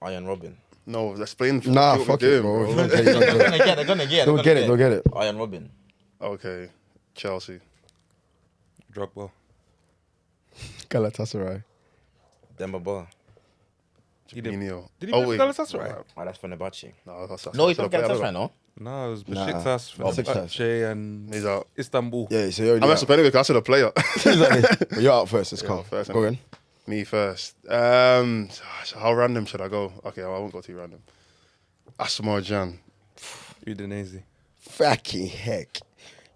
Iron Robin. No, explain. Nah, what fuck we're it, doing, bro. They're gonna get it. Don't get it. Iron Robin. Okay, Chelsea. Drogba. Galatasaray. Demba Ba. Mourinho. Did he play for wait. Galatasaray? Oh, that's Fenerbahce. No, that's No, he's from Galatasaray, no? No, it was Nah. Besiktas, Oh, Fenerbahce, and He's out. Istanbul. Yeah, so you're I'm already not supposed to. I said a player. Exactly. But you're out first. It's calm. first, Go in. Me first. How random should I go? Okay, I won't go too random. Asamoah Gyan. Udinese. Fucking heck.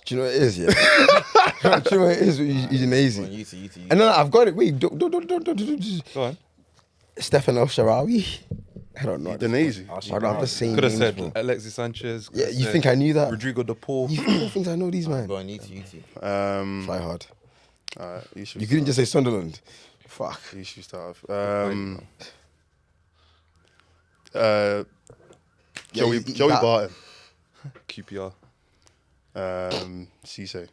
Do you know what it is? Yeah. Do you know what it is? Udinese. You. And then I've got it. Wait, don't. Go on. Stefan El Shaarawy. I don't know. Udinese. I don't have the same Could have names, said bro. Alexis Sanchez. Yeah, you think I knew that? Rodrigo De Paul. You think things I know these, man? Go on, you. Try hard. You should. You couldn't just say Sunderland. Fuck. You should start off. Joey that- Barton. QPR. Cisse.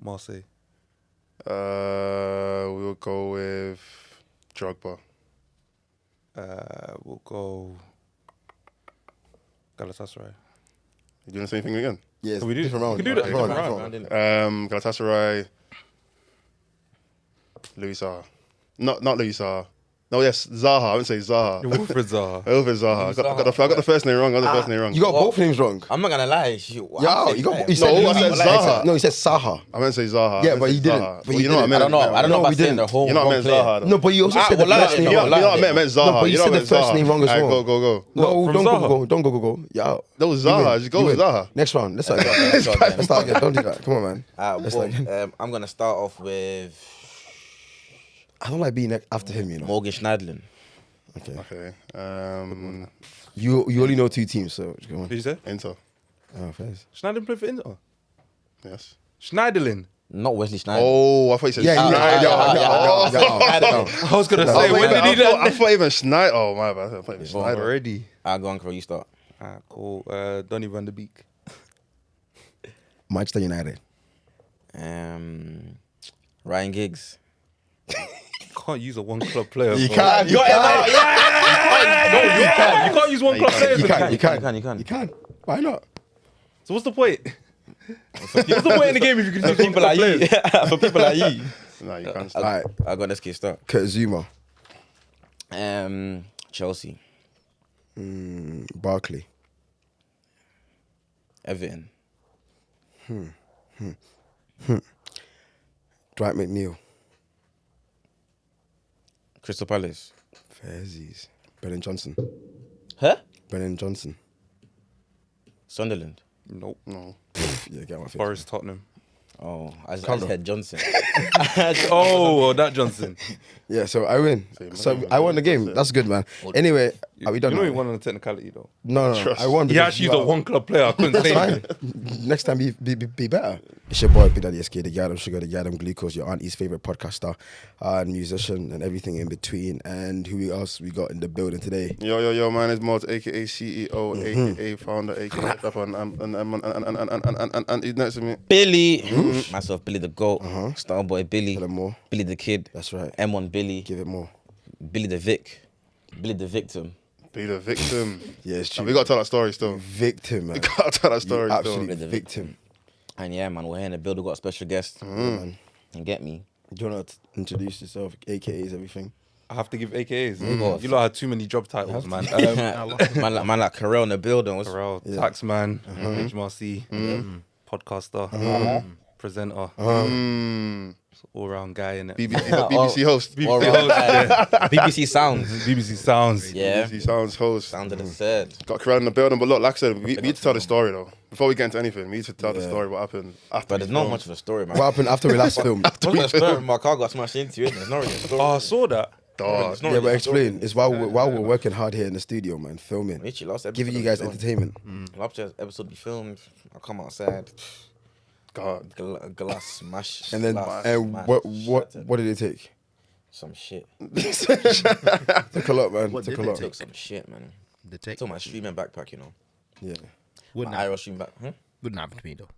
Marseille. We'll go with Drogba. We'll go Galatasaray. You doing the same thing again? Yeah, it's Can we do- different round. we can do that. Different Different round. round. Galatasaray. Louis Zaha. Not Louis Zaha. No, yes, Zaha. I wouldn't say Zaha. Wilfred Zaha. Wilfred Zaha. I got the first name wrong. You got both names wrong. I'm not gonna lie. Yeah, you got. You said No, I Louis- said Zaha. No, he said Saha. I meant to say Zaha. Yeah, I meant but to you say didn't. Zaha. But Well, you you know what I didn't. meant. I don't know. I don't know No, about we saying the didn't. whole. You know what I wrong meant player. Zaha. No, but you also said the well, first name yeah, You wrong. know what I meant Zaha. No, but you know said what I the first meant name wrong as Zaha. well. Alright, go. No, From don't Zaha? go. Don't go. You're out. That was You win. Zaha. Just go You with win. Zaha. Next round. Let's start again. Let's start again. Let's start again. Don't do that. Come on, man. Let's start again. I'm gonna start off with I don't like being after him, you know. Morgan Schneidlin. Okay. You only know two teams, so go on. Did you say? Inter. Oh, first. Schneiderlin played for Inter. Yes. Schneiderlin. Not Wesley Schneiderlin. Oh, I thought you said Yeah, I was gonna say, when did he I learn? thought even Schneider. Oh, my bad. I thought even Go on, Schneider. Already. Go on, Crow, you start. Cool. Donny van der Beek. Manchester United. Ryan Giggs. Can't use a one club player. You bro. can't. You You can't use one club player. You can. Why not? So what's the point? What's the point in the game if you can use one People club like you. players? For people like you. No, you can't. All right. I got this kid start. Kurt Zuma. Chelsea. Barkley. Everton. Dwight McNeil. Crystal Palace. Fairies. Brennan Johnson. Huh? Brennan Johnson. Sunderland. Nope. No. Yeah, get my face. Forest Tottenham. Oh, I just Come on. said Johnson. Oh, that Johnson. Yeah, so I win. So I won the game. That's good, man. Anyway, are we done? You know now? he won on the technicality though. No, I won. He because actually you used a are- one club player. I couldn't say Fine. anything. Next time, be better. It's your boy, Big Daddy SK, the Yadam Sugar, the Yadam Glucose, your auntie's favorite podcaster, and musician, and everything in between. And who else we got in the building today? Yo, man, it's Mod, aka CEO, aka founder, aka rapper, and he's next to me. Billy. Myself, Billy the GOAT. Starboy Billy. Tell them more. Billy the Kid. That's right. M1 Billy. Give it more. Billy the Vic. Billy the Victim. Be the victim. Yeah, it's true. We got to tell that story still. Victim, man. We got to tell that story still. Absolute The victim. And yeah, man, we're here in the building. Got a special guest. Man. And get me. Do you want to introduce yourself, AKAs, everything? I have to give AKAs. course. You lot had too many job titles, man. man like Carell in the building. What's Corral, Taxman, HMRC, podcaster, presenter, all-round guy in it. BBC host. all right, BBC Sounds. BBC Sounds. Yeah. BBC Sounds host. Sound of the third. Got crowd in the building, but look, like I said, we need to tell the story though. Before we get into anything, we need to tell the story what happened after. But there's not much of a story, man. What happened after we last filmed? What's the story? My car got smashed into it. There's not really a story. Oh, I saw that. Dog. It's not Yeah, really but a story. explain. It's while we're working hard here in the studio, man, filming, Literally, last episode giving you we guys filmed. entertainment. Last episode we filmed. I come outside. God. Glass smash. And then, glass smash, what shattered. did it take? Some shit. Took a lot, man. What Took did a it lot. Took some shit, man. The tech Took my streaming backpack, you know. Yeah. wouldn't My happen, Iro stream back. wouldn't happen to me though.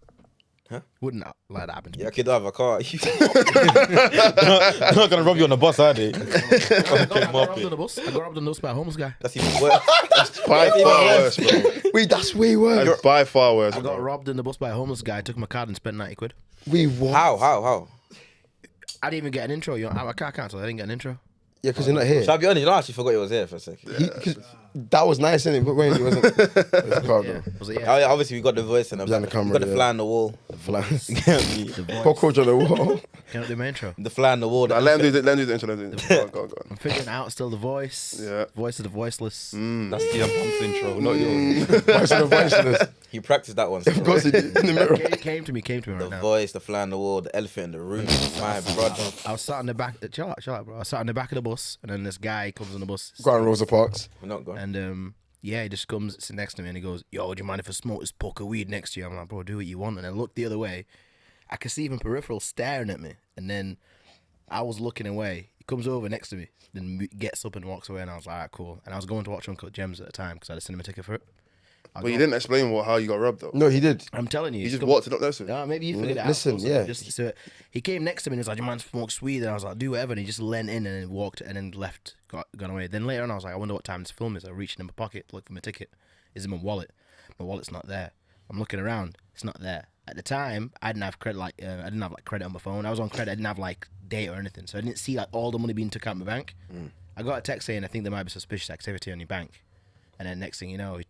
Wouldn't like that happen to Yeah, me. kid, I have a car. They're not gonna rob you on the bus, are they? I got robbed on the bus. I got robbed on the bus by a homeless guy. That's even worse. By far worse, bro. Wait, that's way worse. That's by far worse. I got bro. robbed in the bus by a homeless guy. I took my card and spent 90 quid. Wait, what? How? I didn't even get an intro. You know, I can't cancel. I didn't get an intro. Yeah, because you're not here. Shall I be honest? You know, I actually forgot you was here for a second. 'Cause that was nice, innit? But when he wasn't. It's a car, Yeah. though. Was it? Oh, Yeah. yeah, obviously, we got the voice and Behind the camera, we got the yeah. fly on the wall. Flies. The voice. Cockroach on the wall. Can I do my intro? The fly on the wall. Nah, let him do the intro. Go on. I'm figuring out still the voice. Yeah. Voice of the voiceless. That's the Pumps intro, not yours. Why should I voice this? He practiced that one. Of course he did. In the mirror. Came to me The right now. voice, the fly on the wall, the elephant in the room. My brother. I was sat in the back. Chill out, bro. I was sat in the back of the bus, and then this guy comes on the bus, Go on, Rosa Parks. We're not going. and yeah, he just comes, sits next to me, and he goes, "Yo, do you mind if I smoke this poke of weed next to you?" I'm like, "Bro, do what you want." And I look the other way. I could see him peripheral staring at me, and then I was looking away. He comes over next to me, then gets up and walks away, and I was like, "Alright, cool." And I was going to watch Uncut Gems at the time because I had a cinema ticket for it. But you didn't explain how you got robbed though. No, he did. I'm telling you, You he's just come- walked it up there. So. No, maybe you figured it out. Listen, Also, yeah. Just, so he came next to me and he was like, "Do you mind if I smoke weed?" And I was like, "Do whatever." And he just leant in and then walked and then left, gone away. Then later on, I was like, "I wonder what time this film is." I reached in my pocket, looked for my ticket. It's in my wallet. My wallet's not there. I'm looking around. It's not there. At the time, I didn't have credit. I didn't have like credit on my phone. I was on credit. I didn't have like data or anything, so I didn't see like all the money being took out of my bank. I got a text saying, "I think there might be suspicious activity on your bank." And then next thing you know,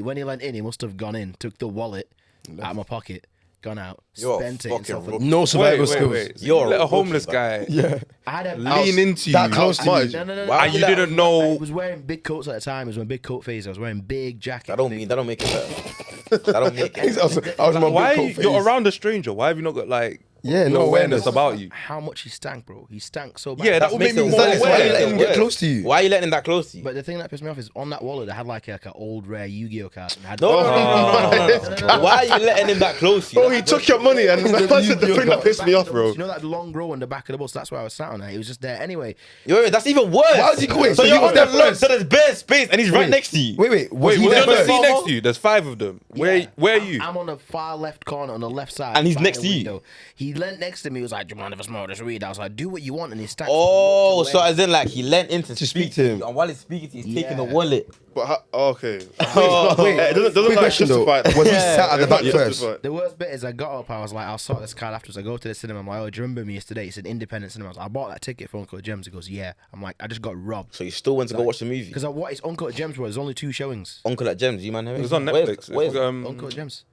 when he went in, he must have gone in, took the wallet out of my pocket, gone out, You're spent it fucking himself. rookie. No survival skills. Wait. So You're you let a a homeless rookie, guy Yeah. I had a lean into that you. close to Much. No. Why And you you let- didn't I know. was wearing big coats at the time. It was my big coat phase. I was wearing big jackets. That don't make it better. That don't make it. I was in my Why big coat you're phase. around a stranger? Why have you not got like Yeah, no no awareness awareness. about you? How much he stank, bro. He stank so bad. Yeah, that would make makes me it more worse. Why are you letting aware. him get close to you? Why are you letting him that close to you? But the thing that pissed me off is on that wallet, I had like an old rare Yu-Gi-Oh card. And I had No. Why are you letting him that close to you? Bro, he took your money and that's the thing that pissed me off, bro. You know that long row in the back of the bus? That's where I was sat on. He was just there. Anyway, Wait, that's even worse. Why was he quit? So So you're you on was the there look, first? so there's bare space, and he's right Wait. next to you. Wait. Was Wait, he was there you on the first? seat next to you? There's 5 of them. Where are you? I'm on the far left corner on the left side. And he's by next the to you. window. He leant next to me. He was like, "Do you mind if I smoke this weed?" I was like, "Do what you want." And he stacked. Oh, so as in like he leant in to speak to him. and while he's speaking to you, he's taking the Yeah. wallet. But okay. Wait, It doesn't quick like question though. justify it. Was he sat at the back Yeah, first? justify it. The worst bit is I got up, I was like, "I'll sort this card afterwards." I go to the cinema, I'm like, "Oh, do you remember me yesterday?" He said, "Independent Cinema." I was like, "I bought that ticket for Uncut Gems." He goes, "Yeah." I'm like, "I just got robbed." So you still went to go watch the movie? Because what is Uncut Gems, bro? There's only 2 showings. Uncle at Gems, you man have It was on Netflix. Where's, It's, Uncut Gems.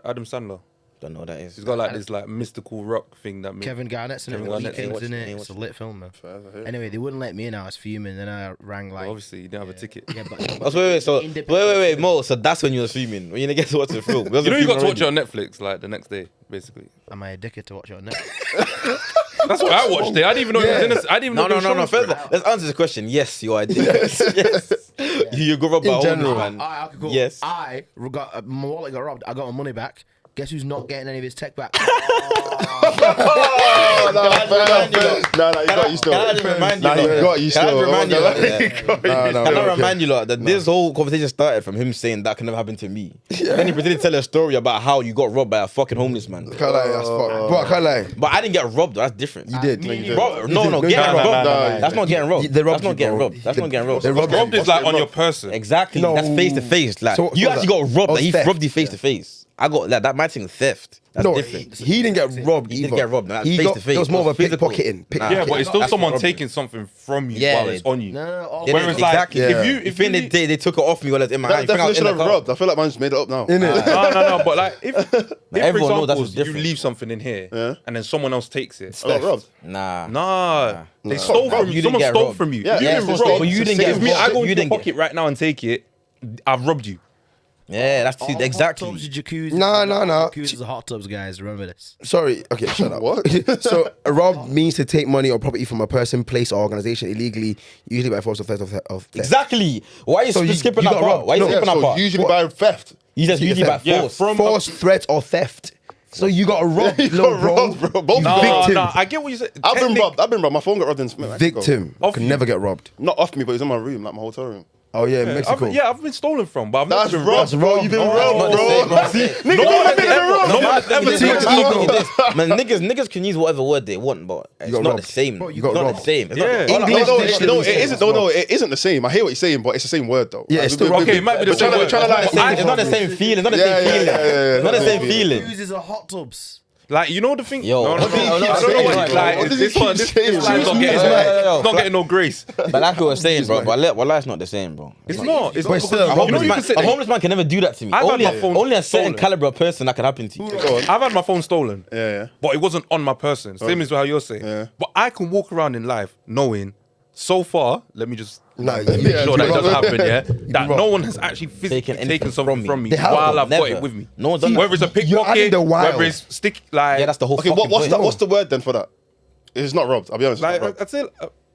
Adam Sandler. don't know what that is. He's got like this like mystical rock thing that makes Kevin Garnett's in it. Kevin The Garnett's Weeknd's in in it. it. It's a lit film, man. Fair, I hear. Anyway, they wouldn't let me in. I was fuming. Then I rang like, obviously you didn't have a ticket. yeah, but Wait, Mo. So that's when you were fuming. When you didn't get to watch the film. You know you got to watch it on Netflix like the next day, basically. Am I addicted to watch it on Netflix? That's why I watched it. I didn't even know it was in I didn't even know No. there was shows for it. Further, let's answer the question. Yes, you are. Yes. You got robbed by a general. homeless man. Alright, okay, cool. Yes. I got my wallet got robbed. I got my money back. Guess who's not getting any of his tech back? No, you got you still. Can I just remind you? Nah, he lot, got you Can I still. remind you? Oh, lot, no, yeah? he got you No, Can I okay. remind you lot that this whole conversation started from him saying that can never happen to me. Then he pretended to tell a story about how you got robbed by a fucking homeless man. Can't lie, that's fuck. Bro, I can't lie. But I didn't get robbed. That's different. You did. No, No, getting no, robbed. no, That's not getting robbed. They robbed That's not you, getting bro. robbed. That's not getting robbed. They robbed Robbed is like on your person. Exactly. No. That's face to face. Like So- you so actually that- got robbed. oh, Like, he theft. robbed you face to face. I got that. That might thing theft. That's No, different. he didn't get robbed He either. didn't get robbed. That's He face got, to face. it was more of a Physical. pickpocketing. Nah. Yeah, but it's still That's someone not robbery. taking something from you Yeah, while it's on you. No. Yeah, Whereas like exactly. Yeah. if think you they took it off me while I was in my hand. That You think I was in definition the of car? robbed. I feel like man just made it up now. Innit? no, but like if for everyone knows example that's what's you different. leave something in here Yeah. and then someone else takes it. I got robbed. Nah. They stole from You you. didn't Someone get stole robbed. from you. Yeah, You yeah, didn't so rob. but you didn't If get me, I robbed. go You into your didn't get- pocket right now and take it. I've robbed you. Yeah, that's too, All exactly. Hot tubs, jacuzzi. No. Jacuzzis are hot tubs, guys. Remember this. Sorry. Okay, shut up. What? So, a rob means to take money or property from a person, place, or organization illegally, usually by force of theft. Exactly. Why are you So you- skipping you that got part? robbed. Why are you No, skipping Yeah, that so part? usually by theft. You said usually by Yeah, force. from Force, threat, or theft. So you got robbed, You little got bro. robbed, bro. Both You No, victim. no, I get what you said. I've been robbed. My phone got robbed in Mexico. Victim. Off Can you. never get robbed. Not off me, but it was in my room, like my hotel room. Oh yeah, Mexico. I've been stolen from, but I've never That's been robbed, robbed. bro. You've been robbed, bro. Niggas can use whatever word they want, but it's got not robbed. the same. You It's got not robbed. the same. It's not Yeah. the- It isn't the same. I hear what you're saying, but it's the same word though. Yeah, it's still Okay, it might be the same word. It's not the same feeling. It's not the same feeling. It's not the same feeling. Uses a hot tubs. Like, you know the thing? Yo, no, what do you I keep don't know what saying, like, bro? What does this he one, keep this saying? line's not getting, Yo, not getting no grace. But like I was saying, bro, but life's not the same, bro. It's not. It's But not. still, Because, you know, you can sit A there. homeless man can never do that to me. I've had Only, my phone only a certain stolen. caliber of person that can happen to you. I've had my phone stolen. Yeah. But it wasn't on my person. Same as how you're saying. Yeah. But I can walk around in life knowing, so far, let me just Nah, make yeah, sure that you're doesn't wrong. happen, yeah? That wrong. no one has actually physically Taken anything taken something from me. from me They have, while though. I've got Never. it with me. No one's done that. Whether it's a You're adding pickpocket, the wild. whether it's stick, like... Yeah, that's the whole Okay, fucking what's point. the word then for that? It's not robbed. I'll be honest. Like, It's not robbed. I'd say...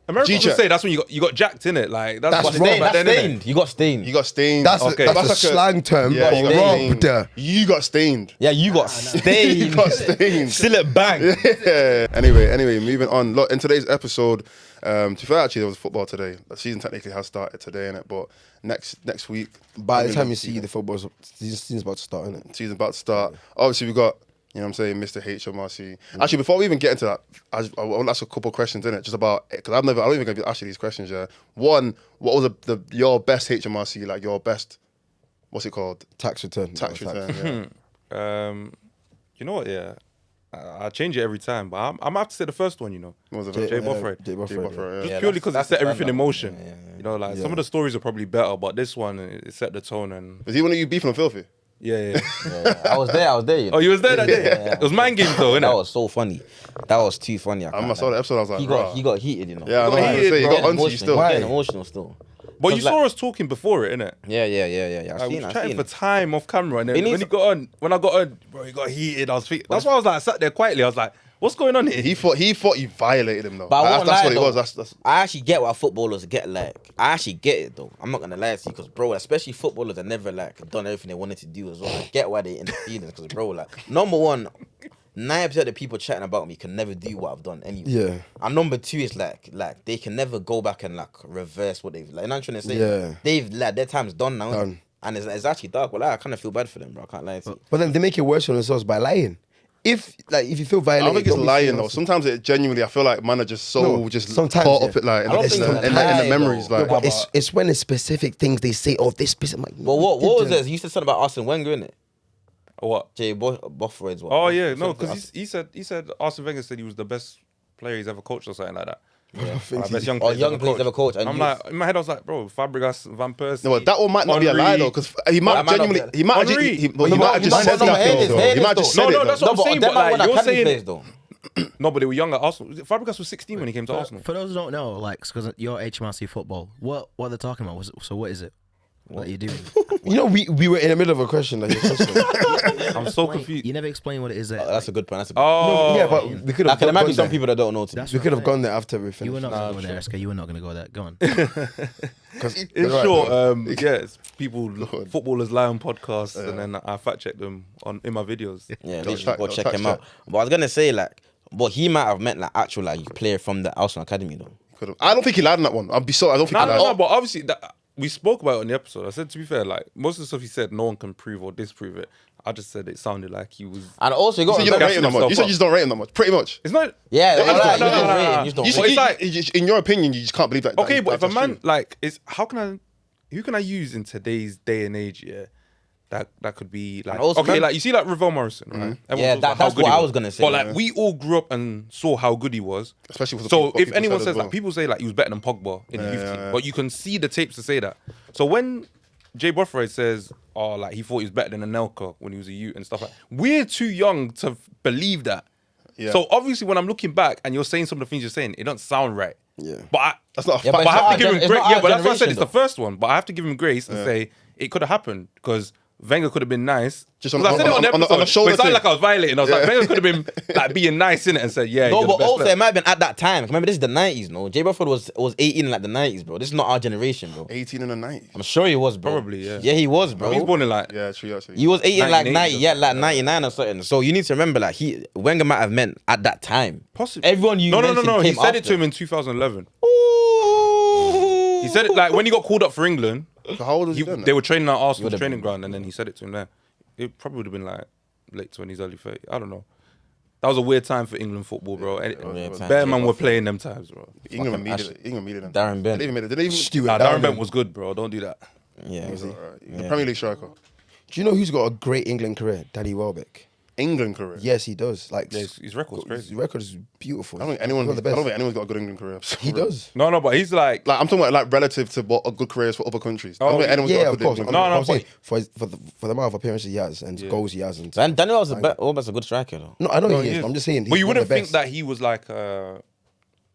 Americans G-check. would say that's when you got jacked in it. Like that's That's what wrong. they back That's then, innit? stained. You got stained. You got stained. That's Okay. that's That's a like a- slang term. Yeah, for you got robbed. stained. You got stained. Yeah, you got stained. You got stained. Still at bang. Yeah. Anyway, moving on. Look, in today's episode, to be fair, actually, there was football today. The season technically has started today, innit? But next week, By the I mean, time you see the football season's about to start, isn't it? season's about to start. Obviously, we got, you know what I'm saying, Mr. HMRC. Actually, before we even get into that, I want to ask a couple of questions, innit? Just about, because I don't even going to ask you these questions, yeah? One, what was your best HMRC, like your best, what's it called? Tax return. Tax return, yeah. You know what? Yeah, I change it every time, but I'm gonna have to say the first one. You know, What was Jay it? Jay Bothroyd. Jay Bothroyd, Bothroyd, Just yeah. purely because it that's set the everything in standard. motion. You know, like some of the stories are probably better, but this one it set the tone. And Was he one of you beefing on Filthy? yeah. Yeah, I was there. You know. Oh, you was there that day? Yeah. It was mind games though, That innit? was so funny. That was too funny. I saw the episode, I was like, He got heated, you know. yeah, I know got what you heated, say. You bro. got onto you still. Getting emotional still. But you Cause saw us talking before it, innit? Yeah. Like, I we seen was it. chatting for time off camera, and then It when needs- when I got on, bro, he got heated. I was thinking, that's why I was like, I sat there quietly. I was like, what's going on here? He thought you violated him though. But I won't That's lie, what it though. was. That's I actually get why footballers get like. I actually get it though. I'm not gonna lie to you, because bro, especially footballers that never like done everything they wanted to do as well. I get why they in the feelings, because bro, like number one, 9% of the people chatting about me can never do what I've done anyway. Yeah. And number two is like they can never go back and like reverse what they've like. You know what I'm trying to say? Yeah. They've like their time's done now. Done. And it's actually dark. Well, I kind of feel bad for them, bro. I can't lie to you. But then they make it worse on themselves by lying. If you feel I violated, don't think it's don't be lying saying though. else. Sometimes it genuinely, I feel like man are just so No, just sometimes, caught yeah. up in like I don't in think the it's lie, memories. though. Like, But it's when it's specific things they say. Oh, this specific. Like, But what was this? You said something about Arsene Wenger, innit? Or what? Jay Bothroyd's one. Oh yeah, no, because he said Arsene Wenger said he was the best player he's ever coached or something like that. I think Like, he- best young Oh, players young players ever coached. And I'm youth. like, in my head, I was like, bro, Fabregas, Van Persie. no, but that one might not be a lie Henry. though, because he might That might not genuinely, be- he might Henry. actually, he But might have just said that hear this, though. hear He this, might have just though. said No, it that's though. what I'm saying, them but, like, are you're academy saying- players, though. No, but they were young at Arsenal. Fabregas was 16 when he came to Arsenal. For those who don't know, like, because you're HMRC football, what they're talking about? So what is it? What you do? You know, we were in the middle of a question. Like, your question. I'm so confused. You never explain what it is. That's a good point. That's a good Oh, yeah, but we could Like, have. there might be gone some there. people that don't know. That's We what could I'm have gone saying. there after we You finished. were not going to go there, SK. You were not going to go there. Go on. in short, yes, footballers lie on podcasts, and then I fact check them in my videos. Yeah, Go literally check- go go check check, him out. But I was gonna say like, but he might have meant like actual like player from the Arsenal academy though. Could've- I don't think he lied on that one. I'd be so. I don't think he lied. No, but obviously we spoke about it on the episode. I said, to be fair, like most of the stuff he said, no one can prove or disprove it. I just said it sounded like he was. And also you You got said you don't rate him that much. You himself said up. you just don't rate him that much. Pretty much. It's not. yeah, No, right, no, you just no, rate no, him, no. you just don't You, rate Well, him. it's like- in your opinion, you just can't believe that. Okay, but if a that's man true. like is who can I use in today's day and age? Yeah, that could be like And also, okay, man- like you see like Ravel Morrison, right? Everyone Yeah, talks about how that's good what he I was gonna say, But like yeah. we all grew up and saw how good he was. Especially with So what if people anyone said says as well. like people say like he was better than Pogba in the youth team, yeah. but you can see the tapes to say that. So when Jay Bothroyd says, "Oh, like he thought he was better than Anelka when he was a youth and stuff like," we're too young to believe that. Yeah. So obviously, when I'm looking back and you're saying some of the things you're saying, it don't sound right. Yeah. But That's not a Yeah, fact. but I have to our give him gen- it's grace. not Yeah, our but that's why I said generation, it's the first one. But I have to give him grace and say it could have happened because Wenger could have been nice. Just 'Cause on- I said it on- on the on the- episode, on the shoulder but it sounded thing. like I was violating. I was like, Wenger could have been like being nice in it and said, "Yeah." No, you're the but best also player. it might have been at that time. Remember, this is the 90s, no? Jay Bothroyd was 18 in like the 90s, bro. This is not our generation, bro. 18 in the 90s. I'm sure he was, bro. Probably, yeah. Yeah, he was, bro. He's born in like Yeah, true. Actually. He was 18 like 1980s 90, yeah, or like 99 or something. So you need to remember, like Wenger might have meant at that time. possibly Everyone you No. mentioned He came said it after. to him in 2011. Ooh. He said it like when he got called up for England. So how old was he then? They were training at Arsenal's would've training been- ground, and then he said it to him there. It probably would have been like late 20s, early 30s. I don't know. That was a weird time for England football, bro. weird time. Bear man were playing them times, bro. England Fucking immediately. England immediately. Darren Bent. They didn't even. Stuart Nah, Darren Darren Bent was good, bro. Don't do that. Yeah. Alright. Premier League striker. Do you know who's got a great England career? Danny Welbeck. England career. Yes, he does. Like Yeah, his record's his crazy. record is beautiful. I don't think He's one of the best. anyone's got a good England career. He does. No, but he's like, Like I'm talking about like relative to what a good career is for other countries. I don't think anyone's Yeah, got a of good course. England No, career. no, I'm saying but- for the amount of appearances he has and goals he has, and Daniel Welbeck's a good striker though. no, I know No, he he is. is. But I'm just saying. but you he's one of wouldn't the think best. that he was like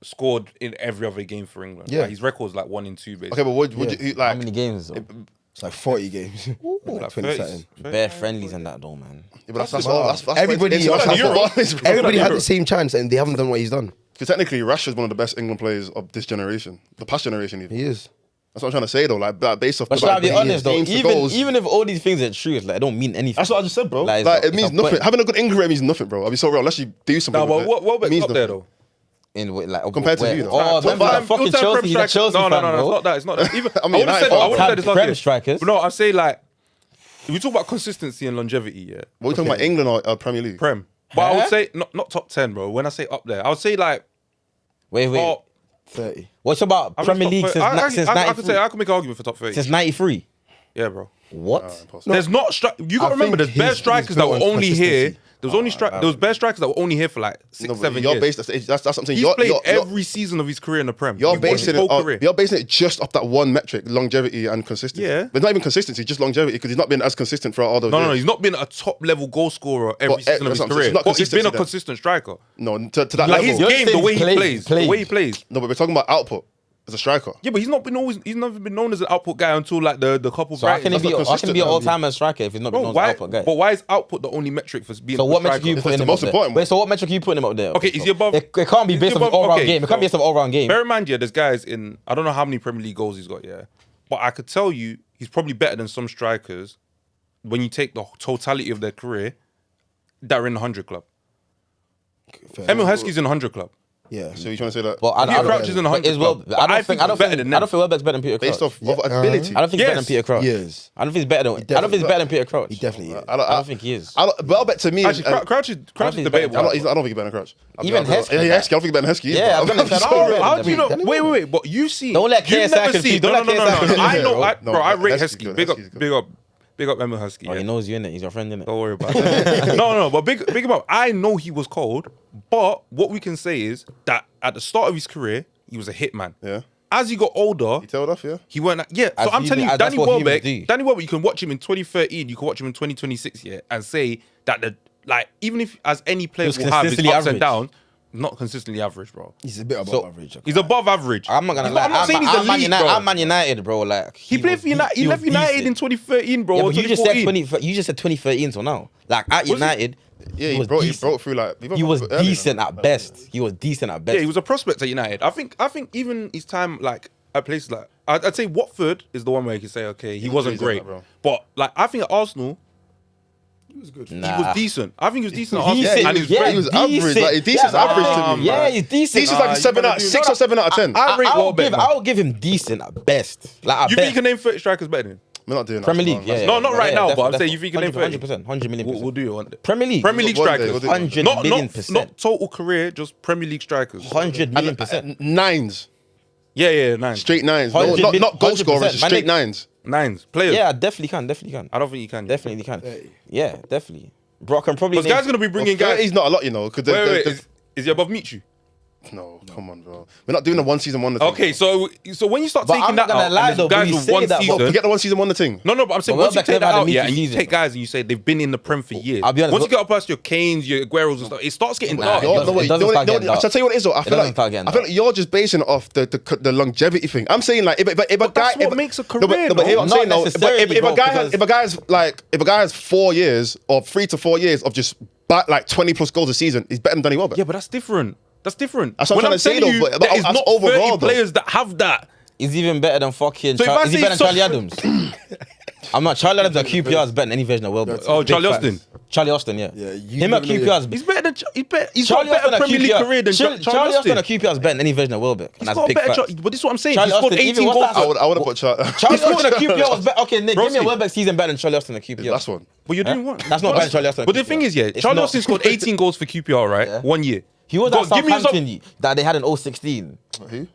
scored in every other game for England. Yeah. Like, his record's like 1 in 2, basically. Okay, but would you How like? many games though? It's like 40 games, like Like 20 30s. something. Bare friendlies and that though, man. Yeah, but that's Everybody, it's what everybody football is, bro. everybody had the same chance, and they haven't done what he's done. Because technically, Rashford's one of the best England players of this generation, the past generation. Even He is. that's what I'm trying to say though. Like based off. But the shall I be fact that he honest though? aims for Even goals- even if all these things are true, it's like it don't mean anything. That's what I just said, bro. Like, Like, it's it means a point. nothing. Having a good England career means nothing, bro. I'll be so real. Unless you do something. No, but with it, what it Welbeck's means up there nothing. though. In like Compared to you, though. Oh, Top them five- fucking All-time Chelsea. Prem He's a strikers. Chelsea fan, No, bro. it's not that. It's not that. Even I mean, I would have said this last Prem year. strikers. But no, I'd say like if we talk about consistency and longevity, yeah, What are we talking about? England or Premier League? Prem. But I Huh? would say not top 10, bro. When I say up there, I would say like Wait. oh, 30. What's about I Premier think League top 30. since I could say 93? I could make an argument for top 30. Since 93? Yeah, bro. What? Impossible. There's not you got I to remember think there's bare his strikers that built were on only here. consistency. There was only there was bare strikers that were only here for like 6, No, but 7 you're years. based. That's what I'm saying. He's played every season of his career in the Prem. You're He won his basing whole it. career. You're basing it just off that one metric: longevity and consistency. Yeah. but it's not even consistency, just longevity, because he's not been as consistent throughout all those. No, years. he's not been a top level goal scorer every But, season of that's his what I'm saying. career. It's not But he's been a consistency then. consistent striker. No, to that Like level. his You're game, the saying way he plays, the played. way he plays. No, but we're talking about output as a striker. Yeah, but he's never been known as an output guy until like the couple. So how can he That's be? not How can he consistent, be an though. all-time striker if he's not been Bro, known as why? an output guy? But why is output the only metric for being? So a what striker? metric you It's putting the him most up there? important one. Wait, so what metric you putting him up there? Okay, is he above? It can't be is based he off his above- all-round okay, game. It can't be based off all-round game. Bear in mind, yeah, there's guys in. I don't know how many Premier League goals he's got, yeah, but I could tell you he's probably better than some strikers when you take the totality of their career that are in the 100 club. Emil Heskey's in the 100 club. Yeah. So you're trying to say that But I Peter don't Crouch is in the but 100 is Wel- club. I I don't think think. I don't he's better think. than I them. don't think Welbeck's better than Peter Crouch. based off of ability? I don't think he's better than Yes. Peter Crouch. He is. I don't think he's better than. I don't think he's better than Peter Crouch. He definitely is. I don't think he is. Welbeck to me, Actually, Crouch is think he's debatable. better. I don't think he's better than Crouch. Even Heskey. Yeah, Heskey. I don't think he's better than Heskey. Yeah, I was gonna say, I'm I sorry. don't How do you know? Danny Wait. But you see, Don't let you've KSI never confuse- seen. don't let KSI confuse I you, know, bro. bro. I rate Heskey's Heskey. good, Big up, Heskey's good. big up Emil Heskey. Oh, yeah. he knows you, innit? He's your friend, innit? Don't worry about it. No, but big him up. I know he was cold, but what we can say is that at the start of his career, he was a hitman. Yeah. As he got older, He tailed off, yeah. he went. Yeah, As so I'm human- telling you, as that's Danny what humans Welbeck. do. Danny Welbeck, you can watch him in 2013. You can watch him in 2026, yeah, and say that even if as any player was will have his ups consistently and average. downs, not consistently average, bro. He's a bit above So- average. He's above average. I'm not gonna He's lie. I'm not saying he's I'm Man elite, United, bro. I'm Man United, bro. Like He played for United. He left was United decent. in 2013, bro. Yeah, or but you just said 2014. You just said 2013 till now. Like at he? United, Yeah, he was he decent. broke through like He was early, decent man. at best. He was decent at best. Yeah, he was a prospect at United. I think even his time like at places like I'd say Watford is the one where you can say okay he wasn't decent, great, bro. but like I think at Arsenal he was decent. I think he was decent at Arsenal, Decent, and he was yeah, great. He was average, like, he's decent Yeah, average but- to me, Yeah, man. he's decent. He's just like you're gonna do- 6 or 7 out of 10. I rate Welbeck, man. I'll give him decent at best. Like at You best. think you can name 30 strikers better than him? We're not doing that. Premier League, man. yeah. No, not right now, but I'm definitely, saying you think you can name 30. 100%, 100 million We'll percent. do it one day. Premier League, Premier League One day, strikers. we'll do it. 100 Not million percent. not total career, just Premier League strikers. 100 million percent. Nines. Yeah, nine. Straight nines. No, 100 not goal 100%. scorers, just Man, straight they- nines. Nines. Players. Yeah, I definitely can. I don't think you can. Definitely can. Yeah, definitely. Bro, I can probably. Because guys gonna be bringing guys. He's not a lot, you know. Cause Wait. Is he above Michu? no, come on, bro. We're not doing the one season wonder thing. Okay, so when you start But taking I'm not that gonna out, lie and though, there's when guys you with say one that, season. Forget the one season wonder thing. No, but I'm saying Well, once you Welbeck's take that never had a out, yeah, Michu and you season, take bro. guys and you say they've been in the Prem for years. I'll be honest, Once you get up past your Kanes, your Agueros and stuff, it starts getting dark. it No, doesn't- wait, it doesn't no, start no, getting dark. I'll tell you what it is though. I feel doesn't start getting like you're just basing it off the longevity thing. I'm saying like if a guy, that's what makes a career, No, but hear what I'm Not saying though. necessarily, If a bro, guy because- if a guy has 4 years or 3 to 4 years of just like 20 plus goals a season, he's better than Danny Welbeck. Yeah, but that's different. That's different. That's what I'm When trying to say, telling though, you, but there is that's not overall, 30 though. players that have that. He's even better than fucking. So if I Is he say better than so- Charlie Adams? I'm not. Charlie Adams at QPR is better than any version of Welbeck. Oh, Big Charlie facts. Austin. Charlie Austin, yeah. Yeah, Him at QPR is He's better than he's Charlie got a Austin better at Premier League QPR. career than Charlie Charlie Austin Austin. at QPR is better than any version of Welbeck. And He's that's got a big better. facts. But this is what I'm saying. Charlie He scored Austin, 18 even goals. what's that- I would have put Charlie. Charlie Austin at QPR was better. Okay, Nick, Bro, give me a see. Welbeck season better than Charlie Austin at QPR. Last one. But you're doing what? That's not better than Charlie Austin at But the QPR. thing is, yeah, It's Charlie not. Austin scored 18 goals for QPR, right? Yeah. 1 year. He was Go- at give me some- Southampton that they had in 2016. Who?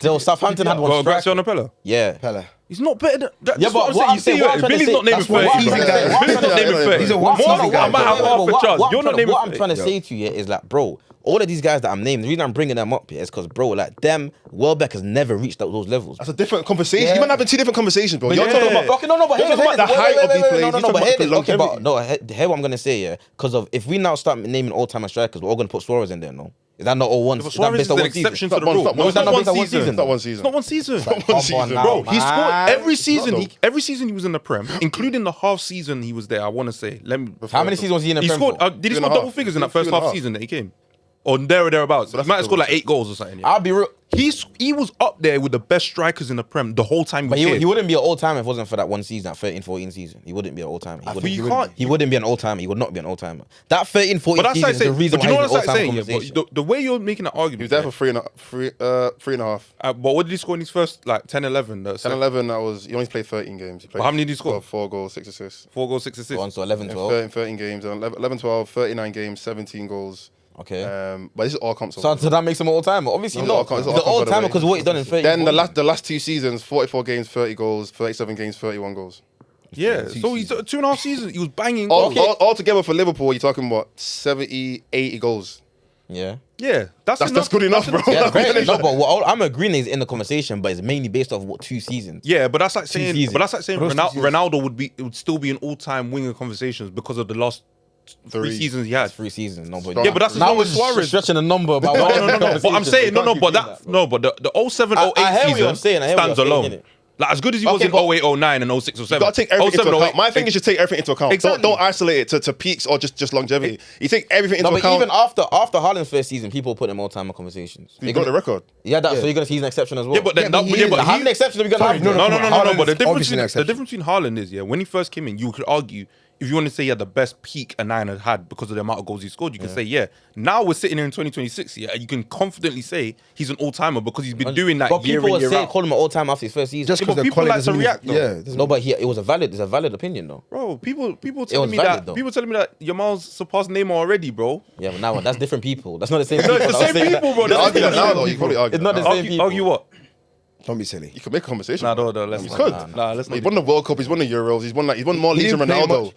So Southampton had one Well, striker. Graziano Pella. Yeah. Pella. He's not better than. That's Yeah, what but what I'm I'm saying. saying, You what I'm see, trying to Billy's say- not naming that's what 30. I'm bro. trying to say. Billy's not naming 30. He's a More one-season than- I might have half a chance. You're not naming What I'm 30. trying to say to you is like, bro, all of these guys that I'm naming, the reason I'm bringing them up here is because, bro, like them, Welbeck has never reached those levels. That's a different conversation. Yeah. You might having two different conversations, bro. You're yeah. talking about. Okay, no, but You're hear talking about the height of these players. No, You're but talking hear about this. Okay, longevity. but no, hear what I'm gonna say, yeah. Because of if we now start naming all-time strikers, we're all gonna put Suarez in there, no? Is that not all one? But Is that Suarez based is on an one season? exception to the Not rule. one- No, it's not not one based on one season. It's not one season. It's not one season. It's not one Come on season. now, Bro, he man. scored every season. Not Every season he was in the Prem, including the half season he was there. I want to say. Let me. How many seasons was he in the He Prem scored. for? Did he Two and score a double half. figures in that Two first and a half half. season that he came? Or there or thereabouts. He that's might have scored like double 8 goals or something. Yeah. I'll be real. He was up there with the best strikers in the Prem the whole time But he was he here. wouldn't be an all-timer if it wasn't for that one season, that 13-14 season. He wouldn't be an all-timer. But you can't. He wouldn't be an all-timer. He would not be an all-timer. That 13-14 But that's season like is the saying. reason But why you know he's what an that's like all-time saying. Yeah, conversation. but the way you're making that argument. He was there for three and a half. But what did he score in his first like 10, 11? 10-11, that was, he only played 13 games. He played But how many did he score? 4 goals, 6 assists. 4 goals, 6 assists. Go on, so 11, Yeah, 12. 13 games, 11, 12, 39 games, 17 goals. Okay. But this is all comps. So that makes him an all-timer. Obviously No, not. it's all He's come- an it's all come all-timer by the because way. what he's done in 30. Then the last 2 seasons, 44 games, 30 goals, 37 games, 31 goals. Yeah. So he's 2.5 seasons. He was banging. All together for Liverpool, you're talking what, 70, 80 goals. Yeah. Yeah. That's good enough, bro. Yeah, great. No, but I'm agreeing he's in the conversation, but it's mainly based off what 2 seasons. Yeah, but that's like saying. seasons. But that's like saying But those 2 seasons. Ronaldo would still be an all-time winger conversations because of the last 3 seasons he had. 3 seasons. No, but Yeah, but that's as now long we're as Suarez. stretching a number about. No. But I'm saying no. But the 07, 08 I hear what season you're saying, I hear what stands you're saying, alone. innit? Like as good as he was Okay, in but- 08, 09 and 06 or 07. You gotta take everything 07, into account. 08, My thing is just take everything into account. Exactly. Don't isolate it to peaks or just longevity. You take everything into No, but account. even after Haaland's first season, people put him all-timer conversations. You got the record. Yeah, so you're gonna see he's an exception as well. Yeah, but then but he is. how many exceptions are we gonna have? no, No. Haaland But the is difference obviously an the difference between Haaland is when he first came in, you could argue if you want to say he had the best peak a nine had because of the amount of goals he scored, you can say Now we're sitting here in 2026, and you can confidently say he's an all-timer because he's been doing that But year people in, year were out. calling him an all-timer after his first season. Just Yeah, but because the people quality like to doesn't mean- react, though. Yeah, it doesn't No, but it's a valid opinion though. Bro, people was telling me valid, that though. people telling me that Yamal's surpassed Neymar already, bro. Yeah, but now that's different people. That's not the same people. it's the that was same saying people, that. bro. You That's argue that different now, though. You probably argue. It's not that the now. same people. Argue what? Don't be silly. You can make a conversation. Nah, let's not. could. Nah, let's not. He's won the World Cup. He's won the Euros. He's won more He leagues than didn't play Ronaldo.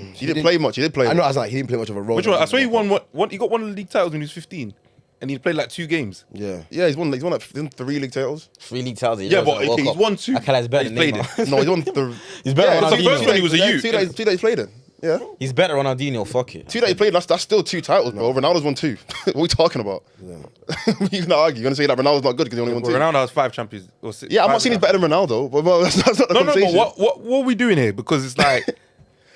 much. He didn't play much. He did play. I know. I much. was like, he didn't play much of a role. Which one? I swear he won one. He got one of the league titles when he was 15, and he played like 2 games. Yeah. Yeah, he's won 3 league titles. 3 league titles. Yeah, but okay, he's won 2. Akala is better He's than played Neymar. No, he's won the. He's better Yeah, than it's the first Ronaldinho. one he was a youth. 2 that he's played in. Yeah. He's better than Ronaldinho. Fuck it. 2 that he played. That's still 2 titles, bro. Ronaldo's won 2. What are we talking about? You can argue. You're gonna say that Ronaldo's not good because he only won 2. Ronaldo has 5 champions. Or 6, Yeah, I'm 5 not saying he's better than Ronaldo, but that's not the No, but conversation. what are we doing here? Because it's like,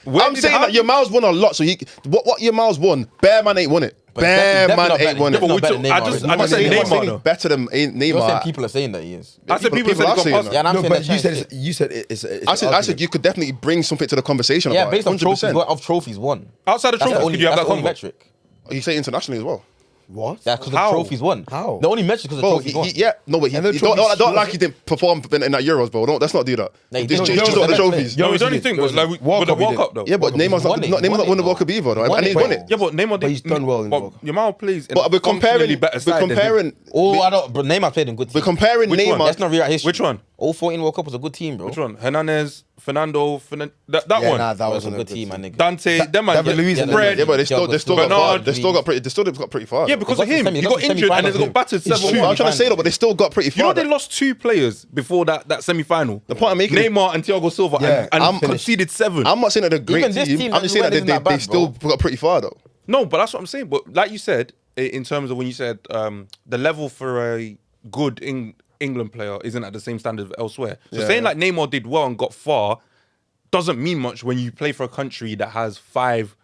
I'm saying that Yamal's won a lot, so what Yamal's won, Bear Man ain't won it. But Bear definitely Man not ain't won better- it. definitely not better than I Neymar, just- right? I just said I'm not saying Neymar, he's though. better than You're saying Neymar. people are saying that he is. I said people People said are he got saying past. that. Yeah, and I'm No, saying but that you said it's. I said you could definitely bring something to the conversation Yeah, about based it. on trophies, 100%. of trophies won. Outside of That's the trophies, only, could you have that's that the only convo? metric. You say internationally as well. What? That's because How? the trophies won. How? The only metric because the Bro, trophies won. yeah, no, but And the don't trophies- like he didn't perform in that Euros, bro. Let's not do that. No, he Just didn't. just No, not the no, trophies. no, No, it's he only did. thing was There like was World with the Cup he World did. Cup though. Yeah, but Neymar's won not it. won the World Cup either, though, and he's won it. Yeah, but Neymar But he's done well in the World Cup. Yamal plays. In But we're a functionally comparing, better we're side than him. comparing, Oh, I don't. But Neymar played in good teams. we're comparing Which one? Neymar. Let's not rewrite history. Which one? 014 World Cup was a good team, bro. Which one? Hernandez, Fernando, that Yeah, one. nah, that That was wasn't a good team, my nigga. Dante, them man. David Luiz and Fred. Yeah, but they still got Bernard, far. They still got pretty far. Yeah, because They of got to him. semi- He they got got to injured and then semi-finals. got battered It's true. 7-1. I'm trying to say though, but they still got pretty You know far. they lost 2 players before that semi-final. The point I'm making is- Neymar and Thiago Silva Yeah, and I'm conceded 7. I'm not saying that they're a great Even this team. team I'm just saying that isn't that they bad, still bro. got pretty far though. No, but that's what I'm saying. But like you said, in terms of when you said the level for a good England player isn't at the same standard elsewhere. So Yeah. saying like Neymar did well and got far doesn't mean much when you play for a country that has 5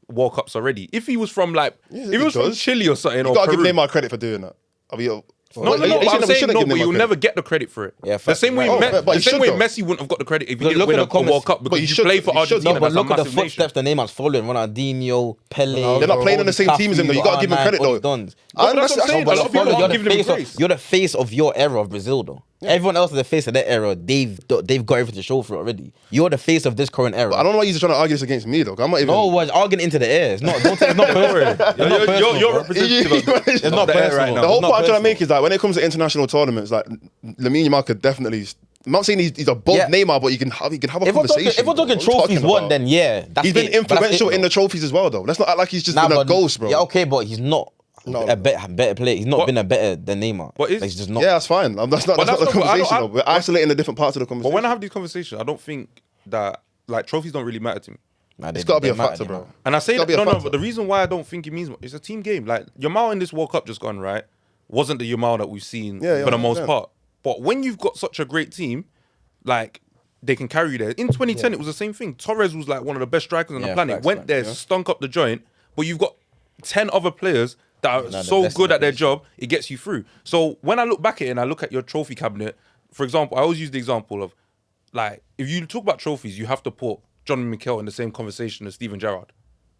World Cups already. If he was from like, Yeah, if he was from does. Chile or something, You or gotta Peru, give Neymar credit for doing that. I mean, No, But you I'm shouldn't saying give no, him but a you'll credit. never get the credit for it. Yeah, the facts. same way, Right. But you should, though. Messi wouldn't have got the credit if he Look didn't at win the a comments. World Cup because you you should- play for you should, Argentina. No, but That's a look at the massive nation. footsteps the Neymar's following. Ronaldinho, Pele. They're not playing on the same teams in there. You gotta give them credit, though. Dons. But that's what I'm saying. A lot of people You're aren't the giving him face grace. you're the face of your era of Brazil, though. Everyone else is the face of their era. They've got everything to show for it already. You're the face of this current era. I don't know why you're trying to argue this against me, though. I'm not even. No, was arguing into the air. It's not. It's not personal. You're representative of It's not the air personal. right now. The whole It's not point I'm trying to personal. make is that when it comes to international tournaments, like Lamine Yamal could definitely. I'm not saying he's above Yeah. Neymar, but you can have a If we're conversation. talking, if we're talking What are you trophies talking won, about? then yeah, that's He's been it. But that's influential it, in the though. trophies as well, though. Let's not act like he's just been a but- ghost, bro. Yeah, okay, but he's not a better player. He's not But- been a better than Neymar. But is- Like, he's just not. Yeah, that's fine. That's not the that's not- conversation, I though. don't- We're isolating the different parts of the But conversation. when I have these conversations, I don't think that like trophies don't really matter to me. Nah, It's got to be a matter, factor, they bro. matter. And I say It's that, gotta be a no, factor. but the reason why I don't think it means it's a team game. Like Yamal in this World Cup just gone, right, wasn't the Yamal that we've seen Yeah, for the most 100%. part. But when you've got such a great team, like they can carry you there. In 2010, it was the same thing. Torres was like one of the best strikers on the Yeah, planet. facts, Went man. there, stunk up the joint, but you've got 10 other players that are the so best good in at their the job, it gets you through. So when I look back at it and I look at your trophy cabinet, for example, I always use the example of like if you talk about trophies, you have to put John Mikel in the same conversation as Steven Gerrard.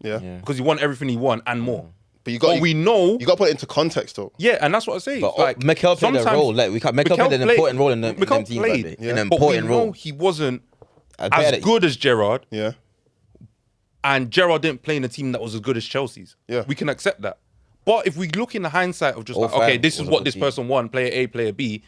Yeah. Because he won everything he won and more. But you got. But we know, You got to put it into context, though. yeah, and that's what I say. But like Mikel played a sometimes- role. Like Mikel played an important role in the Mikel team. played, An but we important know role. he wasn't as better- good as Gerrard, Yeah. and Gerrard didn't play in a team that was as good as Chelsea's. Yeah. We can accept that. But if we look in the hindsight of just like, 05 okay, this is was a what good this team. person won, player A, player B,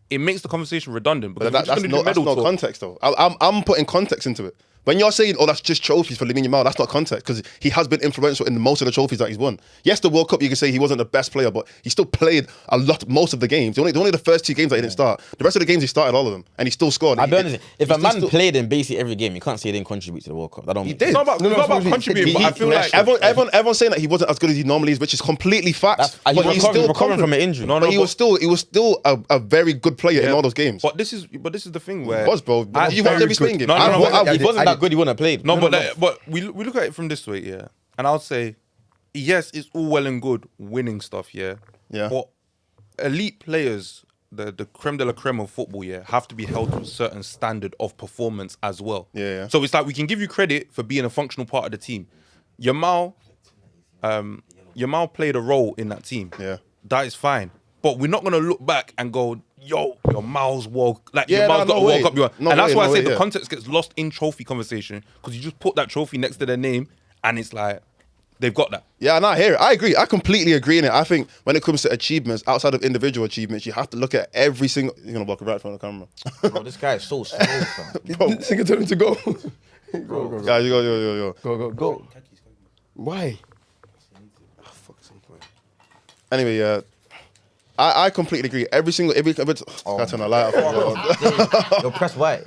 it makes the conversation redundant because But if we're just gonna do that's medal no talk- context, though. I'm putting context into it. When you're saying, oh, that's just trophies for Lamine Yamal, that's not context because he has been influential in most of the trophies that he's won. Yes, the World Cup, you can say he wasn't the best player, but he still played most of the games. Only the first 2 games that he didn't start. The rest of the games, he started all of them, and he still scored. I'll be honest. If a man still- played in basically every game, you can't say he didn't contribute to the World Cup. That don't. He make did. sense. It's not about, No, it's not about absolutely. contributing, but I feel like Everyone's saying that he wasn't as good as he normally is, which is completely facts. He's But he's still recovering from an injury. No, But he was still a very good player in Yeah. all those games. But this is the thing where He was, bro. I- You watched every Spain game. No, no, no, but- If he wasn't that good, he wouldn't have played. No, but we look at it from this way, yeah. And I'll say, yes, it's all well and good winning stuff, yeah. Yeah. But elite players, the creme de la creme of football, yeah, have to be held to a certain standard of performance as well. Yeah, yeah. So it's like we can give you credit for being a functional part of the team. Yamal played a role in that team. Yeah. That is fine. But we're not gonna look back and go, yo, your Miles woke like Yeah, your Miles no, got no a World way. Cup. No And that's way, why no I say way, the yeah. context gets lost in trophy conversation because you just put that trophy next to their name and it's like they've got that. Yeah, and I hear it. I agree. I completely agree in it. I think when it comes to achievements, outside of individual achievements, you have to look at every single. You're gonna walk right in front of the camera. Bro, this guy is so slow, fam. This nigga told him to go. Yeah, you go. Go. Why? Anyway, yeah. I completely agree. Every gotta turn the light off. Yo, press white.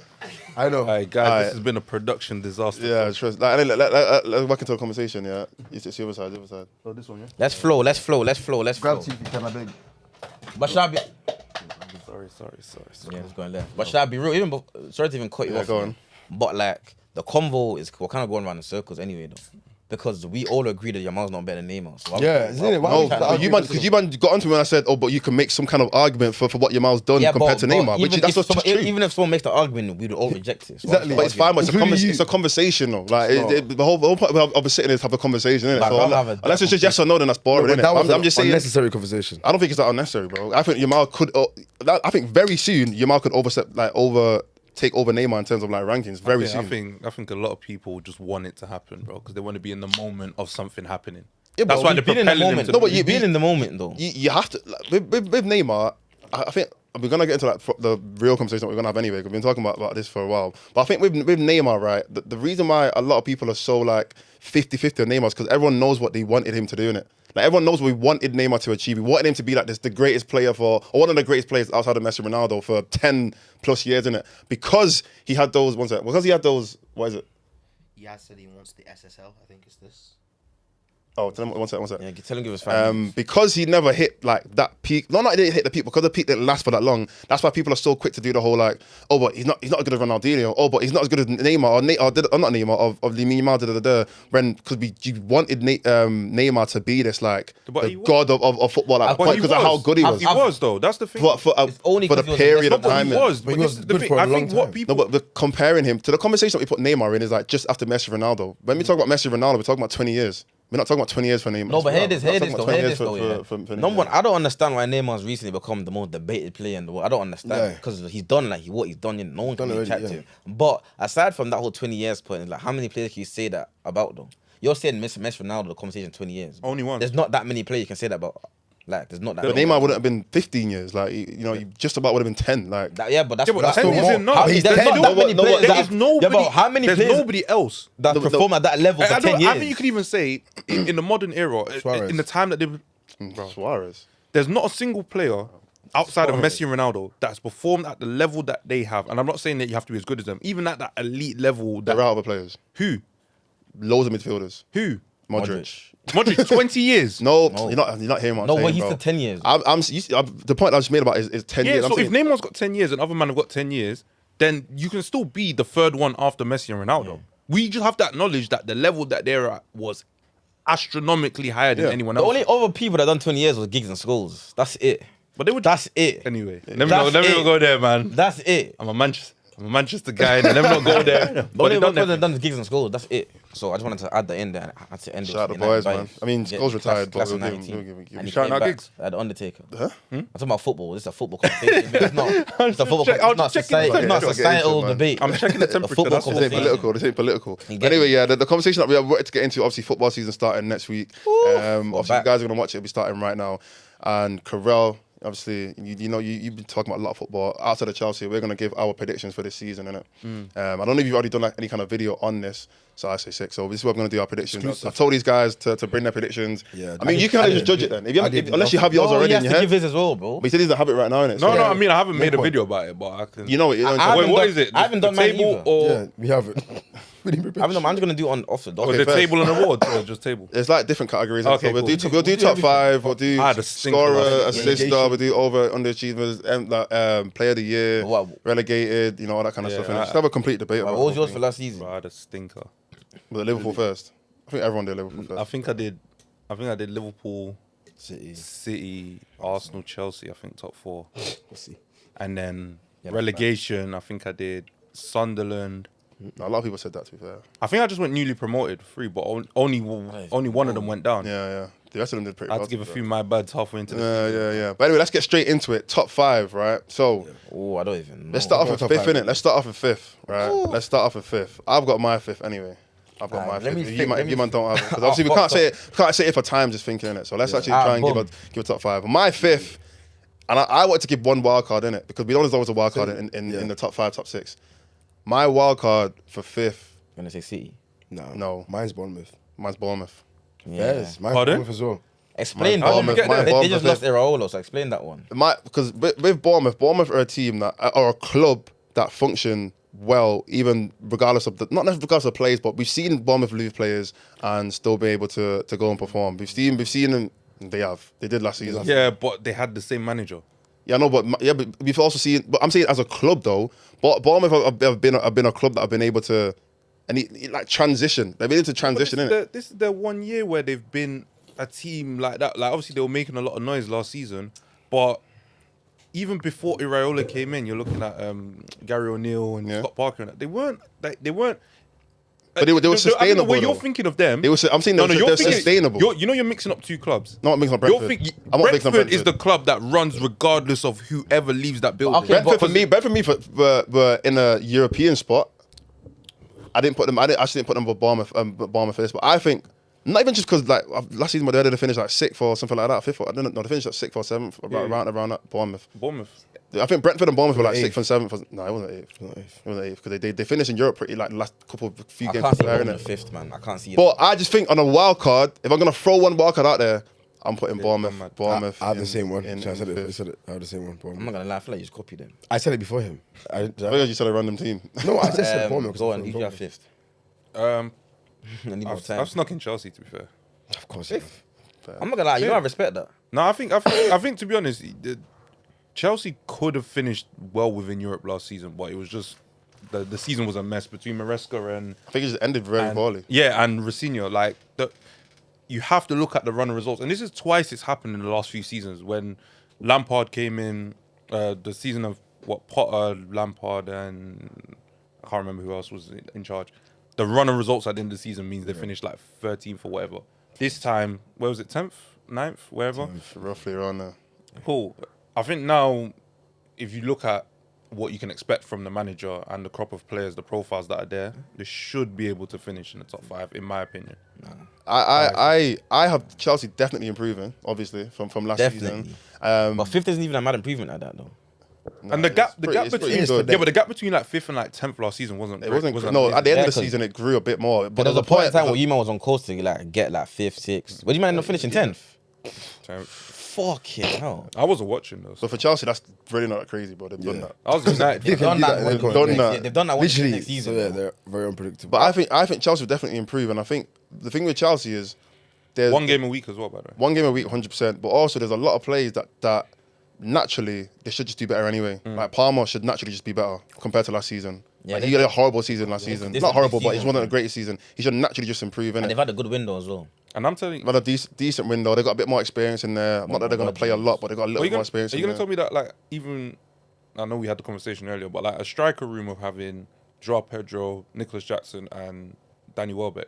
I know. All right, guys, Alright. this has been a production disaster. Yeah, trust. Let's walk into a conversation. Yeah, it's the other side. Oh, this one, yeah. Let's flow. Grab TV, can I beg? But should I be? Sorry. Yeah, it's going left. But should I be real? Even sorry to even cut you Yeah, off. go man. on. But like the convo is we're kind of going around in circles anyway, though, because we all agree that Yamal's not better than Neymar. So Yeah, isn't it? Why No, would but because you man got onto me when I said, oh, but you can make some kind of argument for what Yamal's done compared to Neymar, which that's just true. Even if someone makes the argument, we would all reject it. So Exactly. But it's fine. But Including you. it's a conversation, though. Like the whole point of us sitting is have a conversation, innit? Like, So I'll have a- unless it's just yes or no, then that's boring, But innit? that was I'm just saying. unnecessary conversation. I don't think it's that unnecessary, bro. I think Yamal could. I think very soon Yamal could take over Neymar in terms of like rankings. Very soon. I think a lot of people just want it to happen, bro, because they want to be in the moment of something happening. Yeah, That's bro, why we've they're been in the propelling him moment. to. No, but You've been in the moment though. You have to like, with Neymar. I think we're gonna get into like the real conversation that we're gonna have anyway. 'Cause we've been talking about this for a while. But I think with Neymar, right, the reason why a lot of people are so like 50-50 on Neymar is because everyone knows what they wanted him to do in it. Like everyone knows what we wanted Neymar to achieve. We wanted him to be like the greatest player or one of the greatest players outside of Messi and Ronaldo for 10 plus years in it. Because he had those what is it? Yeah, said he wants the SSL. I think it's this. Oh, tell him one second. Yeah, tell him give us 5 minutes. Because he never hit like that peak. No, not he didn't hit the peak because the peak didn't last for that long. That's why people are so quick to do the whole like, oh, but he's not as good as Ronaldinho. Oh, but he's not as good as Neymar or not Neymar of Neymar. When because you wanted Neymar to be this like But the he was. god of football at that point because of how good he was. He was though. That's the thing. For only the 'cause he was period the of best. time. He was. But he But was this is the good thing. for a I long think what time. people. No, but comparing him to the conversation that we put Neymar in is like just after Messi, Ronaldo. When we talk about Messi, Ronaldo, we're talking about 20 years. We're not talking about 20 years for Neymar. No, but hear this We're not though. talking about Hear 20 this years though. Yeah. for Number Neymar. one, I don't understand why Neymar's recently become the most debated player in the world. I don't understand Yeah. because he's done like what he's done. You know, no one can Done really already, chat to yeah. him. But aside from that whole 20 years point, like how many players can you say that about though? You're saying Messi, Ronaldo, the conversation 20 years. Only one. There's not that many players you can say that about. Like there's not that. But many. Neymar wouldn't have been 15 years. Like, you know, you just about would have been 10. Like, Yeah, but that's Yeah, but that's 10 still is more. enough. How- But he's there's 10. not that many No, players. there that There's have- nobody. Yeah, but how many There's players nobody else. that perform at that level for I 10 don't. years? I think you could even say in the modern era, Suarez. in the time that they. Suarez. There's not a single player outside of Messi and Ronaldo that's performed at the level that they have. And I'm not saying that you have to be as good as them. Even at that elite level. There That, are other players. who? Loads of midfielders. Who? Modric. Modric, 20 years. No, you're not hearing what I'm No, saying, but he's bro. the 10 years. The point I just made about is 10 Yeah, years. so I'm if saying, Neymar's got 10 years and other man have got 10 years, then you can still be the third one after Messi and Ronaldo. We just have to acknowledge that the level that they're at was astronomically higher than Yeah. anyone The else. only other people that done 20 years was Giggs and Scholes. That's it. But they were That's it. anyway. Let That's me it. not go there, man. That's it. I'm a Manchester guy, and let me not go there. The But only they one done person that that. done is Giggs and Scholes. That's it. So I just wanted to add that in there. I had to end it. Shout out with the boys, United man. vibes. I mean, Scholes retired, but class we'll of give him- 19. we'll give him- And he Shouting came out back Giggs? at the Undertaker. Huh? I'm talking about football. This is a football conversation. It's not. It's a football. check- I'll It's not check it. society. It's not Okay, okay, societal okay, man. debate. I'm checking the A temperature. football That's all. This ain't conversation. political. This ain't political. You But get anyway, it? yeah, the conversation that we wanted to get into, obviously, football season starting next week. Obviously, back. you guys are going to watch it. It'll be starting right now. And Carell, obviously, you've been talking about a lot of football. Outside of Chelsea, we're going to give our predictions for this season, innit? I don't know if you've already done like any kind of video on this. So I say 6. So this is what we're going to do our predictions. I told these guys to bring their predictions. Yeah, I mean, you can just judge it then. If you I haven't- did. unless you have yours No, already he in has your to give head. his as well, bro. But he said he doesn't have it right now, innit? No, So- I mean, I haven't made a point. video about it, but I can. You know it. You know it. I Wait, haven't what done- is it? I haven't The done mine table either. or Yeah, we haven't. We didn't prepare. I'm just gonna do on off the or the first. table and awards or just table? It's like different categories. Okay, So we'll cool. do we'll do top 5. We'll do I had a stinker scorer, last assister. Relegation. We'll do over underachievers, player of the year, What- relegated. You know all that kind of Yeah, stuff. And just have a complete debate. What about was the yours whole for last season? Bro, I had a stinker. thing. But Liverpool first. I think everyone did Liverpool first. I think I did Liverpool, City. City, Arsenal, Chelsea. I think top 4, We'll see. and then Yeah, relegation. I think I did Sunderland. A lot of people said that. To be fair. I think I just went newly promoted 3, but only one of them went down. Yeah. The rest of them did pretty I had well. to give a be few fair. my bads halfway into the Yeah. But anyway, let's get straight into it. Top 5, right? So Oh, I don't even know. let's start off Go with top 5th, 5. innit? Let's start off with 5th, right? Let's start off with 5th. I've got my 5th anyway. I've got my Alright, let 5th. me If think, you let me man don't have it. Because Oh, obviously we fuck, can't say it for time just thinking in it. So let's actually Ah, try and boom. give a top 5. My 5th, and I wanted to give one wild card in it because we know there's always a wild card in the top 5, top 6. My wild card for 5th, I'm gonna say City. No. Mine's Bournemouth. mine's Bournemouth. Yeah. Yes, mine's Pardon? Bournemouth as well. Explain How did we Bournemouth. get there? They Bournemouth just lost Iraola, so explain that one. Because with Bournemouth are a team that or a club that function well, even regardless of not necessarily regardless of plays, but we've seen Bournemouth lose players and still be able to go and perform. We've seen them. They did last season. Yeah, but they had the same manager. Yeah, no, but we've also seen. But I'm saying as a club though, Bournemouth have been a club that have been able to, like transition. They've been able to transition in it. This is their 1 year where they've been a team like that. Like obviously they were making a lot of noise last season, but even before Iraola came in, you're looking at Gary O'Neill and Yeah. Scott Parker, and that. They weren't. But they were I don't know sustainable, where you're though. thinking of them. I'm saying they're sustainable. You're mixing up two clubs. Not mixing up Brentford. I'm not mixing up Brentford is Brentford. the club that runs regardless of whoever leaves that building. Okay, Brentford for me were in a European spot. I didn't put them. I actually didn't put them for Bournemouth first. But I think not even just because like last season they finished like 6th or something like that, 5th. I don't know. They finished like 6th or 7th around that Bournemouth. I think Brentford and Bournemouth were like 6th and 7th. No, it wasn't 8th. It wasn't 8th because they finished in Europe pretty like the last few I games. can't see prior, them in innit? the 5th, man. I can't see it. But I just think on a wild card, if I'm gonna throw one wild card out there, I'm putting Bournemouth. I have the same one. in So I said fifth. it. I have the same one. I'm Bournemouth. not gonna lie, I feel like you just copied them. I said it before him. I thought you said a random team. No, I just said Bournemouth. Go on, who do you have 5th? I need more time. I've snuck in Chelsea to be fair. Of course. Fifth. I'm not gonna lie, you don't respect that. No, I think to be honest, Chelsea could have finished well within Europe last season, but it was just the season was a mess between Maresca and I think it just ended very poorly. Yeah, and Rosinho. Like you have to look at the run of results, and this is twice it's happened in the last few seasons. When Lampard came in, the season of Potter, Lampard, and I can't remember who else was in charge. The run of results at the end of the season means they finished like 13th or whatever. This time, where was it? 10th, 9th, wherever. Roughly around there. Cool. I think now, if you look at what you can expect from the manager and the crop of players, the profiles that are there, they should be able to finish in the top 5, in my opinion. I have Chelsea definitely improving, obviously, from last Definitely. season. But fifth isn't even a mad improvement like that though. And the gap it's between good. but the gap between like 5th and like 10th last season wasn't. It great. wasn't. No, at the end of the 'cause- season, it grew a bit more. But there was a point in time where you man was on course to like get like 5th, 6th. What do you man end up finishing 10th? 10th. Fucking hell. I wasn't watching those. So for Chelsea, that's really not crazy, bro. They've done that. I was United. They've done do that. that and then go Done next. that. Yeah, they've done that once Literally, next season. so yeah, bro. they're very unpredictable. But I think Chelsea will definitely improve, and I think the thing with Chelsea is there's One game a week as well, by the way. one game a week, 100%. But also, there's a lot of plays that naturally they should just do better anyway. Like Palmer should naturally just be better compared to last season. Yeah, Like, they- he had a horrible season last season. this Not is horrible, this but he's season. one of the greatest season. He should naturally just improve, And innit? they've had a good window as well. And I'm telling you, But a decent window. They got a bit more experience in there. Not that they're going to play a lot, but they got a little are you more gonna, experience. are you in gonna there. tell me that like even I know we had the conversation earlier, but like a striker room of having Joao Pedro, Nicholas Jackson, and Danny Welbeck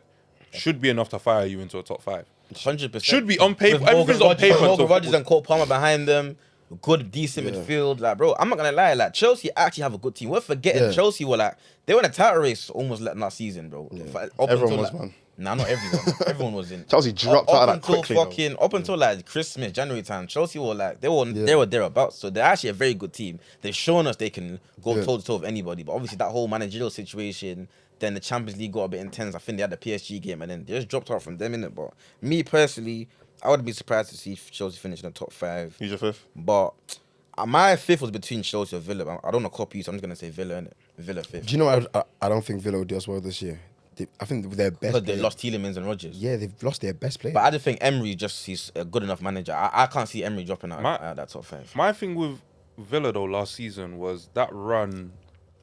should be enough to fire you into a top 5. 100%. Should be on paper. With Everything's on paper. Morgan until Rodgers football- and Cole Palmer behind them. Good, decent midfield. Like, bro, I'm not gonna lie. Like, Chelsea actually have a good team. We're forgetting Yeah. Chelsea were like they were in a title race almost last season, bro. Up Everyone until, was, like, man. Nah, not everyone. Everyone was in. Chelsea dropped out of that until quickly, though. fucking up until like Christmas, January time. Chelsea were like they were thereabouts. So they're actually a very good team. They've shown us they can go toe to toe with anybody. But obviously that whole managerial situation. Then the Champions League got a bit intense. I think they had the PSG game and then they just dropped out from them in it. But me personally, I would be surprised to see Chelsea finish in the top 5. Who's your 5th? But my 5th was between Chelsea or Villa. I don't want to copy you, so I'm just gonna say Villa, innit? Villa 5th. Do you know what? I don't think Villa will do as well this year. I think their best. Because they player- lost Tielemans and Rodgers. Yeah, they've lost their best player. But I just think Emery he's a good enough manager. I can't see Emery dropping out at that top 5. My thing with Villa though last season was that run,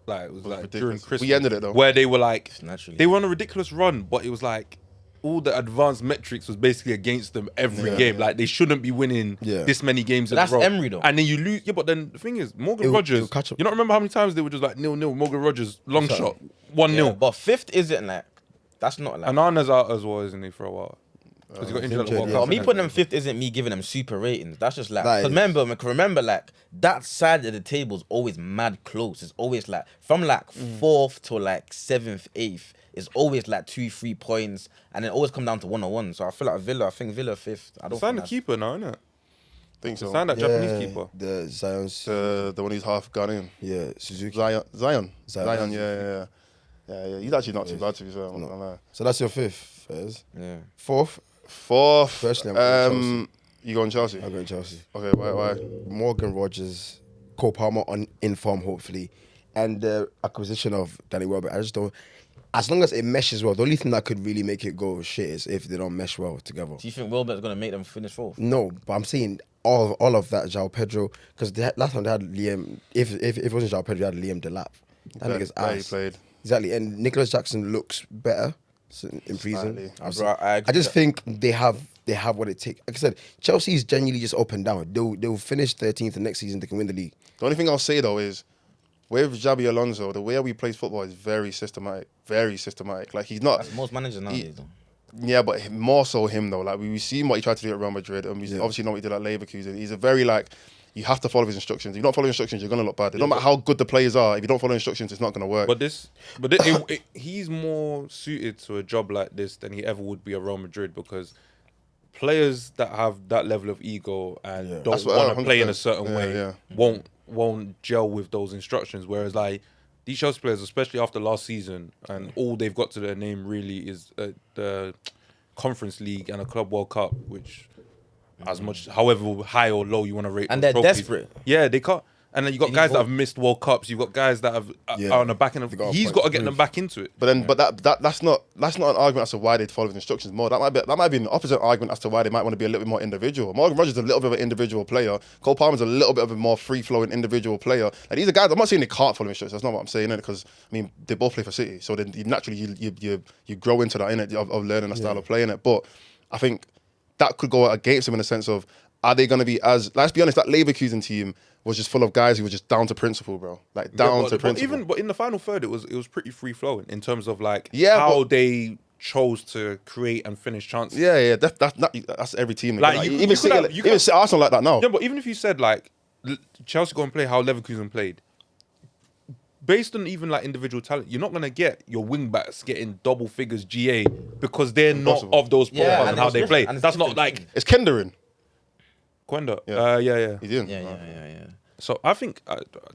like it was like ridiculous. during Christmas. We ended it, though. where they were like Naturally. they were on a ridiculous run, but it was like all the advanced metrics was basically against them every game. Like they shouldn't be winning this many games in that's a row. Emery, though. And then you lose. Yeah, but then the thing is, Morgan It'll Rodgers. catch up. You don't remember how many times they were just like 0-0. Morgan Rodgers long shot 1-0. Yeah, but 5th isn't like that's not like. Anana's out as well, isn't he, for a while? Because he got injured at the World yeah. But Cup. me innit? putting them 5th isn't me giving them super ratings. That's just like That because remember like that side of the table is always mad close. It's always like from like 4th to like 7th, 8th. It's always like 2-3 points, and it always come down to 1-1. So I feel like Villa 5th. I don't Signed think the keeper now, innit? Think so. Signed that Japanese keeper. The Zion's. The one who's half Ghanaian. Yeah, Suzuki. Zion. Zion. Yeah. He's actually not too bad, to be fair. I'm not gonna lie. So that's your 5th, Fairs. Yeah. 4th, 4th. Personally, I'm going You going Chelsea? I'm going Chelsea. Okay, why? Morgan Rodgers, Cole Palmer in form, hopefully, and the acquisition of Danny Welbeck. I just don't. As long as it meshes well, the only thing that could really make it go shit is if they don't mesh well together. Do you think Welbeck's gonna make them finish 4th? No, but I'm saying all of that, Joao Pedro, because last time they had Liam. If it wasn't Joao Pedro, they had Liam Delap. That nigga's Yeah, he ass. played. Exactly, and Nicholas Jackson looks better in Slightly. preseason. I agree I just with think they have what it takes. Like I said, Chelsea's genuinely just up and down. They'll finish 13th, and next season they can win the league. The only thing I'll say though is, with Xabi Alonso, the way we plays football is very systematic. Very systematic. Like he's not. That's most managers nowadays. Though. Yeah, but more so him though. Like we see what he tried to do at Real Madrid, and we obviously know what he did at Leverkusen. He's a very like. You have to follow his instructions. If you don't follow instructions, you're gonna look bad. No matter how good the players are, if you don't follow instructions, it's not gonna work. He's more suited to a job like this than he ever would be at Real Madrid, because players that have that level of ego and don't That's what- want to play in a 100%. certain way Yeah. won't gel with those instructions. Whereas like these Chelsea players, especially after last season, and all they've got to their name really is the Conference League and a Club World Cup, which as much, however high or low you want to rate, And those they're trophies. desperate. Yeah, they can't. And then you got need guys that hope. have missed World Cups. You've got guys that have Yeah. are on the back end of. They got a He's point got to to get them prove. back into it. But that's not an argument as to why they'd follow the instructions more. That might be an opposite argument as to why they might want to be a little bit more individual. Morgan Rogers is a little bit of an individual player. Cole Palmer's a little bit of a more free flowing individual player. And these are guys. I'm not saying they can't follow instructions. That's not what I'm saying. Because I mean they both play for City, so then you naturally you grow into that innit, of learning a style of playing it. But I think that could go against them in the sense of, are they going to be as? Let's be honest, that Leverkusen team was just full of guys who were just down to principle, bro. Like down to principle. But in the final third, it was pretty free flowing in terms of like Yeah, how but- they chose to create and finish chances. Yeah, that's every team. Like, you even could City, have- you even could- Arsenal like that now. Yeah, but even if you said like Chelsea go and play how Leverkusen played, based on even like individual talent, you're not gonna get your wing backs getting double figures GA because they're Impossible. not of those Yeah, profiles and and how it's they different, play. and it's That's not different. like It's Kendering. Quenda. Yeah. Yeah. He didn't. Yeah. So I think,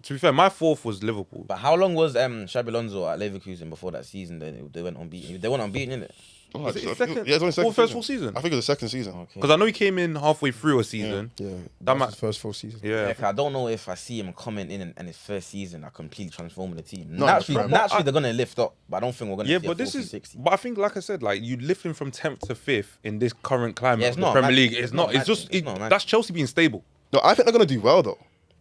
to be fair, my fourth was Liverpool. But how long was Xabi Alonso at Leverkusen before that season? Then they went unbeaten. They went unbeaten, innit? Oh, Is it his it's second- yeah, it's only second first season. full season? I think it was the second season. Okay. Because I know he came in halfway through a season. Yeah, That that might- was his first full season. Yeah. I don't know if I see him coming in and his first season, like completely transforming the team. No, naturally, that's right. they're gonna lift up, but I don't think we're gonna. Yeah, see but a this full is. 360. But I think, like I said, like you lift him from 10th to 5th in this current climate Yeah, of it's the not Premier mad- League. it's It's not not. It's mad- just. it's not mad. That's Chelsea being stable. No, I think they're gonna do well though.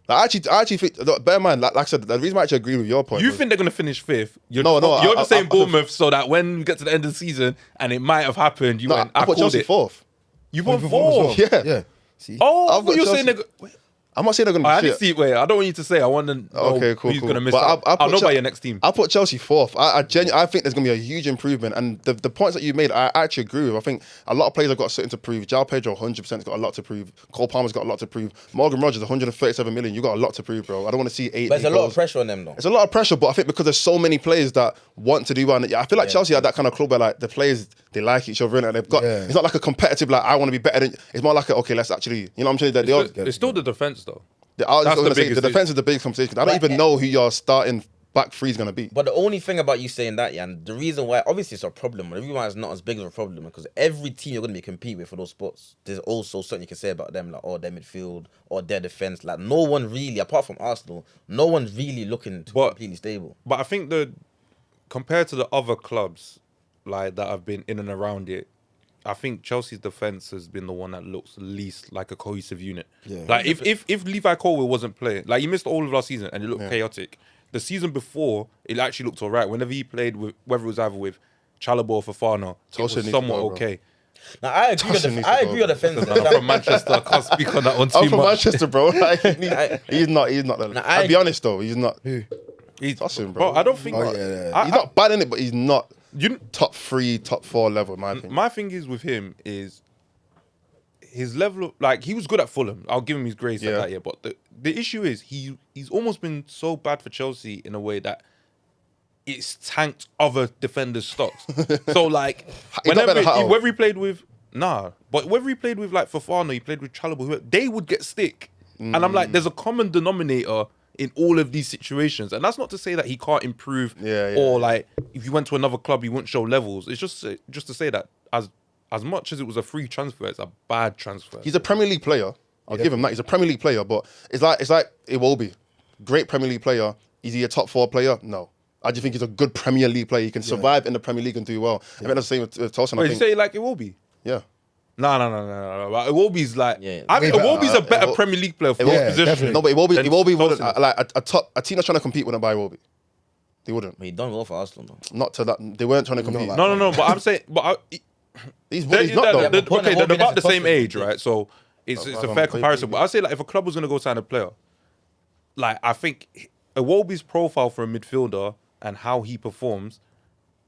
I actually think. Bear in mind, like I said, the reason why I actually agree with your point. You was- think they're going to finish 5th? You're No, You're I- just saying I- Bournemouth so that when we get to the end of the season and it might have happened, you No, went. I I put called Chelsea it. fourth. You won Performance 4. as well. Yeah. Yeah. See? Oh, I've got you're saying Chelsea. they're. I'm not saying they're gonna I be didn't shit. see. Wait, I don't want you to say. I want to know Okay, cool, who's cool. going to miss But out. I'll I'll know put by Chel- your next team. I put Chelsea fourth. I think there's gonna be a huge improvement, and the points that you made, I actually agree with. I think a lot of players have got something to prove. João Pedro, 100% has got a lot to prove. Cole Palmer's got a lot to prove. Morgan Rogers, 137 million. You got a lot to prove, bro. I don't want to see 8. But there's a lot of pressure on them, though. It's a lot of pressure, but I think because there's so many players that want to do well, and I feel like Chelsea are that kind of club where like the players, they like each other, and they've got. Yeah. It's not like a competitive like I want to be better than. It's more like okay, let's actually, you know what I'm saying? They all, It's still the defense though. I was That's gonna the say, biggest the defense is the biggest conversation. I don't even know who your starting back three is gonna be. But the only thing about you saying that, yeah, and the reason why, obviously it's a problem, but the reason why it's not as big of a problem because every team you're going to be competing with for those spots, there's also something you can say about them, like, oh, their midfield or their defense. Like, no one really, apart from Arsenal, no one's really looking to be completely stable. But I think compared to the other clubs like that have been in and around it, I think Chelsea's defense has been the one that looks least like a cohesive unit. Yeah. Like if Levi Colwill wasn't playing, like he missed all of last season and it looked chaotic. The season before, it actually looked alright. Whenever he played with, whether it was either with Chalobah or Fofana, it Tosin was needs to somewhat go, bro. okay. Now I agree. Tosin needs to I go, agree on bro. defense. I'm from Manchester. I can't speak on that one too I'm from much. Manchester, bro. Like, he's not. I'll be honest though, he's not. He's, Tosin, bro. I don't think. Oh, yeah. He's not bad in it, but he's not You, top 3, top 4 level, in my opinion. my thing is with him is his level of, like, he was good at Fulham. I'll give him his grace at Yeah. that year. But the issue is he's almost been so bad for Chelsea in a way that it's tanked other defenders' stocks. So like He's not better than Hull. whether he played with but whether he played with like Fofana, he played with Chalobah, whoever, they would get stick. And I'm like, there's a common denominator in all of these situations. And that's not to say that he can't improve or like if you went to another club, he wouldn't show levels. It's just to say that as much as it was a free transfer, it's a bad transfer. He's a Premier League player. I'll give him that. He's a Premier League player, but it's like Iwobi. Great Premier League player. Is he a top 4 player? No. I just think he's a good Premier League player. He can survive in the Premier League and do well. I think that's the same with Tosin. Wait, I you think. say like it will be? Yeah. No. Iwobi's like, Yeah. I think Way better. Iwobi's a better Premier League player for his Yeah, position. definitely. No, but Then Iwobi wouldn't Tosin. like a team that's trying to compete wouldn't buy Iwobi. They wouldn't. But he done well for Arsenal, though. Not to that. They weren't trying to compete. like- No. But I'm saying, He's they're, not though. but putting okay, they're Iwobi about the next to same Tosin, age, yeah. right? So it's a maybe- fair comparison. maybe. But I'd say like if a club was going to go sign a player, like I think Iwobi's profile for a midfielder and how he performs,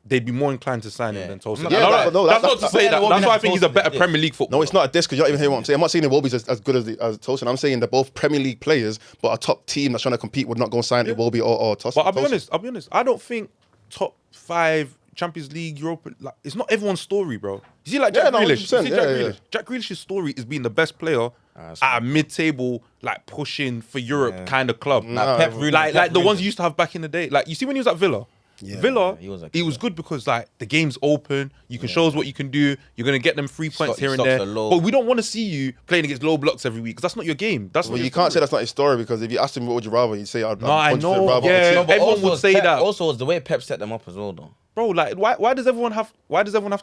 they'd be more inclined to sign him than Tosin. Yeah, And no, that's that's- not to say that. Iwobi That's why I next think to he's a Tosin, better yeah. Premier League footballer. No, it's not a diss because you don't even hear what I'm saying. I'm not saying Iwobi's as good as Tosin. I'm saying they're both Premier League players, but a top team that's trying to compete would not go and sign Iwobi or Tosin. But I'll be Tosin. honest. I don't think top 5 Champions League, Europa, like it's not everyone's story, bro. You see, like Jack no, Grealish. You 100%, see Jack yeah, Grealish. yeah. Jack Grealish's story is being the best player that's at a mid-table, like pushing for Europe kind of club. Nah, Pep really, like Pep the really- ones you used to have back in the day. Like you see when he was at Villa, Villa, he was a it was killer. good because like the game's open. You can show us what you can do. You're gonna get them 3 points here and stocks there. are low. But we don't want to see you playing against low blocks every week because that's not your game. That's Well, not you your can't say story. that's not his story because if you asked him what would you rather, he'd say I'd No, I 100% know, rather yeah. Oxlade. No, but Everyone also would it's say Pep, that. Also, it's the way Pep set them up as well, though. Bro, like why does everyone have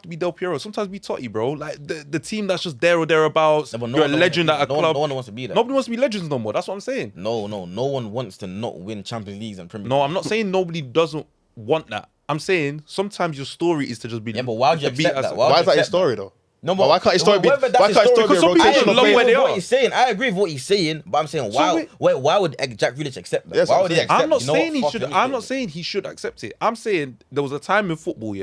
to be Del Piero? Sometimes be Totti, bro. Like the team that's just there or thereabouts. Yeah, but You're a legend at a no club. No one wants to be that. Nobody wants to be legends no more. That's what I'm saying. No one wants to not win Champions Leagues and Premier No, League. I'm not saying nobody doesn't want that. I'm saying sometimes your story is to just be. Yeah, but why would you to be accept as- that? Why is that his accept story though? No, But why can't his story be? whether that's Why his can't his story- story be a because some people I should rotational love agree where player? with they what are. he's saying. I agree with what he's saying, but I'm saying why would Jack Grealish accept that? Yes, Why I'm would he saying. accept? I'm not you know what, saying he fuck should. it, I'm not saying he should accept it. I'm saying there was a time in football,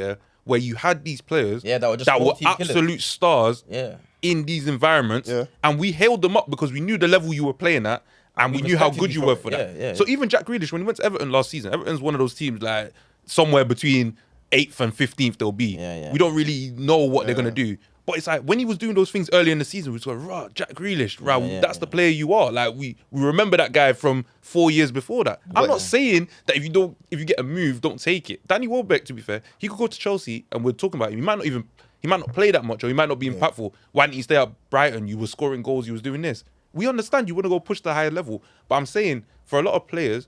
where you had these players, Yeah, that were just full team killers. absolute stars, Yeah. in these environments, Yeah. and we hailed them up because we knew the level you were playing at, and we We knew how respected good you you were for for it. that. Yeah, yeah. So even Jack Grealish, when he went to Everton last season, Everton's one of those teams like somewhere between 8th and 15th they'll be. Yeah. We don't really know what they're gonna do. But it's like when he was doing those things early in the season, we was like, "Rah, Jack Grealish, rah, that's the player you are." Like we remember that guy from 4 years before that. I'm not saying that if you get a move, don't take it. Danny Welbeck, to be fair, he could go to Chelsea and we're talking about him. He might not play that much or he might not be impactful. Why didn't he stay at Brighton? You were scoring goals, you was doing this. We understand you want to go push the higher level, but I'm saying for a lot of players,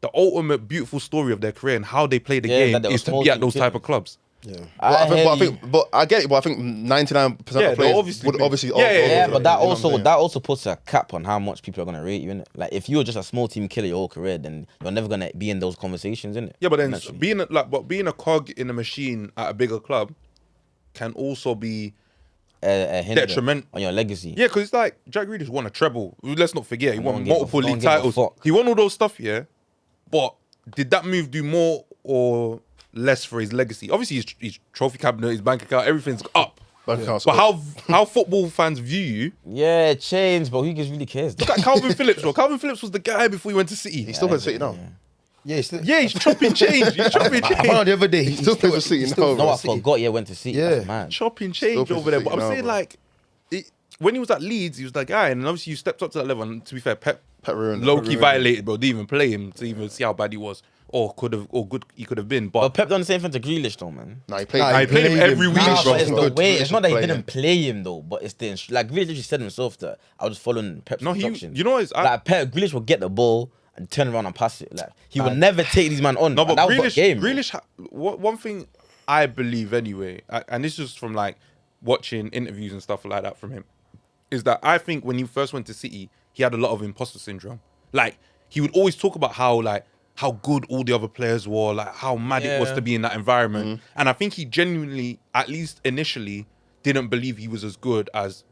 the ultimate beautiful story of their career and how they play the Yeah, game that they were is to small be at team those type killers. of clubs. Yeah. But I get it. But I think 99% Yeah, of players they'll obviously would be. obviously. Yeah, yeah, Yeah, but that you know what I'm saying? also puts a cap on how much people are gonna rate you, innit? Like if you're just a small team killer your whole career, then you're never gonna be in those conversations, innit? Yeah, but then Naturally. being a cog in a machine at a bigger club can also be a hinder detriment on your legacy. Yeah, because it's like Jack Grealish won a treble. Let's not forget, he No one won gave a- multiple no one league gave a titles. fuck. He won all those stuff, yeah. But did that move do more or less for his legacy? Obviously, his trophy cabinet, his bank account, everything's up. Bank account's But up. how football fans view you? Yeah, it changed, but who really cares? Look at Calvin Phillips, bro. Calvin Phillips was the guy before he went to City. He's still going to City now. Yeah, he's still, Yeah, he's chopping change. He's chopping I found out change. the other day. He's still playing for City now. No, I bro. forgot. Yeah, went to see. Yeah. That's mad. Chopping change Still over there. But I'm now, saying, bro. like, when he was at Leeds, he was that guy. And obviously, you stepped up to that level. And to be fair, Pep ruined him. low-key violated, bro. Didn't even play him to even see how bad he was. Or good he could have been. But But Pep done the same thing to Grealish, though, man. Nah, he played. Nah, I played him every week, Nah, bro. but it's the Good. way. Grealish It's not that he was didn't play him though, but it's the like Grealish literally said himself that I was following Pep's No, instructions. you know what? Like Grealish would get the ball and turn around and pass it. Like he would never take these man on. No, but that was what game. bro. one thing I believe anyway, and this is from like watching interviews and stuff like that from him, is that I think when he first went to City, he had a lot of imposter syndrome. Like he would always talk about how good all the other players were, like how mad it was Yeah. to be in that environment. And I think he genuinely, at least initially, didn't believe he was as good as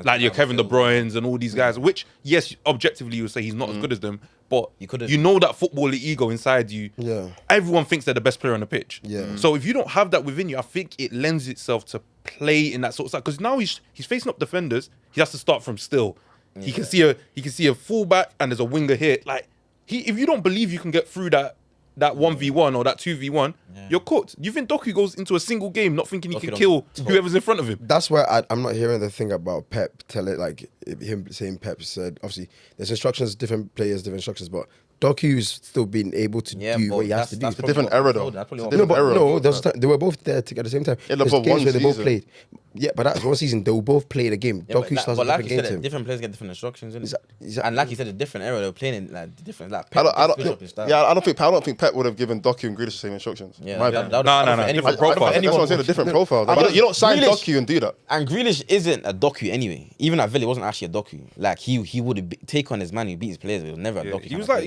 like your Kevin De Bruyne's and all these guys, which, yes, objectively you would say he's not as good as them, but you know that footballer ego inside you. Yeah. Everyone thinks they're the best player on the pitch. Yeah. So if you don't have that within you, I think it lends itself to play in that sort of stuff. Because now he's facing up defenders, he has to start from still. He can see a fullback and there's a winger here. Like if you don't believe you can get through that 1v1 or that 2v1, you're cooked. You think Doku goes into a single game not thinking he can kill whoever's in front of him? That's why I'm not hearing the thing about Pep him saying Pep said, obviously, there's instructions, different players, different instructions, but Doku's still been able to do but what he has to do. that's a different probably era, what- though. that's probably It's a what- No, different but era. no, there was they were both there at the same time. Yeah, There's but games one where they both season. played. Yeah, but that's one season. They will both play the game. Yeah, Doku starts a but like different you game said, to him. different players get different instructions, innit? Exactly. And like you said, a different era. They were playing in like different. Like I Pep don't, switched up his style. I don't think Pep would have given Doku and Grealish the same instructions. Yeah, My that- opinion. that would- No, that no, would- no. anyone- Different profile. That's what I'm saying. A different profile. You don't sign Grealish- Doku and do that. And Grealish isn't a docu anyway. Even at Villa, it wasn't actually a docu. Like he would take on his man, he beat his players. But it was never a docu. He was like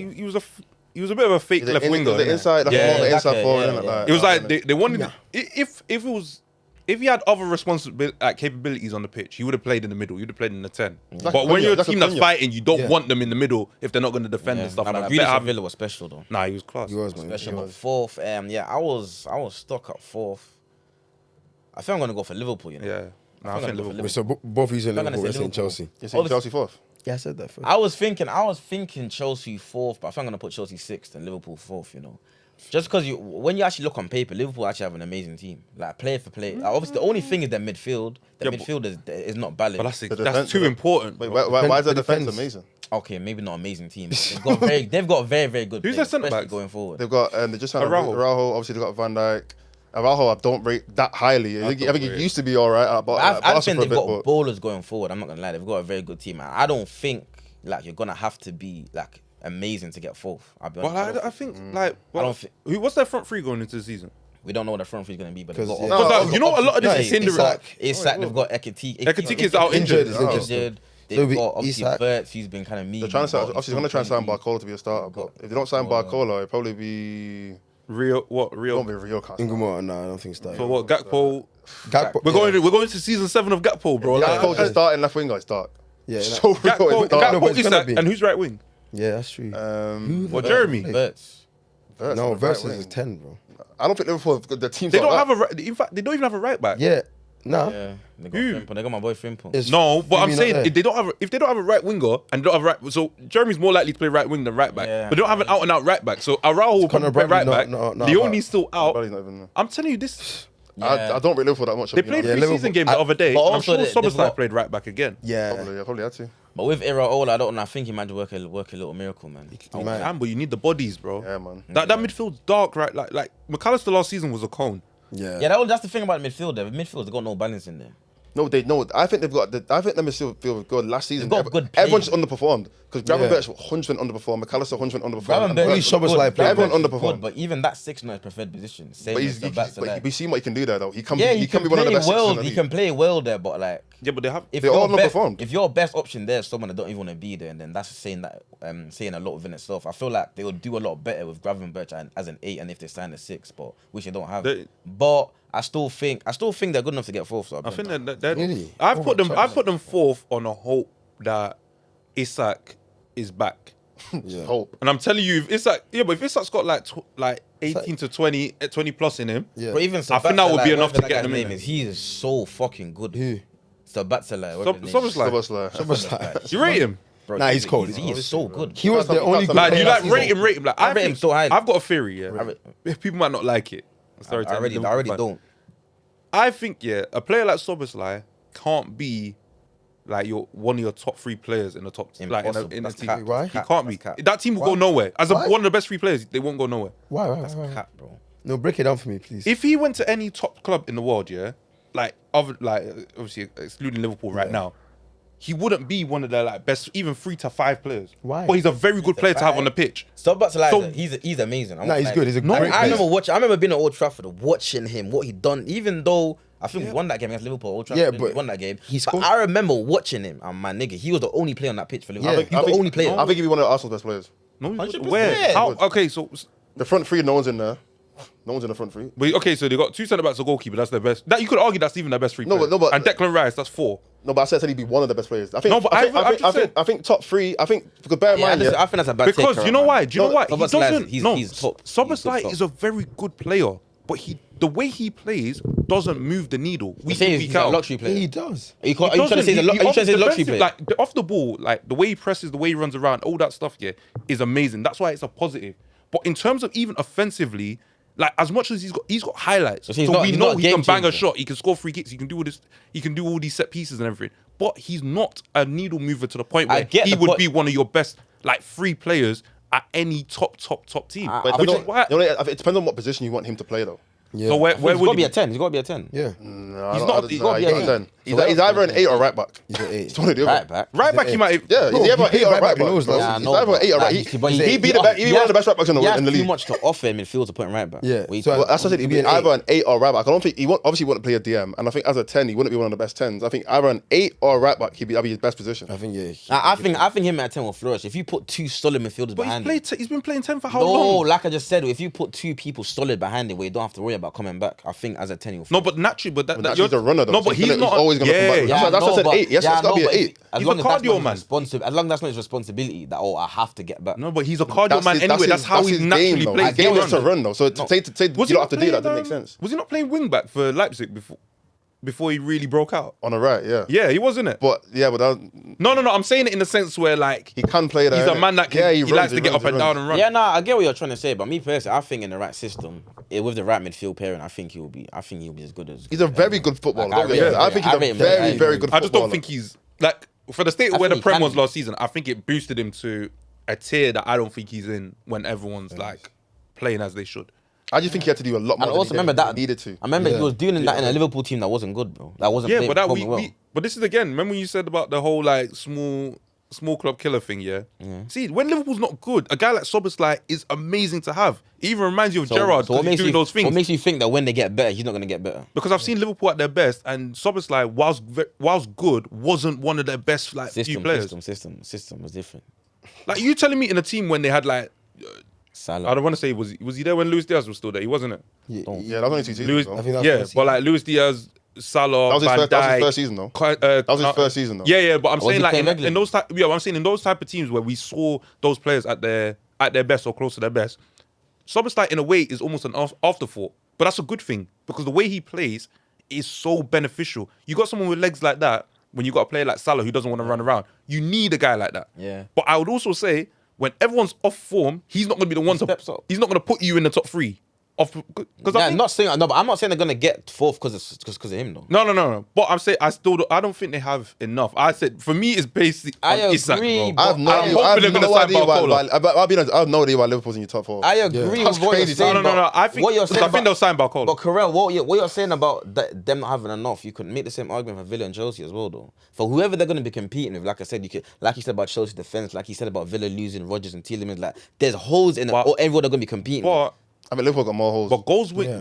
he was a bit of a fake Is it left in- winger. is it innit? inside, like, Yeah, on the yeah, inside yeah, forward, yeah, innit? yeah. Like, It was like innit? they wanted if he had other responsibility capabilities on the pitch, he would have played in the middle. You'd have played in the 10. Like But when Cunha, you're a like a team that's Cunha. fighting, you don't Yeah. want them in the middle if they're not going to defend and stuff Nah, like but that. Grealish Better at have- Villa was special though. Nah, he was class. He was, man. Special. He But was. fourth, yeah, I was stuck at fourth. I think I'm gonna go for Liverpool. You know. Yeah. Nah, I think Liverpool. Wait, so both of you said I'm gonna Liverpool, say we're saying Liverpool. Chelsea. You're saying Chelsea fourth. Yeah, I said that first. I was thinking Chelsea fourth, but I think I'm gonna put Chelsea sixth and Liverpool fourth. You know, just because when you actually look on paper, Liverpool actually have an amazing team. Like player for player. Like, obviously, the only thing is their midfield. The Yeah, midfield is not balanced. But The that's defense- too important. Wait, bro. why is the the defense defense. amazing? Okay, maybe not amazing team. They've got very, very good. Who's players, their centre especially backs? going forward? They've got they just signed Araujo. Araujo. Obviously, they've got Van Dijk. Araujo, I don't rate that highly. I think he used to be all right. But I think they've got ballers going forward. I'm not gonna lie, they've got a very good team. I don't think like you're gonna have to be like amazing to get fourth. I'll be honest. Well, I think like I don't think what's their front three going into the season? we don't know what the front three is gonna be, but they've got. Because you know a lot of this is hindering. Isak, they've got Ekitike. Ekitike is out injured. Injured. They've got obviously Isak. Verts, who's been kind of mean. They're trying to sign, obviously, they're going to try and sign Barcola to be a starter. But if they don't sign Barcola, it'll probably be. Rio? It won't be Rio Cast. Ingamo, no, I don't think so. For what? Gakpo. Gakpo, We're going to season 7 of Gakpo, bro. Yeah, Like, coach is starting left winger. It's dark. Yeah, So Rio Gakpo, is dark. No, but it's gonna Isak, be. and who's right wing? Yeah, that's true. Well, Jeremy. Verts. Verts No, on the versus right is wing. 10, bro. I don't think Liverpool have got the team. They don't have a. In fact, they don't even have a right back. Yeah, nah. Yeah, they got Who? Frimpong. They got my boy Frimpong. It's No, but I'm Firmino saying there. if they don't have a right winger and they don't have a right, so Jeremy's more likely to play right wing than right back. Yeah. But they don't have an out and out right back. So Araujo will Conor probably play Bradley, right no, back. no, Leone's still out. Bradley's not even there. I'm telling you this. I don't rate Liverpool that much. They played Yeah, pre-season Liverpool- games the other day. but And I'm also sure they've Soboslai got- played right back again. Yeah. Probably had to. But with Iraola, I don't know. I think he might work a little miracle, man. might. Damn, but you need the bodies, bro. Yeah, man. That midfield's dark, right? Like McAllister last season was a cone. Yeah. Yeah, that's the thing about the midfield. The midfield, they got no balance in there. No, they no. I think they've got. I think them still feel good. Last season, They've got good everyone just players. underperformed because Gravenberch 100% underperformed. McAllister 100% underperformed. Gravenberch Only is Szoboszlai played. Everyone Gravenberch is underperformed. good, but even that 6 not his preferred position. Same But as the backs are like. we seen what he can do there though. He can Yeah, he can be one of the best. well. sixes in the He league. can play well there, but like Yeah, but they have. if They all your underperformed. if your best option there is someone that don't even want to be there, and then that's saying that saying a lot within itself. I feel like they would do a lot better with Gravenberch as an 8, and if they sign a 6, but which they don't have. But I still think they're good enough to get fourth. So I think that Really? I've put them fourth on a hope that Isak is back. Yeah. Hope. And I'm telling you, if Isak's got like 18 to 20 plus in him, Yeah. But even I think that would be enough to that get guy's them name in. is. He is so fucking good. Who? Sabatsala. Szoboszlai. Szoboszlai. You rate him? Nah, he's cold. He is so good. He was the only good Like, player you like last season. rate him. Like, I rate him so highly. I've got a theory, yeah. rate- People might not like it. Sorry, I already don't. I think, yeah, a player like Szoboszlai can't be like one of your top 3 players in the top like Impossible. in the That's team. cap. Why? He Cap. can't be. That's cap. That team will go nowhere. As Why? one of the best 3 players, they won't go nowhere. Why? Cap, bro. No, break it down for me, please. If he went to any top club in the world, yeah, like obviously excluding Liverpool right now, he wouldn't be one of the like best, even 3 to 5 players. Why? But he's a very good player to have on the pitch. Sabatsala, So- he's amazing. Nah, he's good. He's a great I player. remember being at Old Trafford, watching him, what he done. Even though I think we won that game against Liverpool, Old Trafford, Yeah, but we won that game. he But scored. I remember watching him, and my nigga, he was the only player on that pitch for Liverpool. Yeah. He was the only player. I think he'd be one of Arsenal's best players. No, 100%. where? How? Okay, so The front three, no one's in there. No one's in the front three. but okay, so they got 2 centre backs, a goalkeeper. That's their best. That you could argue that's even their best 3 No, players. but- And Declan Rice, that's 4. No, but I said he'd be one of the best players. I think. No, but I think top 3. I think because bear in Yeah, mind, I think that's a bad take, Because you know man. why? Do you know No, why? He Szoboszlai, doesn't. he's top. Szoboszlai He's is a very good player, but the way he plays doesn't move the needle. You say he's a luxury player. He does. Are you trying to say he's a luxury player? Like off the ball, like the way he presses, the way he runs around, all that stuff, yeah, is amazing. That's why it's a positive. But in terms of even offensively, like as much as he's got highlights, So so he's not- we he's know not a he can game bang a changer. shot, he can score free kicks, he can do all this, he can do all these set pieces and everything. But he's not a needle mover to the point I where get he the would point. be one of your best like 3 players at any top team. But Which it is why. depends on what position you want him to play, though. Yeah. So where He's would got to he be a 10. He's got to be a 10. Yeah. No, He's not- he's gotta be a not eight. 10. He's So he's either an 8 or right back. He's an 8. It's one of the other. Right back. Right back, he might. Yeah, Bro, he's either he an 8 played or right right back back. loads last season. He's either an 8 or right. He'd be one of the best right backs in He the has in the too league. much to offer in midfield to put him right back. Yeah. What you So talking Well, that's what I said. He'd be an either 8. an 8 or right back. I don't think obviously he wouldn't play a DM, and I think as a 10 he wouldn't be one of the best 10s. I think either an 8 or right back that'd be his best position. I think, yeah. I think him at 10 will flourish. If you put 2 solid midfielders But behind him. he's been playing 10 for how No, long? like I just said, if you put 2 people solid behind him where you don't have to worry about coming back, I think as a 10 he'll No, but naturally, but That's just a runner, though. No, but So he's not always going to come back. Yeah, That's why I said 8. Yes, it's got to be an 8. As He's long a as that's cardio not man. responsive, as long as that's not his responsibility, that I have to get back. No, but he's a cardio man anyway. That's how he his naturally game, though. plays. His game is Run. to run, though. So to say Was you he don't have to do that doesn't make playing, sense. Was he not playing wing back for Leipzig before he really broke out? On the right, yeah. Yeah, he was, innit? But No. I'm saying it in the sense where like he can play that. he's a innit? man that can, Yeah, he runs, likes to get runs, up and down and run. Yeah, no, I get what you're trying to say, but me personally, I think in the right system, with the right midfield pairing, I think he'll be as good as. He's a very good footballer. Like, I don't get me rate wrong. I him think very he's a very, highly. very good I just don't footballer. think he's like for the state I of where the think he Prem can was be. last season, I think it boosted him to a tier that I don't think he's in when everyone's like playing as they should. I just think he had to do a lot more. And than also he remember did- that he needed to. I remember he Yeah. was doing that in a Liverpool team that wasn't good, bro. That wasn't Yeah, playing but that performing well. but this is again. Remember when you said about the whole like small club killer thing? Yeah. See, when Liverpool's not good, a guy like Soboslai is amazing to have. He even reminds you of Gerrard what because he's makes doing you those things. What makes you think that when they get better, he's not gonna get better? Because I've seen Liverpool at their best, and Soboslai, whilst good, wasn't one of their best like few players. System was different. Like you telling me in a team when they had like, Salah. I don't want to say was he there when Luis Diaz was still there? He wasn't it. Yeah, that was only 2 seasons. Luis, though. I think that's yeah, first but season. like Luis Diaz, Salah, That was his Van first- that was his Dijk, first season, though. That was his first season, though. Yeah, but I'm Was saying he like playing regularly? in those type, I'm saying in those type of teams where we saw those players at their best or close to their best, Soboslai in a way is almost an afterthought, but that's a good thing because the way he plays is so beneficial. You got someone with legs like that. When you got a player like Salah who doesn't want to run around, you need a guy like that. Yeah. But I would also say when everyone's off form, he's not going to be the one to. steps up. He's not going to put you in the top 3. Because Yeah, not saying no, but I'm not saying they're gonna get fourth because of him though. No. But I'm saying I don't think they have enough. I said for me it's basically I on Isak, agree, bro. I have no I'm idea. hoping I have they're gonna no sign idea Barcola. why. I'll be honest. I have no idea why Liverpool's in your top 4. I agree That's with what you're crazy. saying. No. but I think what you're because saying I think they'll sign Barcola. But Carell, what you're saying about them not having enough, you could make the same argument for Villa and Chelsea as well, though. For whoever they're going to be competing with, like I said, like you said about Chelsea defense, like you said about Villa losing Rodgers and Tielemans, like there's holes in it. But- Or everyone they're going to be competing. with. But I mean, Liverpool got more holes.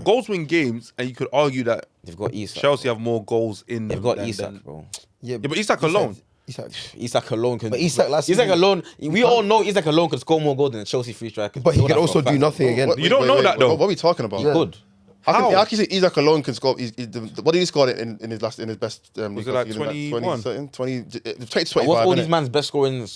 goals win games, and you could argue that They've got Isak. Chelsea have more goals in. They've got than- Isak, than- bro. Yeah, but Isak alone. Isak alone can. But Isak last Isak season- alone. We all know Isak alone could score more goals than the Chelsea free strikers. But he We know can that also for a do fact. nothing again. You don't know that, though. What are we talking about? He could. How can you say Isaac alone can score? What did he score in his best? Was it like 21? 20, What's 25. all these innit? man's best scoring?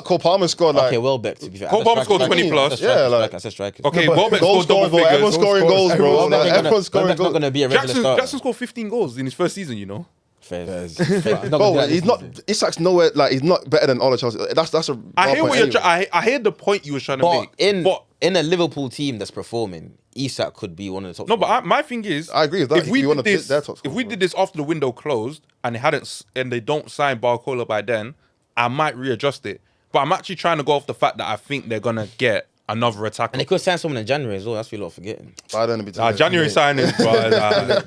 Cole Palmer scored like Okay, Welbeck to be fair. Cole Palmer scored 20 plus. Yeah, like- I said strikers. Okay, No, but Welbeck goal scored double scoring, bro. Everyone's figures. scoring goals, bro. Welbeck Like, ain't gonna- everyone's scoring Welbeck's not goals. going to be a regular starter. Jackson scored 15 goals in his first season. You know. Fairs. Bro, he's not. Isak's nowhere. Like he's not better than all of Chelsea. That's a. I hear point what you're. anyway. I hear the point you were trying to But make. in a Liverpool team that's performing, Isak could be one of the top. No, but scorers. my thing is, I agree with that. If we If you wanna did this, pick their top if scorer, we bro. did this after the window closed and they don't sign Barcola by then, I might readjust it. But I'm actually trying to go off the fact that I think they're gonna get another attacker. And they could sign someone in January as well. That's what a lot forgetting. By then, it'd be too late. January signings, bro.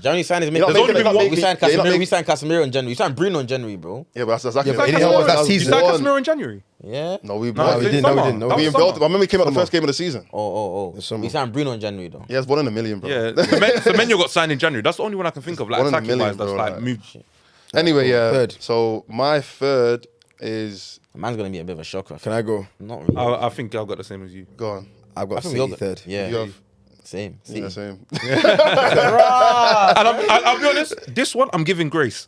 January signings. You're not There's only making- been one- We signed you're not Casemiro. We making- signed Casemiro in January. We signed Bruno in January, bro. Yeah, but that's exactly. Yeah, but it. it was that You season. signed One. Casemiro in January. Yeah. No, we No, we it's didn't, no, we summer. didn't, no, That we was built. I summer. remember we came out the first game of the season. Oh. summer. We signed Bruno in January though. Yeah, it's 1 in a million, bro. Yeah, Semenyo got signed in January. That's the only one I can think of. Like One in a attacking wise, million, that's bro, like like- moved. Anyway, yeah. Third. So my third is Man's gonna be a bit of a shocker. Can I go? Not really. I think I've got the same as you. gone. I've got I think we all City got third. Yeah. You have Same. yeah, same. And I'll be honest, this one I'm giving grace.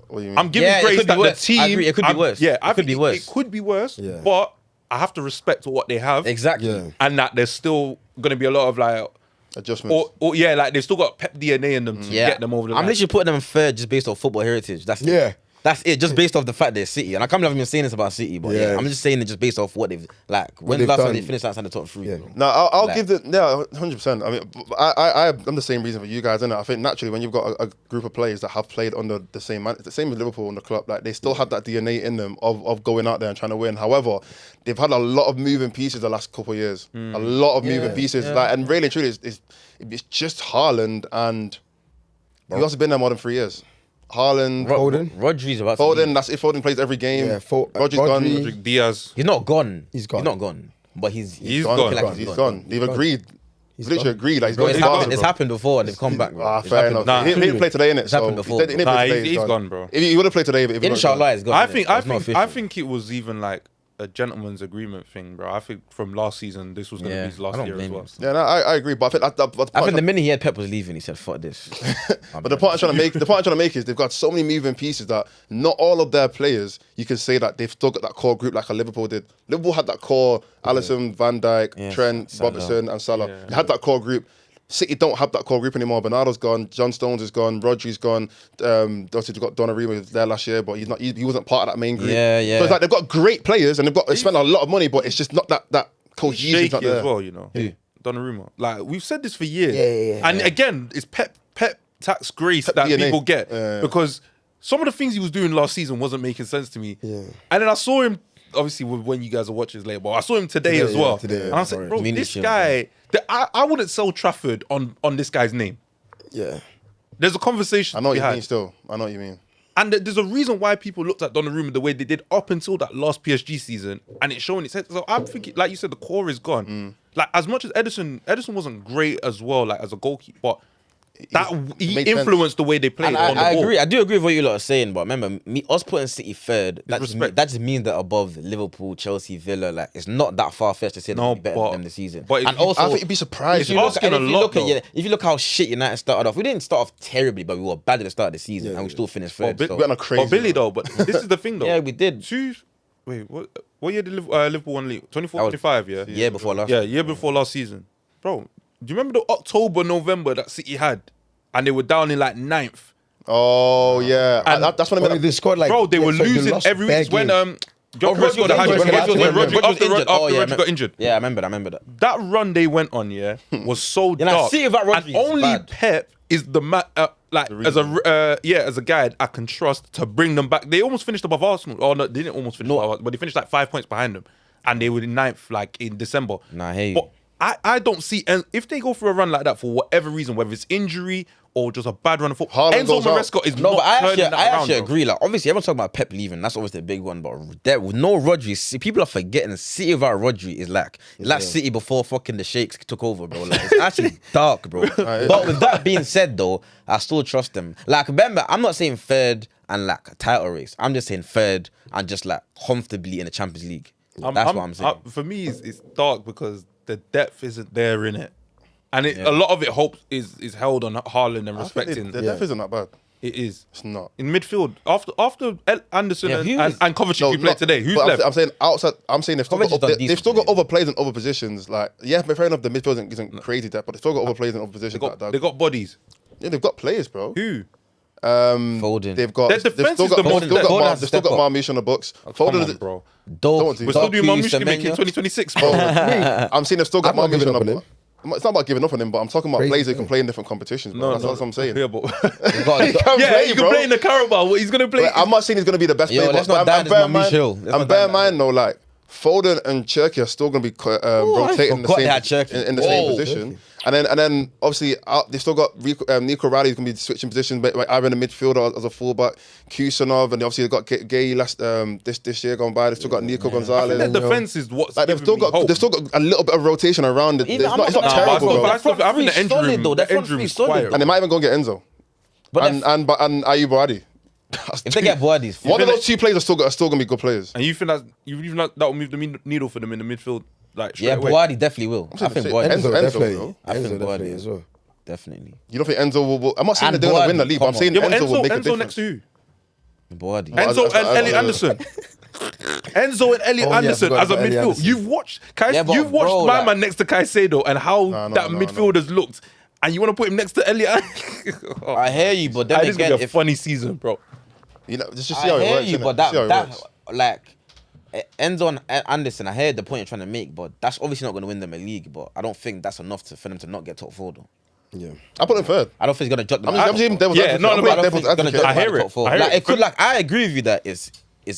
What do you mean? I'm giving Yeah, it grace could be that the worse. team. I agree, it could be worse. Yeah, I It could think be worse. It could be worse. Yeah. But I have to respect what they have. Exactly. Yeah. And that there's still gonna be a lot of like, Adjustments. or yeah, like they've still got Pep DNA in them to Yeah. get them over the I'm line. literally putting them third just based off football heritage. That's Yeah. it. That's it. Just based off the fact they're City. And I can't believe I've been saying this about City, but yeah, Yeah. I'm just saying it just based off what they've like. When's they've the last time done. they finished outside the top 3? Yeah. bro? No, I'll Like- give the 100%. I mean, I'm the same reason for you guys, innit? I think naturally when you've got a group of players that have played under the same man, the same with Liverpool in the club, like they still have that DNA in them of going out there and trying to win. However, they've had a lot of moving pieces the last couple of years, a lot of moving pieces, like, and really and truly, it's just Haaland and you also been there more than 3 years. Haaland, Foden. Rodri's about to Foden. leave. That's it. Foden plays every game. Yeah, Rodri's Rodri. gone. Diaz. He's not gone. He's gone. He's not gone. But he's He's Gone. gone. Like He's gone. They've agreed. He's literally gone. agreed. Like he's Bro, going it's to happened. Barca, It's bro. happened before and they've come back. Bro. It's Fair happened enough. before. He didn't play today, innit? It's happened before, He didn't bro. play Nah, today. he's gone, bro. If he would have played today, but if he would've Inshallah, gone. it's gone. I innit? think It's not official. I think it was even like a gentleman's agreement thing, bro. I think from last season this was gonna Yeah, be his I last don't year as blame well. him. Yeah, no, I agree, but I think I think the minute he had Pep was leaving, he said, "Fuck this." But the point I'm trying to make is they've got so many moving pieces that not all of their players you can say that they've still got that core group like a Liverpool did. Liverpool had that core: Alisson, Van Dijk, Yeah, Trent, Salah. Robertson, and Salah. Yeah. They had that core group. City don't have that core group anymore. Bernardo's gone, John Stones is gone, Rodri's gone. Obviously they've got Donnarumma who was there last year, but he wasn't part of that main group. Yeah, yeah. So it's like they've got great players and they spent a lot of money, but it's just not that cohesion. Shaky Not there. as well, you know. Donnarumma. Like we've said this for years. Yeah. And again, it's Pep tax grace Pep that DNA. people get Yeah. because some of the things he was doing last season wasn't making sense to me. Yeah. And then I saw him, obviously, when you guys are watching this later, but I saw him today as well. Today, and I was like, bro, Community this Shield, guy, I wouldn't sell Trafford on this guy's name. Yeah. There's a conversation I know what we you had. mean still. I know what you mean. And there's a reason why people looked at Donnarumma the way they did up until that last PSG season, and it's showing its head. So I'm thinking, like you said, the core is gone. Like as much as Edison wasn't great as well, like as a goalkeeper, but he made influenced the way they played And on the I ball. agree. I do agree with what you lot are saying, but remember, us putting City third, that respect. just means that above Liverpool, Chelsea, Villa, like it's not that far fetched to say that No, we'll be better but- than them this season. but if and you- also, I think you'd be surprised. if you look, asking and a if you lot, look at though. if you look how shit United started off, we didn't start off terribly, but we were bad at the start of the season, and we still finished third. But so- We're on a crazy. But Billy though, but this is the thing though. Yeah, we did. Wait, what year did Liverpool won league? 24-25, yeah? Yeah, before last. Yeah, year before last season. Bro, do you remember the October, November that City had? And they were down in like 9th. Oh yeah, And- that's what I Well, mean. they scored like. Bro, they were sorry, lusing lost every bare week. When games. Gyökeres got the hat-trick. Rodri got injured. Rodri Rodri was injured. Oh, yeah, Rodri got injured. Yeah, I remember that. That run they went on, yeah, was so Yeah, like, dark. see if that Rodri and is only bad. Pep is the as a guide I can trust to bring them back. They almost finished above Arsenal. Oh no, they didn't almost finish above Arsenal, but they finished like 5 points behind them, and they were in 9th like in December. Nah, I hear you. But I don't see, and if they go for a run like that for whatever reason, whether it's injury or just a bad run of football, Haaland Enzo goes out. Maresca is No, not but I turning that around, bro. agree. Like, obviously, everyone's talking about Pep leaving. That's always the big one. But there, with no Rodri, people are forgetting City without Rodri is like City before fucking the Sheikhs took over, bro. Like, it's actually dark, bro. But with that being said, though, I still trust them. Like, remember, I'm not saying third and like a title race. I'm just saying third and just like comfortably in the Champions League. That's what I'm saying. For me, it's dark because the depth isn't there in it. And a lot of it is held on Haaland and I think respecting. the depth isn't that bad. It is. It's not. In midfield, after Anderson Yeah, who is- and Kovacic who played today, who's but left? I'm saying outside. I'm saying they've still Kovacic's got, done they've decent still got today. other players in other positions. Like but fair enough, the midfield isn't crazy depth, but they've still got other players in other positions. they got bodies. Yeah, they've got players, bro. Who? Foden. They've got. Their They've defense still is got. the most They've still depth. Foden got. has to They've still step got up. Marmouche on the books. Come Foden, on, bro. Dope. We're We're still doing Doku, Marmouche gimmick in Semenyo. 2026, bro. I'm saying they've still got I'm not Marmouche giving on up the. on him. It's not about giving up on him, but I'm talking about Crazy, players that yeah. can play in different competitions. Bro. That's what I'm saying. Yeah, but They've got- He can yeah, play, you bro. can play in the Carabao. He's gonna play. Like, I'm not saying he's going to be the best Yo, player. let's but not die I'm this bear in Marmouche mind- hill. Let's I'm not bear die in mind though, like Foden and Cherki are still going to be rotating forgot they had in Cherki. the same Whoa. position. And then obviously they've still got Nico Riley's going to be switching positions, but like, either in the midfield or as a fullback. Kusanov, and obviously they've got Gay last this year gone by. They've still got Nico Gonzalez. Their defense is what's Like they've still got a little bit of rotation around it. Even- It's I'm not, it's not not- terrible, but bro. I think the Front engine solid, room, though. Their the front engine room three is solid, quiet. though. And they might even go and get Enzo But and Ayub Wadi. if they get Boadi's, One of those two players are still going to be good players. And you think that will move the needle for them in the midfield, like straight yeah, away? Boadi definitely will. I think saying, Boadi Enzo, definitely. bro. I think Enzo definitely Boadi. as well. definitely. You don't think Enzo will? I'm not saying And they're going to Boadi, win the league, but I'm come saying Yeah, but Enzo will make a Enzo difference. next to who? Boadi. Enzo and Elliot I- Anderson. Enzo and Elliot Oh, yeah, I Anderson forgot as a about Elliot midfield. Anderson. You've watched, Yeah, but you've watched bro, my like- man next to Caicedo and how No, that midfielder's looked, and you want to put him next to Elliot. I hear you, but then This is gonna again, be a if funny season, bro. You know, just see how I it hear works. you, innit? but Just see how it that works. like Enzo and Anderson, I heard the point you're trying to make, but that's obviously not going to win them a league. But I don't think that's enough for them to not get top 4 though. Yeah. I put him third. I don't think it's going to judge them. I'm just even devil's Yeah, advocate. no, I'm no, playing but I don't devil's think it's gonna advocate. judge I hear them it. top 4. I hear Like it. it could, like I agree with you that it's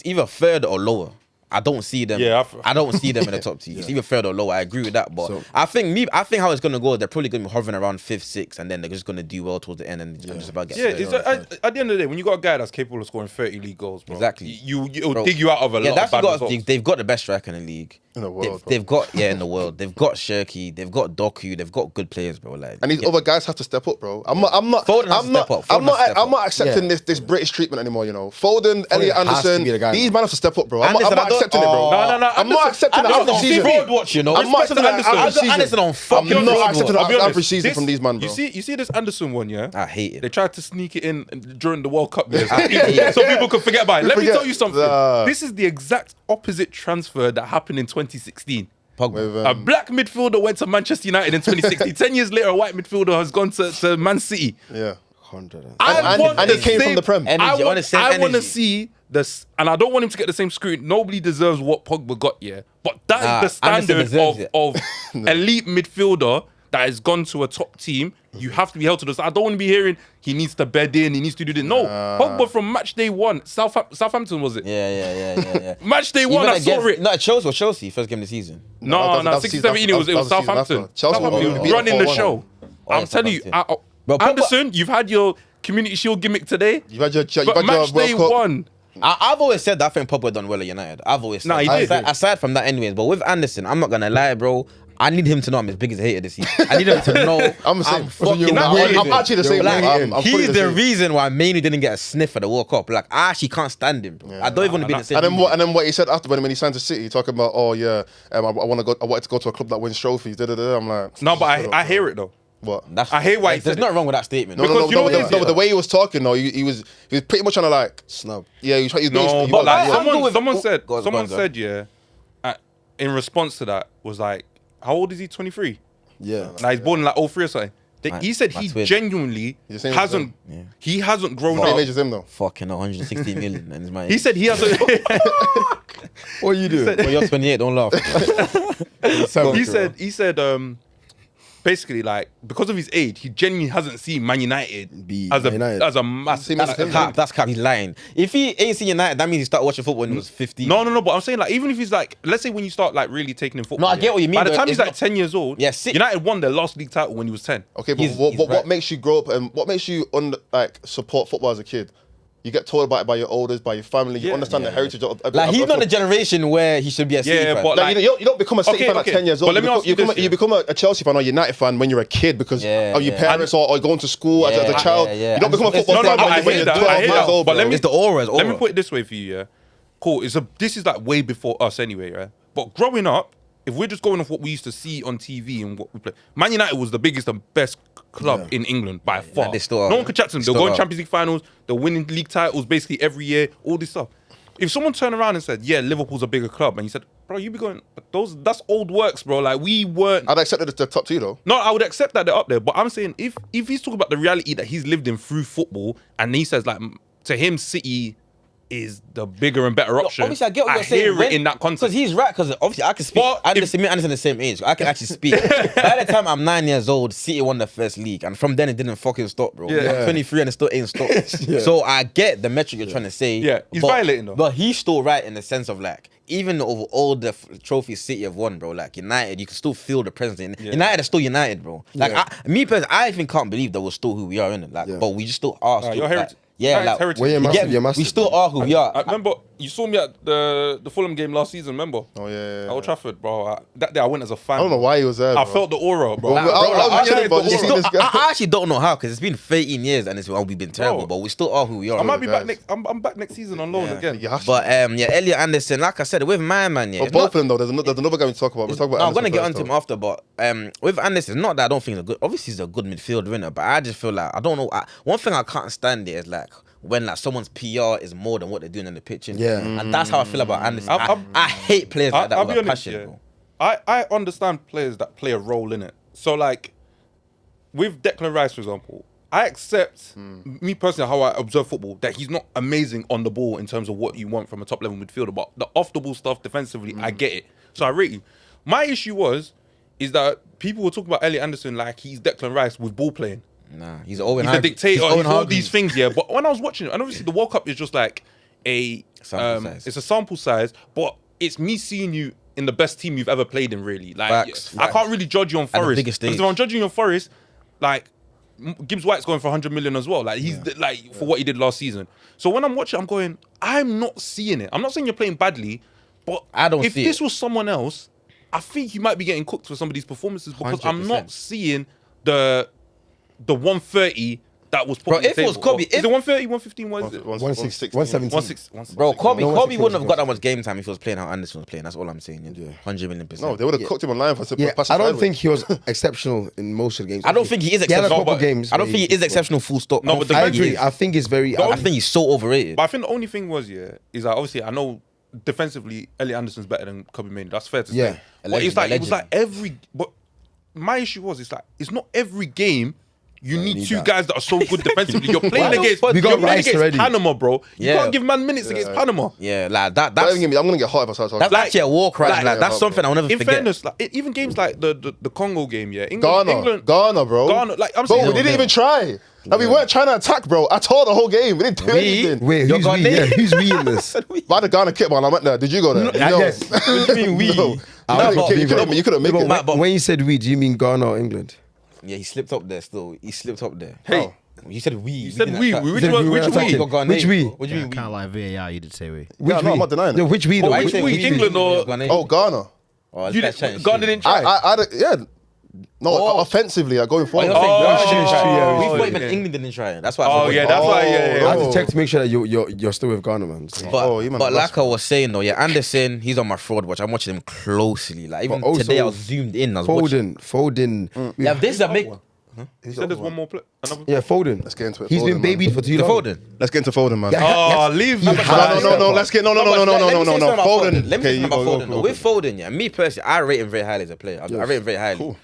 either third or lower. I don't see them. Yeah, I don't see them in the top 2. It's either third or lower. I agree with that, but So- I think how it's gonna go. They're probably gonna be hovering around 5th, 6th, and then they're just gonna do well towards the end and just about get. Yeah, third. it's at the end of the day, when you got a guy that's capable of scoring 30 league goals, bro, Exactly. it'll Bro. dig you out of a lot that's of bad got, results. they've got the best striker in the league. In the world, bro. They've got in the world. They've got Shirky. They've got Doku. They've got good players, bro. Like, And these other guys have to step up, bro. I'm not. Foden has to step up. Foden has to step I'm not up. accepting Yeah. this British treatment anymore. You know, Foden, Elliot has to Anderson. be the guy, These man. men have to step up, bro. I'm Anderson, not I don't- accepting it, bro. No, I'm not accepting the Anderson average on season. fraud watch, you know. I'm not accepting the Anderson. average season. Anderson on I'm fucking not fraud accepting watch. I'll be the honest, average season from these men, bro. You see this Anderson one, yeah? I hate it. They tried to sneak it in during the World Cup years, I hate it. so people could forget about it. Let me forget. tell you something. This is the exact opposite transfer that happened in 2016. Pogba. With, A black midfielder went to Manchester United in 2016. 10 years later, a white midfielder has gone to Man City. Yeah. 100. And he came from the Prem. Energy, I want the same to energy. see this, and I don't want him to get the same scrutiny. Nobody deserves what Pogba got, yeah. But that Nah, is the Anderson standard deserves it. of elite midfielder that has gone to a top team, you have to be held to this. I don't want to be hearing he needs to bed in, he needs to do this. No, Pogba from match day one, Southampton was it? Yeah. Match day one, I saw it. No, Chelsea first game of the season. No, 16-17, it was Southampton. Southampton was running the show. I'm telling you, Bro, Anderson, you've had your Community Shield gimmick today. You've had your But match day World Cup. one. I've always said that I think Pogba done well at United. I've always said. Nah, he did. Aside from that, anyways. But with Anderson, I'm not gonna lie, bro. I need him to know I'm his biggest hater this season. I need him to know I'm the same. fucking I'm actually the same. I'm fully he's the the same. reason why Manu didn't get a sniff at the World Cup. Like, I actually can't stand him, bro. I don't even want to be in the same. And then what he said after when he signed to City, talking about, oh yeah, I wanted to go to a club that wins trophies. I'm like, No, but I hear it though. What? I hate why he There's said nothing wrong with that statement. No, Because you know what it is, the way he was talking, though, he was pretty much trying to like Snub. Yeah, he was No, he but was- like he was- someone said, Go on, someone go on. said, yeah, in response to that was like, how old is he? 23. Yeah. Now he's born in like 03 or something. He said my he twin. genuinely He's the same as hasn't. He hasn't grown same up. age as him though. Fucking 160 million. And it's my He said he hasn't. What you do? well, you're 28, don't laugh. he said basically like because of his age, he genuinely hasn't seen Man United Be as Man United. a massive. That's That's cap. He's lying. If he ain't seen United, that means he started watching football when he was 15. No. But I'm saying like even if he's like, let's say when you start like really taking in football. No, I get what you mean, By the but time he's it's like not- 10 years old, Yeah, United won their last league title when he was 10. Okay, but He's what right. makes you grow up and what makes you support football as a kid? You get told about it by your elders, by your family. You understand the heritage of. Like, he's not the generation where he should be a City fan. but Like, you don't become a City fan at 10 years old. But let me ask you this, you become a Chelsea fan or United fan when you're a kid because of your parents or going to school as a child. You don't become a football fan I when hear you're 12 that. years old. But bro. let It's the aura. Let me put it this way for you, yeah. Cool. This is like way before us anyway, right? But growing up, if we're just going off what we used to see on TV and what we play, Man United was the biggest and best club in England by far. they still are. No one could chat to them. They'll Still go in are. Champions League finals. They're winning league titles basically every year. All this stuff. If someone turned around and said, "Yeah, Liverpool's a bigger club," and you said, "Bro, you be going that's old works, bro. Like we weren't." I'd accept it the top two though. No, I would accept that they're up there, but I'm saying if he's talking about the reality that he's lived in through football, and he says like to him, City is the bigger and better option. Obviously, I get what you're saying. hear it in that context. Because he's right. Because obviously, I can speak. But Me and Anderson the same age. I can actually speak. By the time I'm 9 years old, City won the first league, and from then it didn't fucking stop, bro. Yeah. I'm 23 and it still ain't stopped. So I get the metric you're trying to say. Yeah, he's violating though. But he's still right in the sense of like, even over all the trophies City have won, bro. Like United, you can still feel the presence. United is still United, bro. Like me personally, I even can't believe that we're still who we are in it. Like, but we just still are. Still, your like, heritage. yeah, United like heritage. Well, you're you massive, get me? you're massive, We still bro. are who we are. I remember you saw me at the Fulham game last season. Remember? Oh yeah. At Old Trafford, bro. That day I went as a fan. I don't know why he was there. I bro. felt the aura, bro. Well, I was chilling, but It's you see still, this guy. I actually don't know how because it's been 13 years and we've been terrible, Bro. but we still are who we are. I might be guys. back next. I'm back next season on loan again. You have to. But Elliot Anderson, like I said, with my man, yeah. But it's both not- of them though. There's another guy we talk about. We talk about. no, I'm gonna Anderson get first, onto him though. after, but with Anderson, not that I don't think he's a good. Obviously, he's a good midfielder, innit? But I just feel like I don't know. One thing I can't stand is like when like someone's PR is more than what they're doing in the pitch. innit? Yeah. and that's how I feel about Anderson. I'm- I hate players like that I'll with be a honest, passion, yeah. bro. I understand players that play a role in it. So like with Declan Rice, for example, I accept me personally how I observe football that he's not amazing on the ball in terms of what you want from a top level midfielder, but the off the ball stuff defensively, I get it. So I rate you. My issue is that people were talking about Elliot Anderson like he's Declan Rice with ball playing. Nah, he's Owen. He's a dictator. Owen He's all Hargreaves. these things, yeah. But when I was watching it, and obviously the World Cup is just like a Sample size. it's a sample size, but it's me seeing you in the best team you've ever played in. Really, like Facts, I facts. can't really judge you on the Forest. biggest Because stage. if I'm judging you on Forest, like Gibbs White's going for 100 million as well. Like he's like for what he did last season. So when I'm watching, I'm going, I'm not seeing it. I'm not saying you're playing badly, but I don't if see this it. was someone else, I think you might be getting cooked for some of these performances because I'm 100%. not seeing the 130 that was put Bro, on the if it was table. Kobe, Is it 130, 115? What is it? 117. 160. Bro, Kobe No, wouldn't 116, have got that much game time if he was playing how Anderson was playing. That's all I'm saying. Yeah. 100 million %. No, they would have cooked him online for Yeah, passing I don't sideways. think he was exceptional in most of the games. I don't think he is He had a exceptional. couple games. I don't where think he is exceptional. Full stop. No, but the I defense agree. is- I think it's very. I think he's so overrated. But I think the only thing was, is that obviously I know defensively Elliot Anderson's better than Kobe Mainoo. That's fair to Yeah. say. But it's like it was Allegedly. like every. But my issue was it's like it's not every game You need need two that. guys that are so good defensively. You're playing against, We got you're playing Rice against already. Panama, bro. You Yeah. can't give man minutes against Panama. Yeah, like that. Don't That's even get me- I'm gonna get hot if I start talking. that's actually a war crime. Like, that's yeah, something I'll never In forget. fairness, like even games like the Congo game, yeah, England, Ghana, bro. Ghana, like I'm Bro, saying, we didn't even try. Like, we weren't trying to attack, bro. I told the whole game. We didn't do anything. Wait, You're who's we? Ghanaian. Yeah, who's we in this? By the Ghana kit, man, I went there. Did you go there? No. Yes. What do you mean we? No. I No, was you couldn't make it. But when you said we, do you mean Ghana or England? Yeah, he slipped up there. Still, he slipped up there. Hey. You said we. you said didn't we. attack. Which said one? we Which were we? attacking. You're Ghanaian. Which we? What do you mean we? Kind of like VAR, you did say we. Which no, I'm not denying it. No, which we though? Why you Which say we? we? England or Ghanaian. Oh, Ghana. Oh, you that's didn't? chatting Ghana shit. didn't try. Yeah. No, Oh. offensively, like, going Oh, forward. you're saying Ghana Oh, didn't try. yeah. We thought yeah. even England didn't try. That's why. Oh yeah, that's why. Yeah. I had to check to make sure that you're still with Ghana, man. So. But, Oh, you man, but that's like I was saying though, yeah, Anderson, he's on my fraud watch. I'm watching him closely. Like even But also, today, I was zoomed in. I was watching. Foden. Yeah, this is a big. You said there's one more play. Another. Yeah, Foden. Let's get into it. He's been Foden, man. babied for too The long. Foden. Let's get into Foden, man. Oh, leave. No. Let's get no. Foden. Let me say you something about go, Foden. go. With Foden, yeah, me personally, I rate him very highly as a player. I rate him very highly. Cool.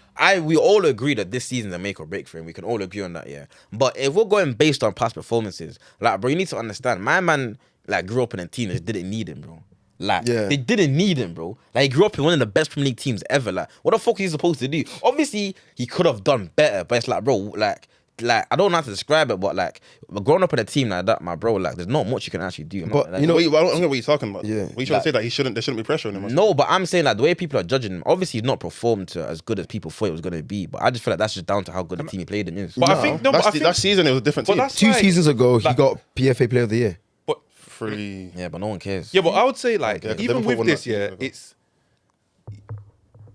We all agree that this season's a make or break for him. We can all agree on that, yeah. But if we're going based on past performances, like, bro, you need to understand, my man, like, grew up in a team that didn't need him, bro. Like, Yeah. they didn't need him, bro. Like, he grew up in one of the best Premier League teams ever. Like, what the fuck is he supposed to do? Obviously, he could have done better, but it's like, bro, like I don't know how to describe it, but like growing up in a team like that, my bro, like there's not much you can actually do. But, Like, you know- Wait, I don't know what you're talking about. Yeah. What you trying to say that there shouldn't be pressure on him? no, but I'm saying like the way people are judging him, obviously he's not performed to as good as people thought it was gonna be. But I just feel like that's just down to how good the team he played in is. But I think no. But I think that season it was a different But team. that's 2 like- seasons ago, he like- got PFA Player of the Year. But Free. Yeah, but no one cares. yeah, but I would say like Yeah, 'cause even Liverpool with won this, that season yeah, ago. it's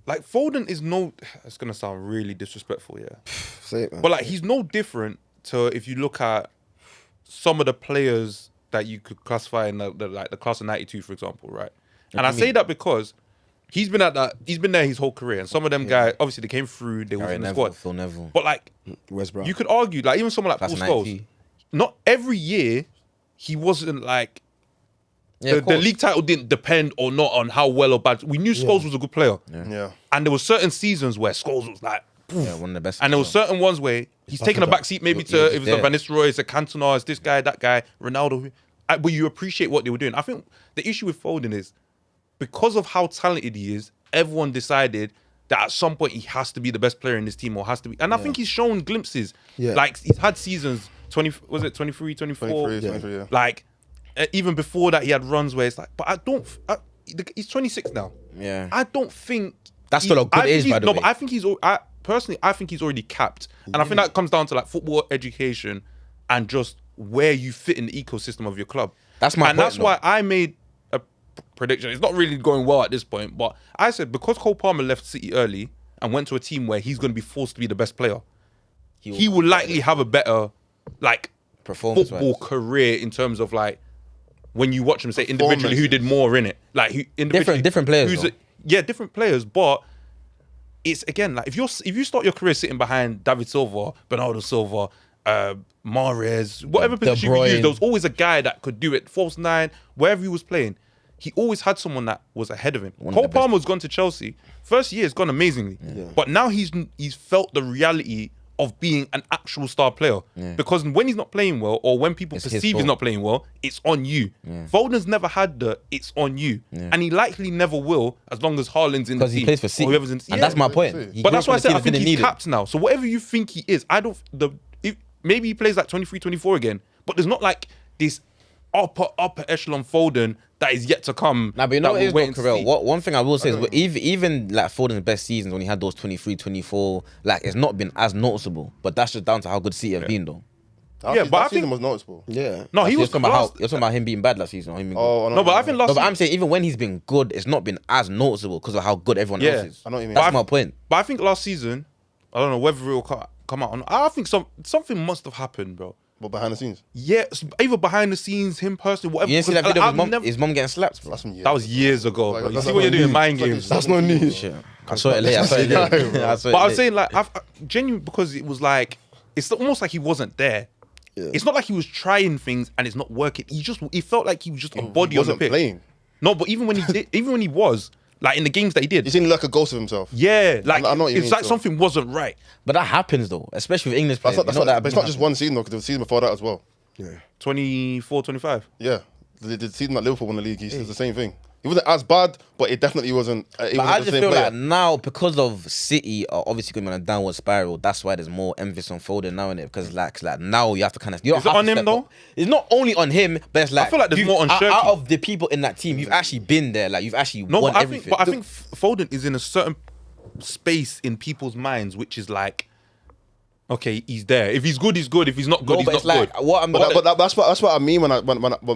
like Foden is no. It's gonna sound really disrespectful, yeah. Say it, man. But like he's no different to if you look at some of the players that you could classify in the class of '92, for example, right? And I say that because he's been there his whole career, and some of them guys obviously they came through, they was Gary in the Neville, squad. Phil Neville. But like West Brom. you could argue, like even someone like Class Paul of Scholes, 90. not every year he wasn't like Yeah, the of course. league title didn't depend or not on how well or bad. We knew Scholes was a good player, Yeah. and there were certain seasons where Scholes was like. Yeah, one of the best. And there were certain ones where he's taking a back seat maybe He to was if it's there. a Van Nistelrooy, it's a Cantona, it's this guy, that guy, Ronaldo. But you appreciate what they were doing. I think the issue with Foden is because of how talented he is, everyone decided that at some point he has to be the best player in this team or has to be. And I think he's shown glimpses. Yeah. Like he's had seasons 23, 24. 23, yeah. Like even before that he had runs where it's like, but he's 26 now. Yeah. I don't think That's still a good I think age, he's- by the no, way. but I think personally, I think he's already capped, and I think that comes down to like football education and just where you fit in the ecosystem of your club. That's my and point, that's though. why I made a prediction. It's not really going well at this point, but I said because Cole Palmer left City early and went to a team where he's going to be forced to be the best player, he will likely have a better like Performance football wise. career in terms of like when you watch him say individually who did more in it, like who individually Different players, who's though. yeah, different players, but it's again like if you start your career sitting behind David Silva, Bernardo Silva, Mahrez, whatever De position you could use, Bruyne. there was always a guy that could do it. False nine, wherever he was playing, he always had someone that was ahead of him. One of Cole the best. Palmer's gone to Chelsea. First year has gone amazingly, but now he's felt the reality of being an actual star player. Because when he's not playing well, or when people It's his perceive he's fault. not playing well, it's on you. Foden's never had the "it's on you," and he likely never will as long as Haaland's in the Because team. he plays for or City. whoever's in, And that's my point. He But grew that's up why I in a said team I that think didn't he's need him. capped now. So whatever you think he is, maybe he plays like 23, 24 again. But there's not like this upper echelon Foden that is yet to come. Nah, but you know that what we'll is wait though, and Carell? see. One thing I will say is even like Foden's best seasons when he had those 23, 24, like it's not been as noticeable. But that's just down to how good City have been though. Yeah, but I that season think- was noticeable. Yeah. No, he You're was talking about class. you're talking about him being bad last season. Or him being good. Oh, No, but I think last No, but season, I'm saying even when he's been good, it's not been as noticeable because of how good everyone Yeah. else is. I know what you mean. That's But my point. But I think last season, I don't know whether it will come out. I think something must have happened, bro. But behind the scenes, Yeah, either behind the scenes, him personally, whatever. You didn't see that because video of I've his mom, never- his mom getting slapped, bro. that's some years. That was years ago, Like, bro. You that's see not what you're doing, new. mind It's like games. it's- That's not news. Shit. I saw it late. I saw it late. I saw it But I was late. saying, like, I've genuinely because it was like it's almost like he wasn't there. Yeah. It's not like he was trying things and it's not working. He felt like he was just a body on the wasn't pitch. playing. No, but even when he did, even when he was, Like in the games that he did. He's seen like a ghost of himself. Yeah, like I know what you it's mean, like so. something wasn't right. But that happens though, especially with English But players. it's not just one season though, because the season before that as well. Yeah. 24, 25. Yeah, the season that Liverpool won the league, it's the same thing. He wasn't as bad, but it definitely wasn't. But I just feel like now, because of City are obviously going on a downward spiral, that's why there's more emphasis on Foden now in it. Because like now you have to kind of. You don't Is it have on to him step though? up. It's not only on him, but it's like I feel like there's you've- more on out Shirky. of the people in that team. You've actually been there. Like you've actually No, won but everything. I think Foden is in a certain space in people's minds, which is like, okay, he's there. If he's good, he's good. If he's not good, No, he's but not it's like good. what I'm. That's what I mean when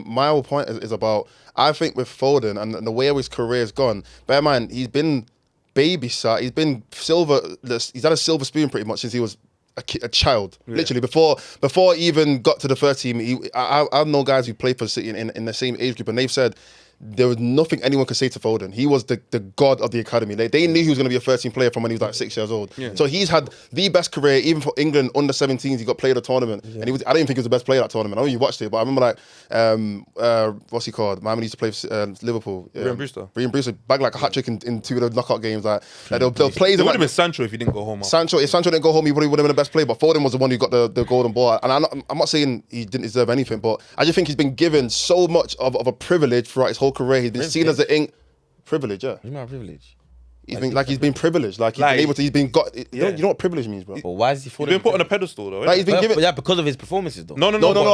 my whole point is about. I think with Foden and the way his career's gone. Bear in mind, he's been babysat. He's been He's had a silver spoon pretty much since he was a child. Literally before he even got to the first team. I know guys who played for City in the same age group, and they've said there was nothing anyone could say to Foden. He was the god of the academy. They knew he was going to be a 13 player from when he was like 6 years old. Yeah. So he's had the best career, even for England under 17s. He got played a tournament, and I don't even think he was the best player at that tournament. I know you watched it, but I remember like what's he called? My man used to play for Liverpool. Ryan Brewster. Ryan Brewster bagged like a hat trick in 2 of the knockout games. Like they'll play. It would have been Sancho if he didn't go home. If Sancho didn't go home, he probably would have been the best player. But Foden was the one who got the golden ball. And I'm not saying he didn't deserve anything, but I just think he's been given so much of a privilege throughout his whole career. He's been seen as the privilege, yeah. What's my privilege? He's been privileged. Like he's been able to. He's been got. You know what privilege means, bro. But why is he He's been put on a pedestal though. Like he's been given. Yeah, because of his performances though. No.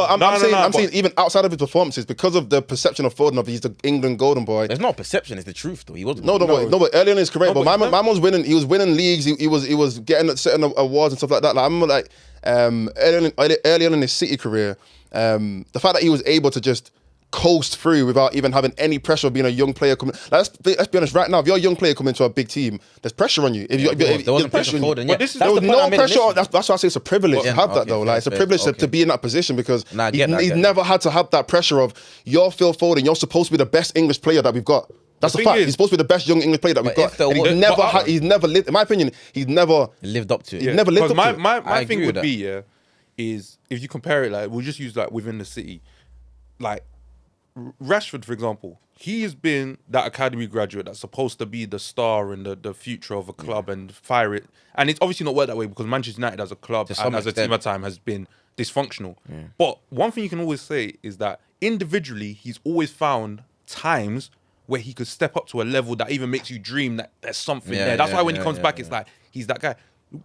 I'm saying even outside of his performances, because of the perception of Foden of he's the England golden boy. There's not a perception. It's the truth though. He wasn't. No, but early in his career, but my but man was winning. He was winning leagues. He was getting certain awards and stuff like that. Like I remember, like early on in his City career, the fact that he was able to just coast through without even having any pressure of being a young player coming. Like, let's be honest, right now, if you're a young player coming into a big team, there's pressure on you. There wasn't pressure on you. for Foden. But this is- There was the point I no made pressure. initially. That's why I say it's a privilege to have that though. Like it's a privilege to be in that position because Nah, I get that, I he's get never had to have that pressure of you're Phil Foden. You're supposed to be the best English player that we've got. That's The the thing fact. is- He's supposed to be the best young English player that we've But got. if there And was- he's never lived. In my opinion, he's never lived up to it. never lived up to it. My I thing agree would with be is if you compare it, like we'll just use like within the City, like Rashford for example, he has been that academy graduate that's supposed to be the star and the future of a club and fire it, and it's obviously not worked that way because Manchester United as a club some and as a extent. team at time has been dysfunctional. But one thing you can always say is that individually he's always found times where he could step up to a level that even makes you dream that there's something Yeah, there. That's yeah, why when he yeah, comes yeah, back, yeah. it's like he's that guy.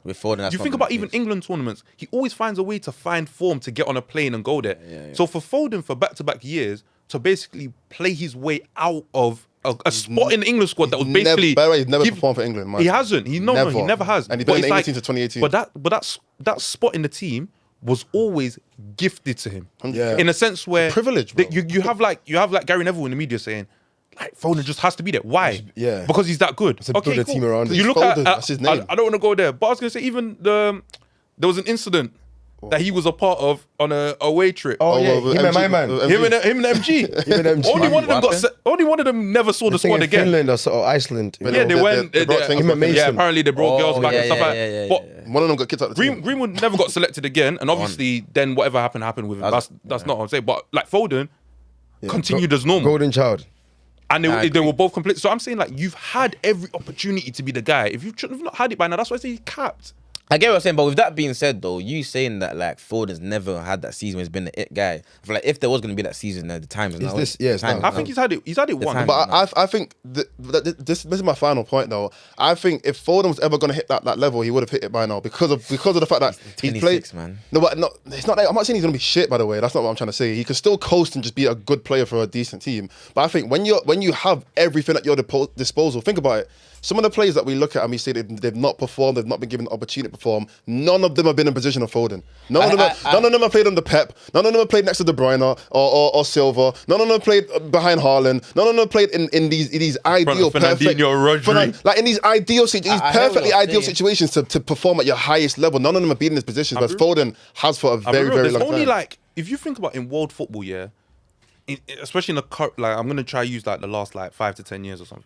With Foden, that's You think not about the even case. England tournaments, he always finds a way to find form to get on a plane and go there. So for Foden, for back-to-back years, to basically play his way out of a spot in the English squad that was basically... By the way, he's never performed for England, man. He hasn't. He never has. And he's But been in the it's England team to 2018. But that spot in the team was always gifted to him. Yeah. In a sense where... privilege, bro. You have like Gary Neville in the media saying, like, Foden just has to be there. Why? Yeah. Because he's that good. To build a team around You him. look Foden, at... that's his name. I don't want to go there, but I was going to say even there was an incident that he was a part of on a away trip. Oh, yeah, him and my man. Him and MG. Him and MG. Only one of them What happened? only one of them never saw the thing squad in again. Finland or Iceland. Yeah, they went. they brought things Him and back. Mason. Yeah, apparently they brought girls back and stuff like that. But One of them got kicked out of the team. Greenwood never got selected again, and obviously then whatever happened with him. That's not what I'm saying. But like Foden continued as normal. Golden child. And they were both complete. So I'm saying, like, you've had every opportunity to be the guy. If you've not had it by now, that's why I say he's capped. I get what you're saying, but with that being said, though, you saying that like Foden's never had that season where he's been the it guy. I feel like if there was going to be that season, the time is now. this- yeah, it's now. I think he's had it. He's had it once. time- But I think this is my final point though. I think if Foden was ever going to hit that level, he would have hit it by now because of the fact that he's 26, played. man. No, but no, it's not. Like, I'm not saying he's going to be shit. By the way, that's not what I'm trying to say. He can still coast and just be a good player for a decent team. But I think when you have everything at your disposal, think about it. Some of the players that we look at and we say they've not performed, they've not been given the opportunity to perform. None of them have been in position of Foden. None of them have played under Pep. None of them have played next to De Bruyne or Silva. None of them have played behind Haaland. None of them have played in these ideal, perfect, like in these ideal, perfectly ideal situations to perform at your highest level. None of them have been in this position, but Foden has for a very long There's time. only like, if you think about in world football, especially in the like, I'm gonna try use like the last like 5 to 10 years or something.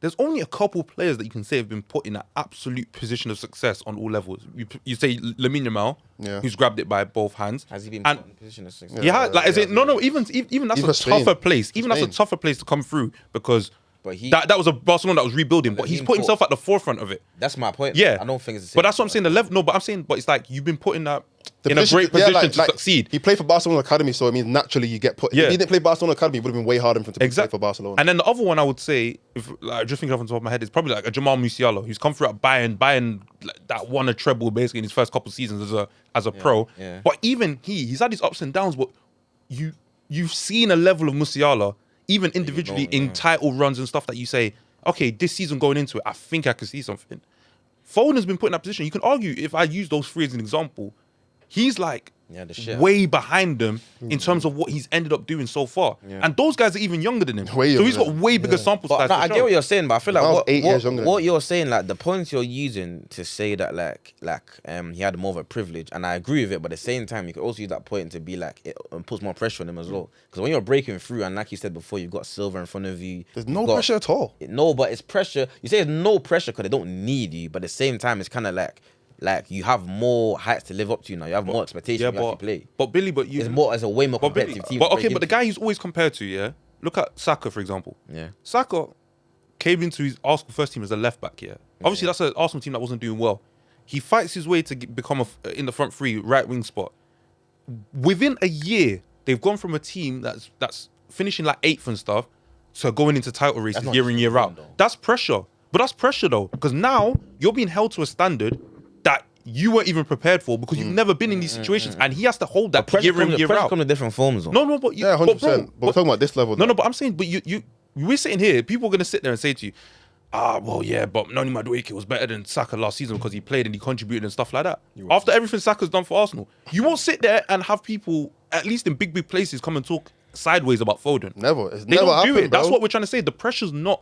There's only a couple players that you can say have been put in an absolute position of success on all levels. You say Lamine Yamal, who's grabbed it by both hands. Has he been and put in a position of success? Yeah, like is it? No. Even that's Even a Spain. tougher place. Even that's a Spain. tougher place to come through because But that was a Barcelona that was rebuilding, but he's put himself at the forefront of it. That's my point. Yeah, I don't think it's the same. But that's what I'm saying. The level, no, but I'm saying, but it's like you've been put in that in a great position to succeed. He played for Barcelona Academy, so it means naturally you get put. Yeah. If he didn't play Barcelona Academy, it would have been way harder for him to play for Barcelona. And then the other one I would say, if like, just thinking off the top of my head, is probably like a Jamal Musiala, who's come through at Bayern like, that won a treble basically in his first couple of seasons as a pro. Yeah. But even he's had his ups and downs. But you've seen a level of Musiala, even individually in title runs and stuff that you say, okay, this season going into it, I think I can see something. Foden's been put in that position. You can argue, if I use those three as an example, he's like way behind them in terms of what he's ended up doing so far. Yeah. And those guys are even younger than him. So he's got way bigger sample size. I get what you're saying, but I feel like 8 years younger. What you're saying, like the points you're using to say that he had more of a privilege, and I agree with it, but at the same time you could also use that point to be like it puts more pressure on him as well. Because when you're breaking through, and like you said before, you've got Silva in front of you. There's no pressure at all. No, but it's pressure. You say there's no pressure because they don't need you, but at the same time it's kind of like you have more heights to live up to now. You have more expectations when you actually play. But Billy, it's a way more competitive team. But okay, but the guy he's always compared to, look at Saka, for example. Yeah. Saka came into his Arsenal first team as a left back, Obviously, that's an Arsenal team that wasn't doing well. He fights his way to become in the front three, right wing spot. Within a year, they've gone from a team that's finishing like 8th and stuff to going into title races year in, year out. That's pressure. But that's pressure though, because now you're being held to a standard that you weren't even prepared for because you've never been in these situations, and he has to hold that year in, year out. Come in different forms, though. No, but 100%. But we're talking about this level. No, but I'm saying, but we're sitting here. People are gonna sit there and say to you, but Noni Madueke was better than Saka last season because he played and he contributed and stuff like that. After everything Saka's done for Arsenal, you won't sit there and have people, at least in big places, come and talk sideways about Foden. Never. They don't do it. That's what we're trying to say. The pressure's not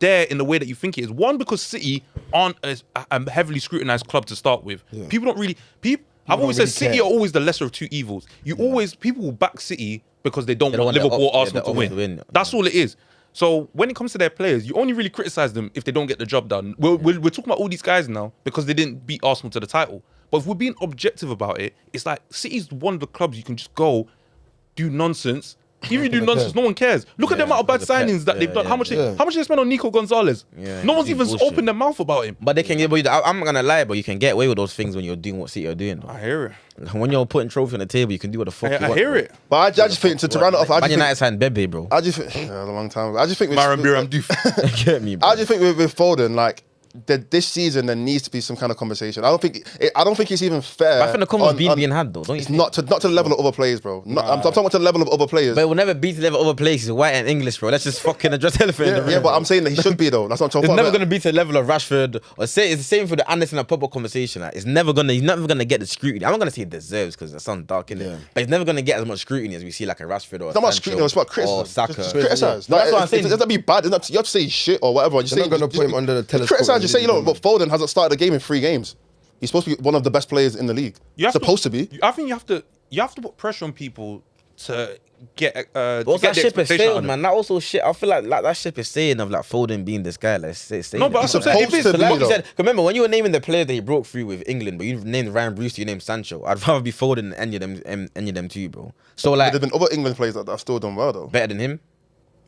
there in the way that you think it is. One, because City aren't a heavily scrutinized club to start with. People don't really. I've always said City are always the lesser of two evils. People will back City because they don't want Liverpool or Arsenal to win. That's all it is. So when it comes to their players, you only really criticize them if they don't get the job done. We're talking about all these guys now because they didn't beat Arsenal to the title. But if we're being objective about it, it's like City's one of the clubs you can just go do nonsense. If you do nonsense, no one cares. Look at the amount of bad signings that they've done. How much they spent on Nico Gonzalez? No one's even opened their mouth about him. But they can get. I'm not gonna lie, but you can get away with those things when you're doing what City are doing. I hear it. When you're putting trophy on the table, you can do what the fuck you want. I hear it. But I just think to round it off, Man United signed Bebe, bro. I just think a long time ago. I just think Maran Biram Doof. Get me, bro. I just think with Foden, like this season, there needs to be some kind of conversation. I don't think it's even fair. I think the conversation's being had though. Don't you? It's not to the level of other players, bro. I'm talking about to the level of other players. But it will never be to the level of other players. He's white and English, bro. Let's just fucking address the elephant in the room. Yeah, but I'm saying that he should be though. That's what I'm talking about. It's never gonna be to the level of Rashford or say it's the same for the Anderson and Pogba conversation. Like, he's never gonna get the scrutiny. I'm not gonna say he deserves because that sounds dark in it. But he's never gonna get as much scrutiny as we see like a Rashford or it's not about scrutiny, it's about criticism. Or Saka. Just criticize. That's what I'm saying. It doesn't be bad. You have to say shit or whatever. You're not gonna put him under the telescope. Criticize. You say, but Foden hasn't started a game in 3 games. He's supposed to be one of the best players in the league. Supposed to be. I think you have to put pressure on people to get. That ship has failed, man. That also shit. I feel like that ship is saying of like Foden being this guy. Like, no, but I'm saying, like you said, remember when you were naming the players that he broke through with England, but you named Ryan Brewster, you named Sancho. I'd rather be Foden than any of them too, bro. So like, there've been other England players that have still done well though. Better than him.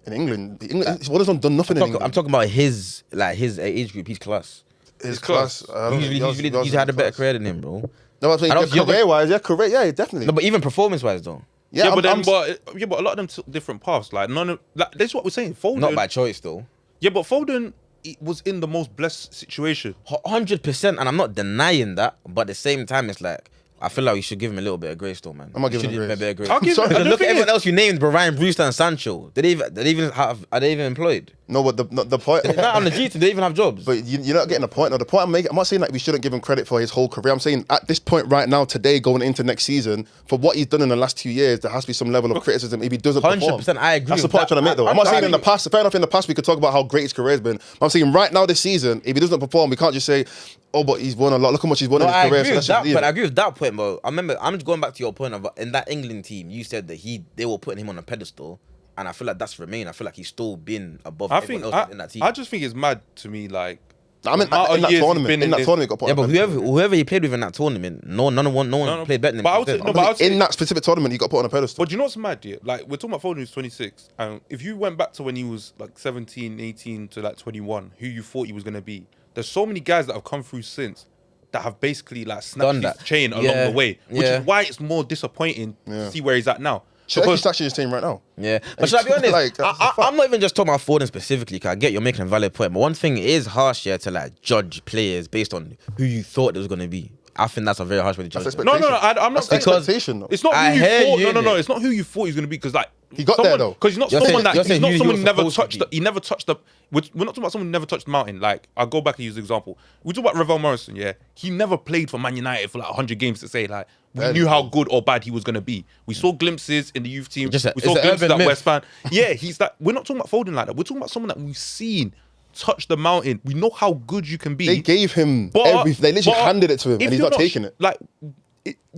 In England, Foden's done nothing in England. I'm talking about his age group. His class. His class. He's had a better career than him, bro. No, I'm saying career-wise, definitely. No, but even performance-wise, though. But a lot of them took different paths. Like that's what we're saying. Foden, not by choice, though. Yeah, but Foden was in the most blessed situation. 100%, and I'm not denying that. But at the same time, it's like I feel like we should give him a little bit of grace, though, man. I'm not giving him a bit of grace. I'll give him. Look at everyone else you named, bro. Ryan Brewster and Sancho. Are they even employed? No, but the point. They're not on the G team. They even have jobs. But you're not getting the point. No, the point I'm making. I'm not saying like we shouldn't give him credit for his whole career. I'm saying at this point right now, today, going into next season, for what he's done in the last 2 years, there has to be some level of criticism if he doesn't perform. 100%, I agree. That's the point I'm trying to make, though. I'm not saying in the past. Fair enough, in the past we could talk about how great his career has been. I'm saying right now this season, if he doesn't perform, we can't just say, "Oh, but he's won a lot. Look how much he's won in his career." But I agree with that point, bro. I remember. I'm just going back to your point of in that England team. You said that they were putting him on a pedestal. And I feel like that's remained. I feel like he's still been above everyone else in that team. I just think it's mad to me, like, I mean, amount of in that years he's tournament, been in in that this- tournament, he got put Yeah, on but a pedestal. whoever he played with in that tournament, no one played better than him. But I would say, no, but I would say, In that specific tournament, he got put on a pedestal. but do you know what's mad, yeah? Like, we're talking about Foden who's 26. And if you went back to when he was like 17, 18 to like 21, who you thought he was going to be, there's so many guys that have come through since that have basically like snapped Done his that. chain along Yeah, the way, which yeah. is why it's more disappointing Yeah. to see where he's at now. Cherky's actually his team right now. Yeah, but should I be honest? Like, that's a fact. I'm not even just talking about Foden specifically. Cause I get you're making a valid point, but one thing is harsh, yeah, to like judge players based on who you thought it was gonna be. I think that's a very harsh way to judge. That's them. No, I'm not That's saying expectation, though. it's not I who you hear thought. you, No. mate. It's not who you thought he was going to be because like He got there, though. Because he's not You're someone saying- that you're he's saying not who he someone was who never supposed to touched. be. He never touched the. We're not talking about someone who never touched the mountain. Like I'll go back and use the example. We talk about Ravel Morrison. Yeah, he never played for Man United for like 100 games to say like we Barely. knew how good or bad he was going to be. We saw glimpses in the youth team. Just a- We saw it's an glimpses urban at myth. West Ham. Yeah, he's that. We're not talking about Foden like that. We're talking about someone that we've seen touch the mountain. We know how good you can be. They gave him But- everything. They literally but handed it to him, if and he's you're not taking it. Like,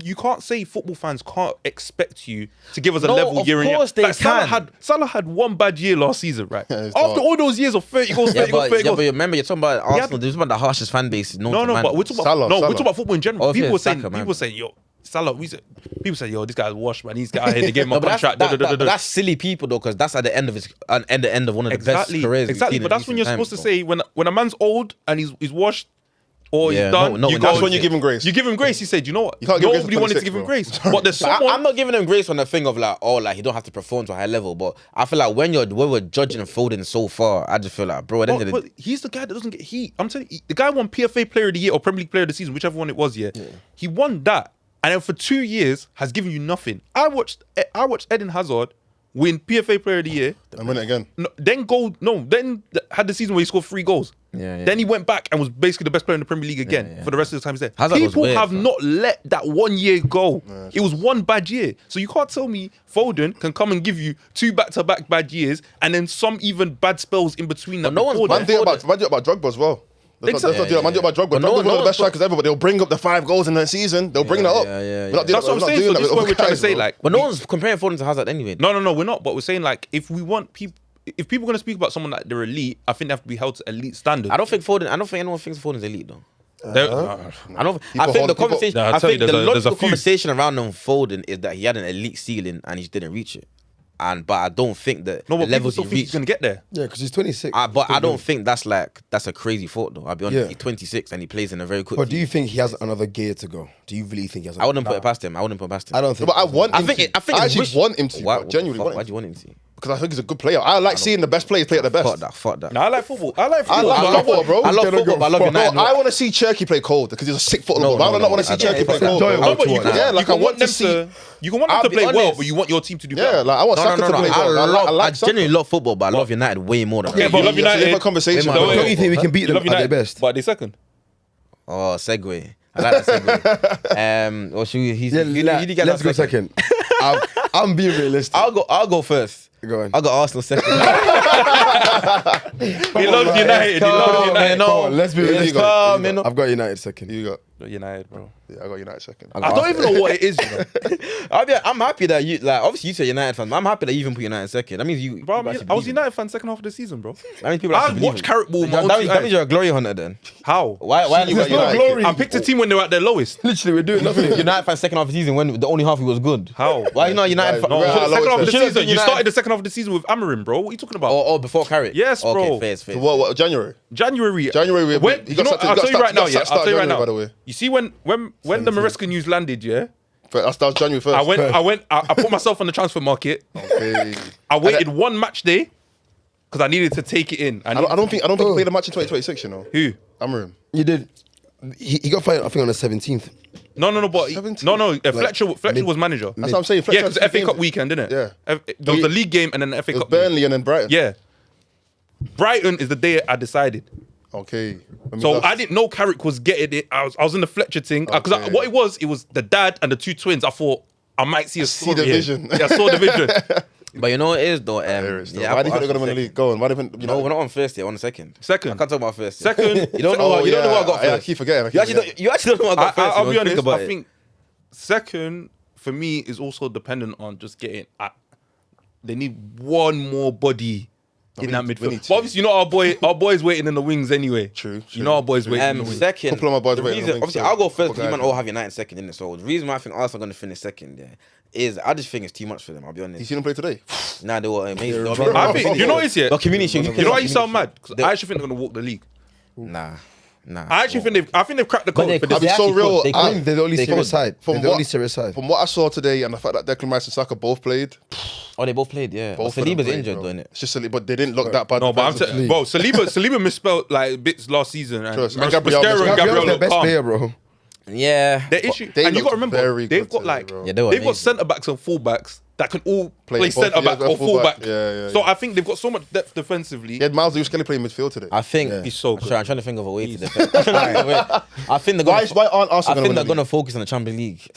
you can't say football fans can't expect you to give us a No, level of year in year. course they Like, can. Salah had one bad year last season, right? Yeah, it's After dark. all those years of 30 goals, 30 goals, 30 yeah, goals. but remember you're talking about Arsenal. had- This is about the harshest fan base known No, to no, man. but we're talking Salah, about Salah. we're talking about football in general. Oh, People yeah, were saying, Saka, man. people were saying, yo, Salah. People say, yo, this guy's washed, man. He's got out here to give him a No, but contract. but that's silly people though, because that's at the end of his end of one of the best careers. we've Exactly. seen But in that's when recent you're times, supposed to bro. say when a man's old and he's washed or Yeah, he's done. no, you that's go- when you give him grace. You give him grace. He said, you know what? You can't give grace at Nobody wanted to 26, give him bro. grace. Sorry. But there's But someone. I'm not giving him grace on the thing of like, oh, like he don't have to perform to a high level. But I feel like when we're judging Foden so far, I just feel like, bro, at the end of the But he's the guy that doesn't get heat. I'm telling you, the guy won PFA Player of the Year or Premier League Player of the Season, whichever one it was. Yeah, he won that, and then for 2 years has given you nothing. I watched Eden Hazard win PFA Player of the Year. And win it again. Then had the season where he scored 3 goals. Yeah. Then he went back and was basically the best player in the Premier League again for the rest of the time he's there. Hazard was People weird, have fam. not let that 1 year go. It was one bad year. So you can't tell me Foden can come and give you 2 back-to-back bad years and then some even bad spells in between that. no one's before bad. that. Man do it about Drogba as well. Let's Exactly. not do that. Man do it about Drogba. But no Drogba's one- one of the no best one- strikers ever, but they'll bring up the 5 goals in the season. They'll bring that up. yeah, We're yeah. not doing That's what I'm we're not saying. doing So that this is with what other we're trying to guys, say. bro. Like, But no one's comparing Foden to Hazard anyway. No, we're not. But we're saying like, if we want people, if people are going to speak about someone like they're elite, I think they have to be held to elite standards. I don't think anyone thinks Foden's elite though. They're- I don't. People I think the hold- people- conversation. Nah, I'll I tell you, think the there's a logical few. conversation around him Foden is that he had an elite ceiling and he just didn't reach it. But I don't think that No, the but people levels still he think he's reached. going to get there. Yeah, because he's 26. But I don't think that's a crazy thought though. I'll be honest. Yeah. He's 26 and he plays in a very quick. But do team. you think he has another gear to go? Do you really think he has? I wouldn't put it past him. I wouldn't put it past him. I don't think. But I want him I think. to. I think. I it's actually wish- want him to. Why, bro. Genuinely Why want do him you want him to? because I think he's a good player. I like seeing the best players play at the best. Fuck that. No, I like football. I like I football. like football, bro. I love football, but I love Bro, United. I want to see Cherky play cold because he's a sick footballer. Why would I not want to see Cherky play cold? enjoyable. bro? No, but you can, Yeah, like I you can want to see. you can want them I'll to be play well, honest. but you want your team to do Yeah, better. like I want Saka to play well. I like Saka. genuinely love football, but I love United way more than. Yeah, that. but love It's a United. different conversation. Wait, bro. man, Don't you think we can beat You them love at their United, best? but they second. Oh, segue. I like that segue. Well, should we? Yeah, let's go second. I'm being realistic. I'll go first. Go on. I'll go Arsenal second. He loves United. He loves United. Come on, let's be realistic. calm, you know. I've got United second. You got. United, bro. Yeah, I got United second. I I don't even know what it is, you know. I'm happy that you like. Obviously, you say United fan. But I'm happy that you even put United second. That means you. Bro, you actually I was believe it. United fan second half of the season, bro. That means people I actually believe watched it. Carrot Ball. That means you're a glory hunter then. How? Why? You got no United. glory. I picked a team when they were at their lowest. Literally, we're doing nothing. United fan second half of the season when the only half he was good. How? Why you not United fan? No, No, Yeah, second half of the Should've been season. You United. started the second half of the season with Amarim, bro. What are you talking about? Oh, before Carrot. Yes, bro. Okay, fair. What? January. January. January. When, He you know, got I'll tell you right now. Yeah, I'll tell you right now. By the way, You see, when the Maresca news landed, yeah, that was January 1st. I put myself on the transfer market. Okay. I waited one match day because I needed to take it in. I don't think he played a match in 2026. You know. Who? Amarim. You did. He got fired, I think, on the 17th. No, but 17? Fletcher was manager. That's what I'm saying. Yeah, Fletcher because had FA two Cup games. weekend, didn't it? Yeah. There was the league game and then the FA It was Cup. game. Burnley and then Brighton. Yeah. Brighton is the day I decided. Okay. So I didn't know Carrick was getting it. I was in the Fletcher thing because Okay. what it was the dad and the 2 twins. I thought I might see a see story the here. vision. Yeah, I saw the vision. But you know what it is though. Why do you think they're going to win the league? Go on. Why do you think? You No, know. we're not on first yet. We're on the second. Second. I can't talk about first. Second. You don't know. You don't know what I got Yeah, I first. keep forgetting. You actually don't know what I got first. I'll be Think honest. about I it. think second for me is also dependent on just getting. They need one more body in that we midfield. need to. But obviously, you know, our boy's waiting in the wings anyway. True. You know, our boy's waiting in the wings. Second, Couple of my boys the waiting on reason, the wings obviously, too. I'll go first. Couple You man guys. all have United second in it. So the reason why I think Arsenal are going to finish second, is I just think it's too much for them. I'll be You honest. seen them play today? Nah, they were amazing. Yeah, They'll be- I think, you know what it is, yeah? But community, You know why you sound mad? Because I actually think they're going to walk the league. Nah. I actually think they've cracked the But code. they for could- this. I'll be so actually real. could. They I could. think they're the only They serious could. side. From They're the what- only serious side. From what I saw today and the fact that Declan Rice and Saka both played, Oh, they both played, yeah. both But of them Saliba's played, injured, bro. doing it. It's just silly, but they didn't look that bad. No, but I'm defensively. bro, Saliba misspelled like bits last season. And Trust. And Mascherano Gabriel- and Gabriel's Gabriel Gabriel's their look best calm. player, bro. Yeah. Their issue, They and you got to looked remember, very they've good got today, like bro. Yeah, they were they've got amazing. centre backs and full backs that can all play both, centre back yeah, or full back. Yeah. So I think they've got so much depth defensively. He had Miles Lewis Kelly playing midfield today. I think He's so good. I'm trying to think of a way to defend. I think they're gonna. Why aren't Arsenal I gonna think win they're the gonna focus on the Champions League.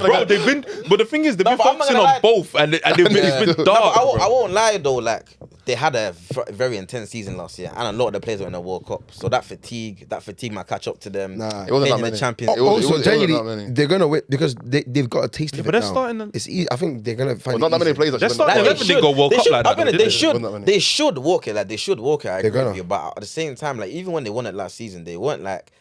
Bro, they've been, but the thing is, they've been but I'm not focusing gonna on lie. both, and it's been dark. No, but I bro. won't lie though. Like they had a very intense season last year, and a lot of the players were in the World Cup. So that fatigue might catch up to them. Nah. It wasn't Playing that in many. the Champions. It was- Also, it wasn't that genuinely, many. they're gonna win because they've got a taste of but it they're now. starting. It's easy. I think they're gonna find. Well, not it that many easy. players. Let's Actually, start Like, They didn't go World Cup like that, I'm gonna- though, they did should. Wasn't that many. They should walk it. Like they should walk it. I agree gonna. with you. But at the same time, like even when they won it last season, they weren't like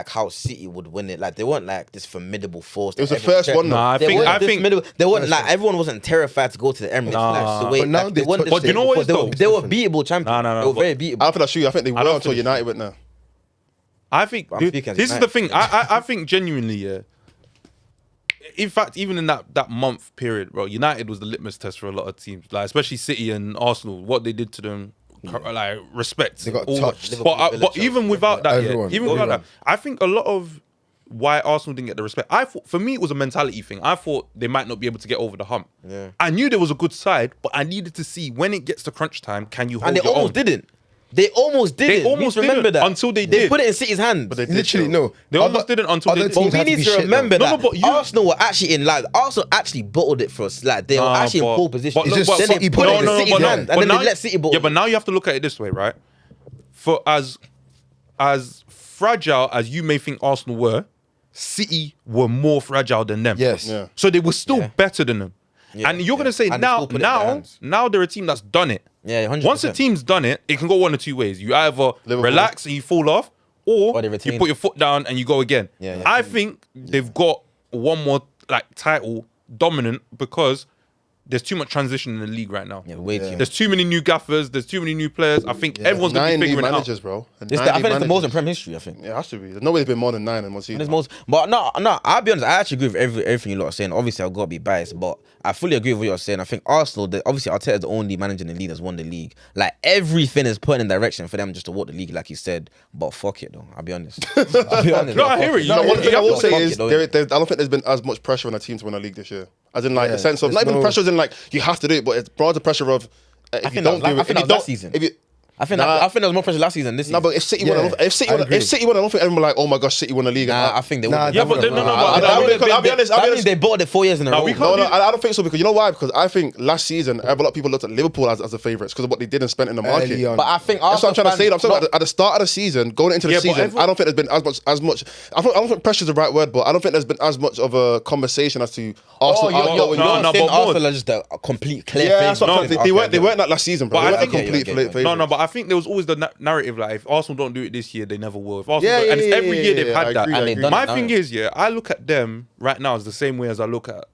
how City would win it. Like they weren't like this formidable force. It was the first one, though. Nah, I They think weren't this formidable- they weren't like everyone wasn't terrified to go to the Emirates. Nah. Like, the way, But now like, they they weren't touched this But you know what before. is They though? were beatable champions. No, They were but- very beatable. I don't think that's true. I think they I don't were until think- United went now. I think I'm dude, speaking as this is the United. thing. I think genuinely, yeah. In fact, even in that month period, bro, United was the litmus test for a lot of teams, like especially City and Arsenal. What they did to them, like respect. They got all- touched. Liverpool, But Villa, even without that, Everyone, even without everyone. that, I think a lot of why Arsenal didn't get the respect. I thought for me it was a mentality thing. I thought they might not be able to get over the hump. Yeah. I knew there was a good side, but I needed to see when it gets to crunch time, can you hold And they your almost own? didn't. They almost didn't. They almost We need to remember didn't that until they They did. put it in City's hands. But they did Literally, though. no. They almost didn't until they other did. teams But we had to need be to shit, remember though. No, that no, but you- Arsenal were actually in like Arsenal actually bottled it for us. Like they were Nah, actually in but- pole position. but It's look, just then City they put it bottled in it. City's No, hands, but and then now- they let City bottle. Yeah, but now you have to look at it this way, right? For as fragile as you may think Arsenal were, City were more fragile than them. Yes. Yeah. So they were still Yeah. better than them. Yeah, and you're yeah. gonna say And they still put it in their hands. now they're a team that's done it. Yeah, 100%. Once a team's done it, it can go one of two ways. You either Liverpool. relax and you fall off, or Or they you retain. put your foot down and you go again. Yeah, yeah. I think they've got one more like title dominant because there's too much transition in the league right now. Yeah, way too much. There's too many new gaffers. There's too many new players. I think everyone's gonna 9 be new figuring it out. managers, bro. I think it's the most in Premier history. I think. Yeah, it has to be. There's no way there's been more than 9 in one season. It's most, but no, I'll be honest. I actually agree with everything you lot are saying. Obviously, I've got to be biased, but I fully agree with what you're saying. I think Arsenal, obviously, Arteta's the only manager in the league that's won the league. Like everything is put in direction for them just to walk the league, like you said. But fuck it, though. I'll be honest. I'll be honest. No, I Fuck hear it. You No, know, one thing I will Fuck say it, is though. I don't think there's been as much pressure on a team to win a league this year. As in like Yeah, the sense of not there's even no- pressure as in like you have to do it, but it's more the pressure of if you think don't that was do la- I it. think If that you was don't, last season. if you I think Nah. I think there was more pressure last season than this no, season. but if City Yeah, won, if City I won, agree. if City won, I don't think everyone were like, oh my gosh, City won the league. Nah, I think they Nah, would. Yeah, but no, no, Nah, but I'll be honest. That means they bought it 4 years in a Nah, row. we bro. can't No, do- I don't think so because you know why? Because I think last season a lot of people looked at Liverpool as the favourites because of what they did and spent in the market. Early on. But I think That's what I'm trying to say. I'm Arsenal saying at the start of the season, going into the Yeah, but season, everyone- I don't think there's been as much. I don't think pressure is the right word, but I don't think there's been as much of a conversation as to Oh, Arsenal. you're no, saying but more- Arsenal are just a complete clear yeah, that's what I'm favourite. saying. They weren't that last season, bro. But They I weren't a think- complete favourite. No, but I think there was always the narrative like if Arsenal don't do it this year, they never will. If Arsenal Yeah, don't, and yeah, it's every yeah, year yeah, they've I had that. agree, I And they've agree. done My it now. thing is, yeah, I look at them right now as the same way as I look at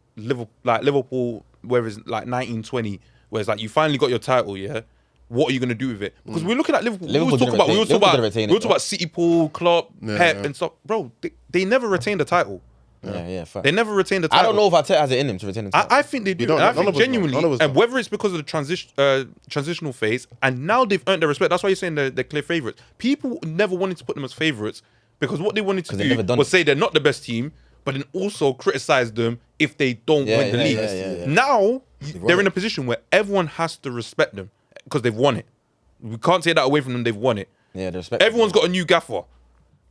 Liverpool, where it's like 1920, where it's like you finally got your title, yeah. What are you gonna do with it? Because we're looking at Liverpool. We Liverpool always talk didn't about we retain- always talk Liverpool about didn't retain we always it, talk about City, Paul, Klopp, Yeah, Pep, yeah. and stuff. Bro, they never retained the title. Yeah, fact. They never retained the I title. don't know if Arteta has it in him to retain the title. I think they do. don't. And I None think of us know. genuinely, None of us and know. whether it's because of the transitional phase, and now they've earned their respect. That's why you're saying they're clear favourites. People never wanted to put them as favourites because what they wanted to 'Cause they've never do done was it. say they're not the best team, but then also criticize them if they don't Yeah, win the yeah, league. yeah. Now they're won in it. a position where everyone has to respect them because they've won it. We can't take that away from them. They've won it. Yeah, the respect. Everyone's got a new gaffer.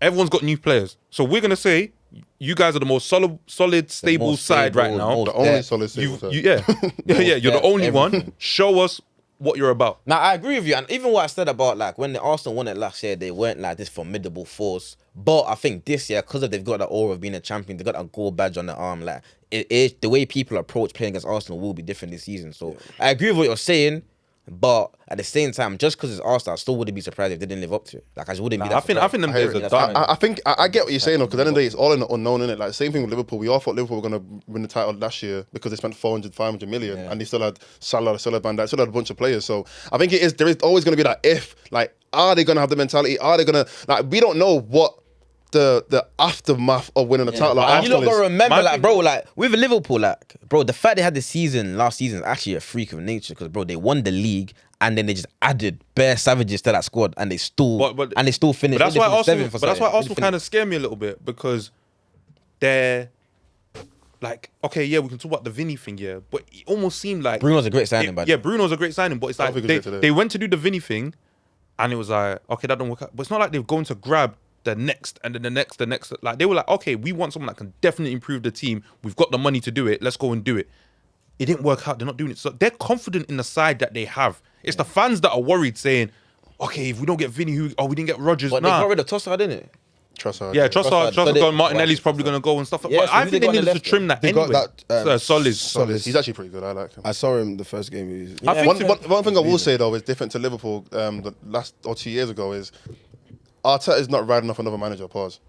Everyone's got new players. So we're gonna say you guys are the most solid, stable most side right stable, now. most The only depth. solid You, stable side. you, yeah, yeah, you're the depth, only one. everything. Show us what you're about. Now I agree with you, and even what I said about like when the Arsenal won it last year, they weren't like this formidable force. But I think this year, because they've got the aura of being a champion, they got a gold badge on their arm. Like the way people approach playing against Arsenal will be different this season. So I agree with what you're saying, but at the same time, just because it's Arsenal, I still wouldn't be surprised if they didn't live up to it. Like I just wouldn't be. That I think them I hear days it. are done. I think I get what you're saying though, because at the end of the day, it's all in the unknown, innit? Like same thing with Liverpool. We all thought Liverpool were gonna win the title last year because they spent 500 million, and they still had Salah, still had Van Dijk, still had a bunch of players. So I think there is always gonna be that if, like, are they gonna have the mentality? Are they gonna, like, we don't know what the aftermath of winning the title. Like, you not gotta remember, My like, thing- bro, like with Liverpool, like, bro, the fact they had the season last season is actually a freak of nature because, bro, they won the league and then they just added bare savages to that squad and they still finished. But that's why Arsenal. For But that's why something. Arsenal kind of scare me a little bit because they're like, okay, yeah, we can talk about the Vinny thing, yeah, but it almost seemed like Bruno's a great signing, by the way. Bruno's a great signing, but it's like think it's good today. they went to do the Vinny thing, and it was like, okay, that don't work out. But it's not like they're going to grab the next and then the next. Like they were like, okay, we want someone that can definitely improve the team. We've got the money to do it. Let's go and do it. It didn't work out. They're not doing it. So they're confident in the side that they have. It's the fans that are worried, saying, okay, if we don't get Vinny, we didn't get Rodgers. But they got rid of Trossard, didn't it? Trossard. Yeah, Trossard So they- gone. Martinelli's probably going to go and stuff. Yeah, But so I who think they they got on needed the to left trim that They anyway. got that Solis. He's actually pretty good. I like him. I saw him the first game. I think One thing I will say though is different to Liverpool the last or 2 years ago is Arteta is not riding off another manager. Pause.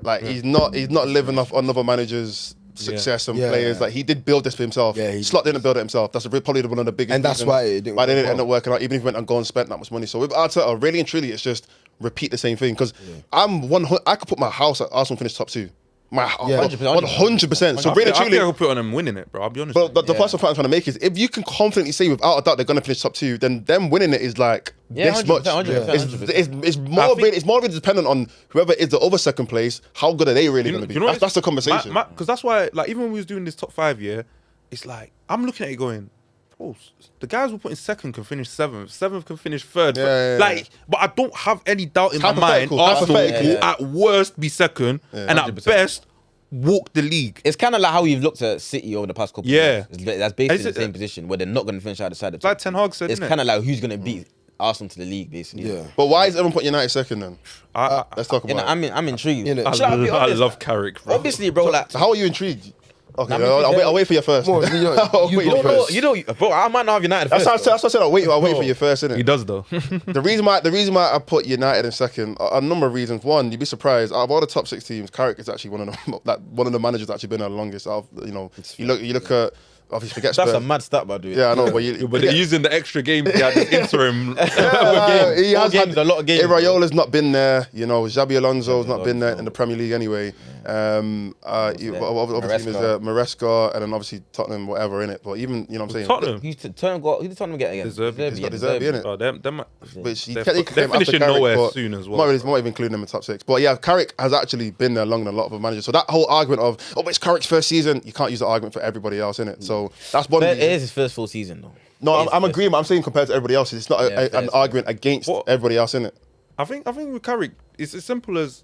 Like he's not living off another manager's success and Yeah. players. Like he did build this for himself. Yeah, Slot didn't build it himself. That's probably one of the biggest. And that's reasons why it didn't why they work didn't well. end up working out. Even if he went and go and spent that much money. So with Arteta, really and truly, it's just repeat the same thing. Because I could put my house at Arsenal finish top 2. My 100%. So really and I think truly. I could put on them winning it, bro. I'll be honest. But the first point I'm trying to make is if you can confidently say without a doubt they're going to finish top 2, then them winning it is like this 100%, much. 100%. It's more really dependent on whoever is the other second place. How good are they really going to be? That's the conversation. Because that's why, like, even when we was doing this top 5 year, it's like I'm looking at it going, oh, the guys we're putting second can finish seventh can finish third. Yeah. Like, but I don't have any doubt in my mind. Hypothetical. Arsenal Hypothetical. will at worst be second, and at 100%. best walk the league. It's kind of like how we've looked at City over the past couple Yeah. of years. That's basically Is the it- same position where they're not going to finish out the side of Like Ten Hag said, It's innit? kind of like who's going to beat Arsenal to the league, basically. Yeah. But why is everyone putting United second then? Let's talk You know, about it. I'm intrigued. You know, Shall I be I honest? love Carrick, bro. Obviously, bro, like... So how are you intrigued? Okay, Nah, I'll wait for you first. More, you I'll you wait go for first. you. Bro, I might not have United That's first. what I said. I'll wait for you first, innit? He does though. The reason why I put United in second, a number of reasons. One, you'd be surprised. Out of all the top 6 teams, Carrick is actually one of the managers that's actually been there the longest. You look at obviously forget That's Spurs. a mad stat, by the way. Yeah, I know, but you. But they're using the extra game. Yeah, the interim. He has games, had a lot of games. Iraiola's not been there. You know, Xabi Alonso's not been there in the Premier League anyway. Obviously there's Maresca and then obviously Tottenham, whatever in it. But even you know what I'm saying. Tottenham. Who did Tottenham get again? Deserved. He's got Deserved, innit? Oh, them, Which they're technically came after finishing Carrick, nowhere but soon as well. Might even include them in the top 6. But yeah, Carrick has actually been there longer than a lot of managers. So that whole argument of, it's Carrick's first season, you can't use the argument for everybody else, innit? So that's one It reason. is his first full season, though. No, I'm agreeing, but I'm saying compared to everybody else, it's not an fair. argument against What? everybody else, innit? I think with Carrick, it's as simple as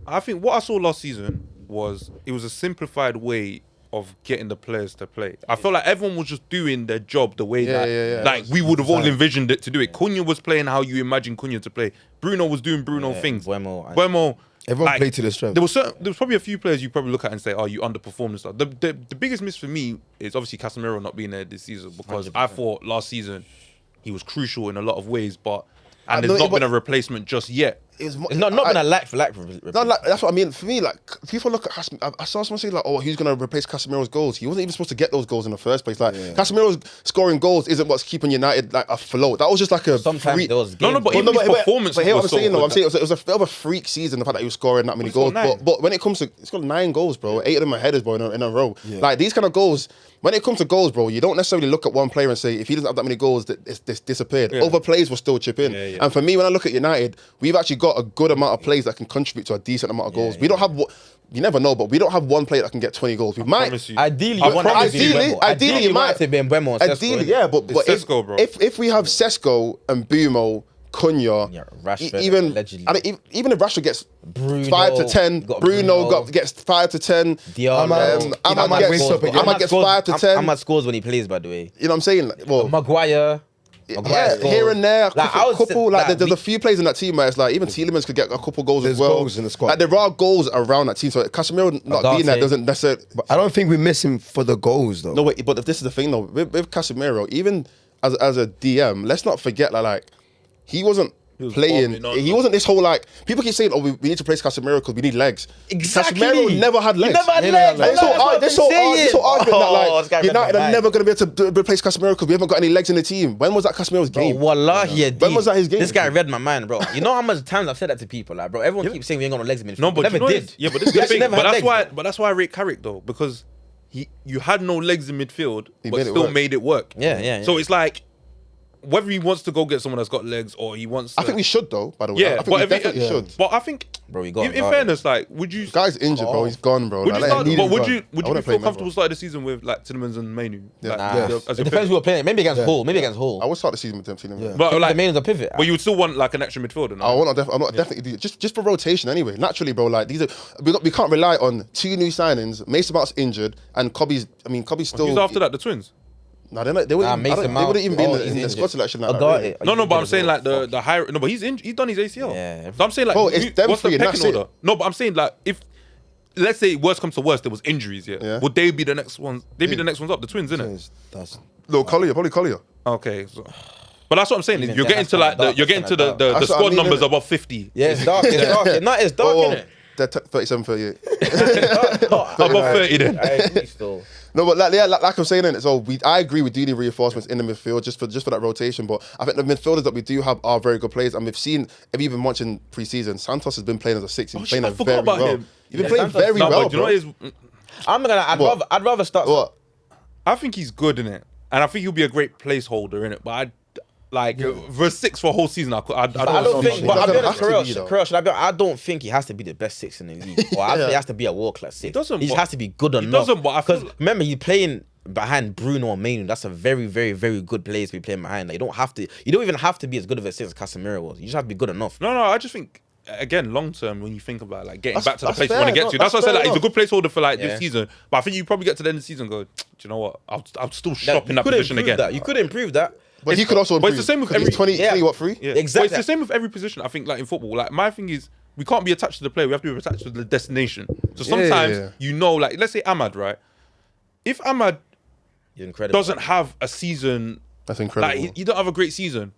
I think what I saw last season was it was a simplified way of getting the players to play. I felt like everyone was just doing their job the way that like we would have all envisioned it to do it. Cunha was playing how you imagine Cunha to play. Bruno was doing Bruno things. Buemo. Everyone played to their strength. There was probably a few players you probably look at and say, "Oh, you underperformed and stuff." The biggest miss for me is obviously Casemiro not being there this season because 100%. I thought last season he was crucial in a lot of ways, but there's not been a replacement just yet. It's not been a like for like. No, like, that's what I mean. For me, like, people look at Casemiro. I saw someone say, like, who's going to replace Casemiro's goals? He wasn't even supposed to get those goals in the first place. Like, Casemiro's scoring goals isn't what's keeping United, like, afloat. That was just like a Sometimes there was games. but even his performance But hear what I'm was so saying, though. good. I'm saying it was a bit of a freak season, the fact that he was scoring that many goals. But when it comes to, he's got 9 goals, bro. 8 of them are headers, bro, in a row. Yeah. Like, these kind of goals, when it comes to goals, bro, you don't necessarily look at one player and say, if he doesn't have that many goals, that it's disappeared. Yeah. Other players will still chip in. Yeah. And for me, when I look at United, we've actually got a good amount of players that can contribute to a decent amount of goals. We don't have you never know, but we don't have one player that can get 20 goals. We might. Ideally, you might have been Buemo and Sesko. Ideally, yeah, but Sesko, bro. if we have Sesko and Bumo, Cunha, Rashford, even allegedly. even if Rashford gets Bruno, 5 to 10, Bruno gets 5 to 10. Ahmad gets 5 to 10. Ahmad scores when he plays, by the way. You know what I'm saying? Well, Maguire. here and there, a couple. Like there's a few players in that team where it's like even Tielemans could get a couple goals as well. Goals in the squad. Like there are goals around that team. So Casemiro not being there doesn't necessarily. But I don't think we miss him for the goals though. No, wait, but if this is the thing though, with Casemiro, even as a DM, let's not forget that he wasn't playing. He wasn't this whole people keep saying, oh, we need to place Casemiro because we need legs. Exactly. Casemiro never had legs. He never had legs. This whole argument that United are mad. never going to be able to replace Casemiro because we haven't got any legs in the team. When was that Casemiro's game? Wallahi, When was that his game? This guy read my mind, bro. You know how much times I've said that to people, bro. Everyone keeps saying we ain't got no legs in midfield. No, but never did. Yeah, but this is We the actually thing. never But had that's legs, why. But that's why I rate Carrick though, because you had no legs in midfield, but made it still work. made it work. Yeah. So it's like whether he wants to go get someone that's got legs or he wants. I think we should though. By the way, Yeah, I think we definitely should. But I think, Bro, you got in fairness, would you? Guy's injured, bro. He's gone, bro. Would you start? But would you I wanna play feel him, comfortable bro. starting the season with Tielemans and Mainu? Yeah. It depends who we're playing. Maybe against Hull. Maybe against Hull. I would start the season with them. Yeah. But The main is a pivot. but you would still want an extra midfielder. No? I'm not definitely do just for rotation anyway. Naturally, bro. These are we can't rely on 2 new signings. Mason Mount's injured, and Cobby's still. Who's after that? The twins. No, they wouldn't. Mason They Mount. wouldn't even be Oh, in he's the injured. squad selection. I got it. No, but I'm saying He's injured the higher. No, but he's done his ACL. Yeah. So I'm saying Bro, it's them what's the three and pecking that's it. order? No, but I'm saying if let's say worst comes to worst, there was injuries. Yeah. Would they be the next ones? They'd be the next ones up. The twins, innit? No, Collier, probably Collier. Okay. So. But that's what I'm saying. Even You're then, getting that's to kinda dark, you're that's getting to kinda the dark. squad That's what I mean, numbers innit? above 50. Yeah, it's dark. It's dark. It's dark, innit? They're 37, 38. Above 30 then. I agree still. No, but like I'm saying, I agree we do need reinforcements in the midfield just for that rotation. But I think the midfielders that we do have are very good players, and we've seen. If you've been watching pre-season, Santos has been playing as a 6. He's been playing I forgot very about well. him. He's been Yeah, playing Santos- very No, well, but do you know bro. what is? What? I'd rather start. What? I think he's good in it, and I think he'll be a great placeholder in it. But verse 6 for a whole season. I I don't don't know. think, but I'll be doesn't honest, have to be, though. Kurosh, I don't think he has to be the best 6 in the league. Or I think he has to be a world class 6. He doesn't, He just but- has to be good enough. doesn't, but I feel Because remember, he's playing behind Bruno or Mainu. That's a very, very, very good player to be playing behind. You don't even have to be as good of a 6 as Casemiro was. You just have to be good enough. No, I just think again long term when you think about getting That's- back to the that's place you fair, want to get no, to. That's why I that's said fair he's a good placeholder for Yeah. this season. But I think you probably get to the end of the season and go, do you know what? I'll still shop in You that could position improve again. that. You could improve that. But he could also but improve. it's the same with 'cause he's every- 20, Yeah. 20 what, 3? Yeah. Exactly. But it's the same with every position. I think in football, my thing is we can't be attached to the player. We have to be attached to the destination. So sometimes yeah. let's say Ahmad, right? If Ahmad You're incredible. doesn't have a season, That's incredible. he don't have a great season.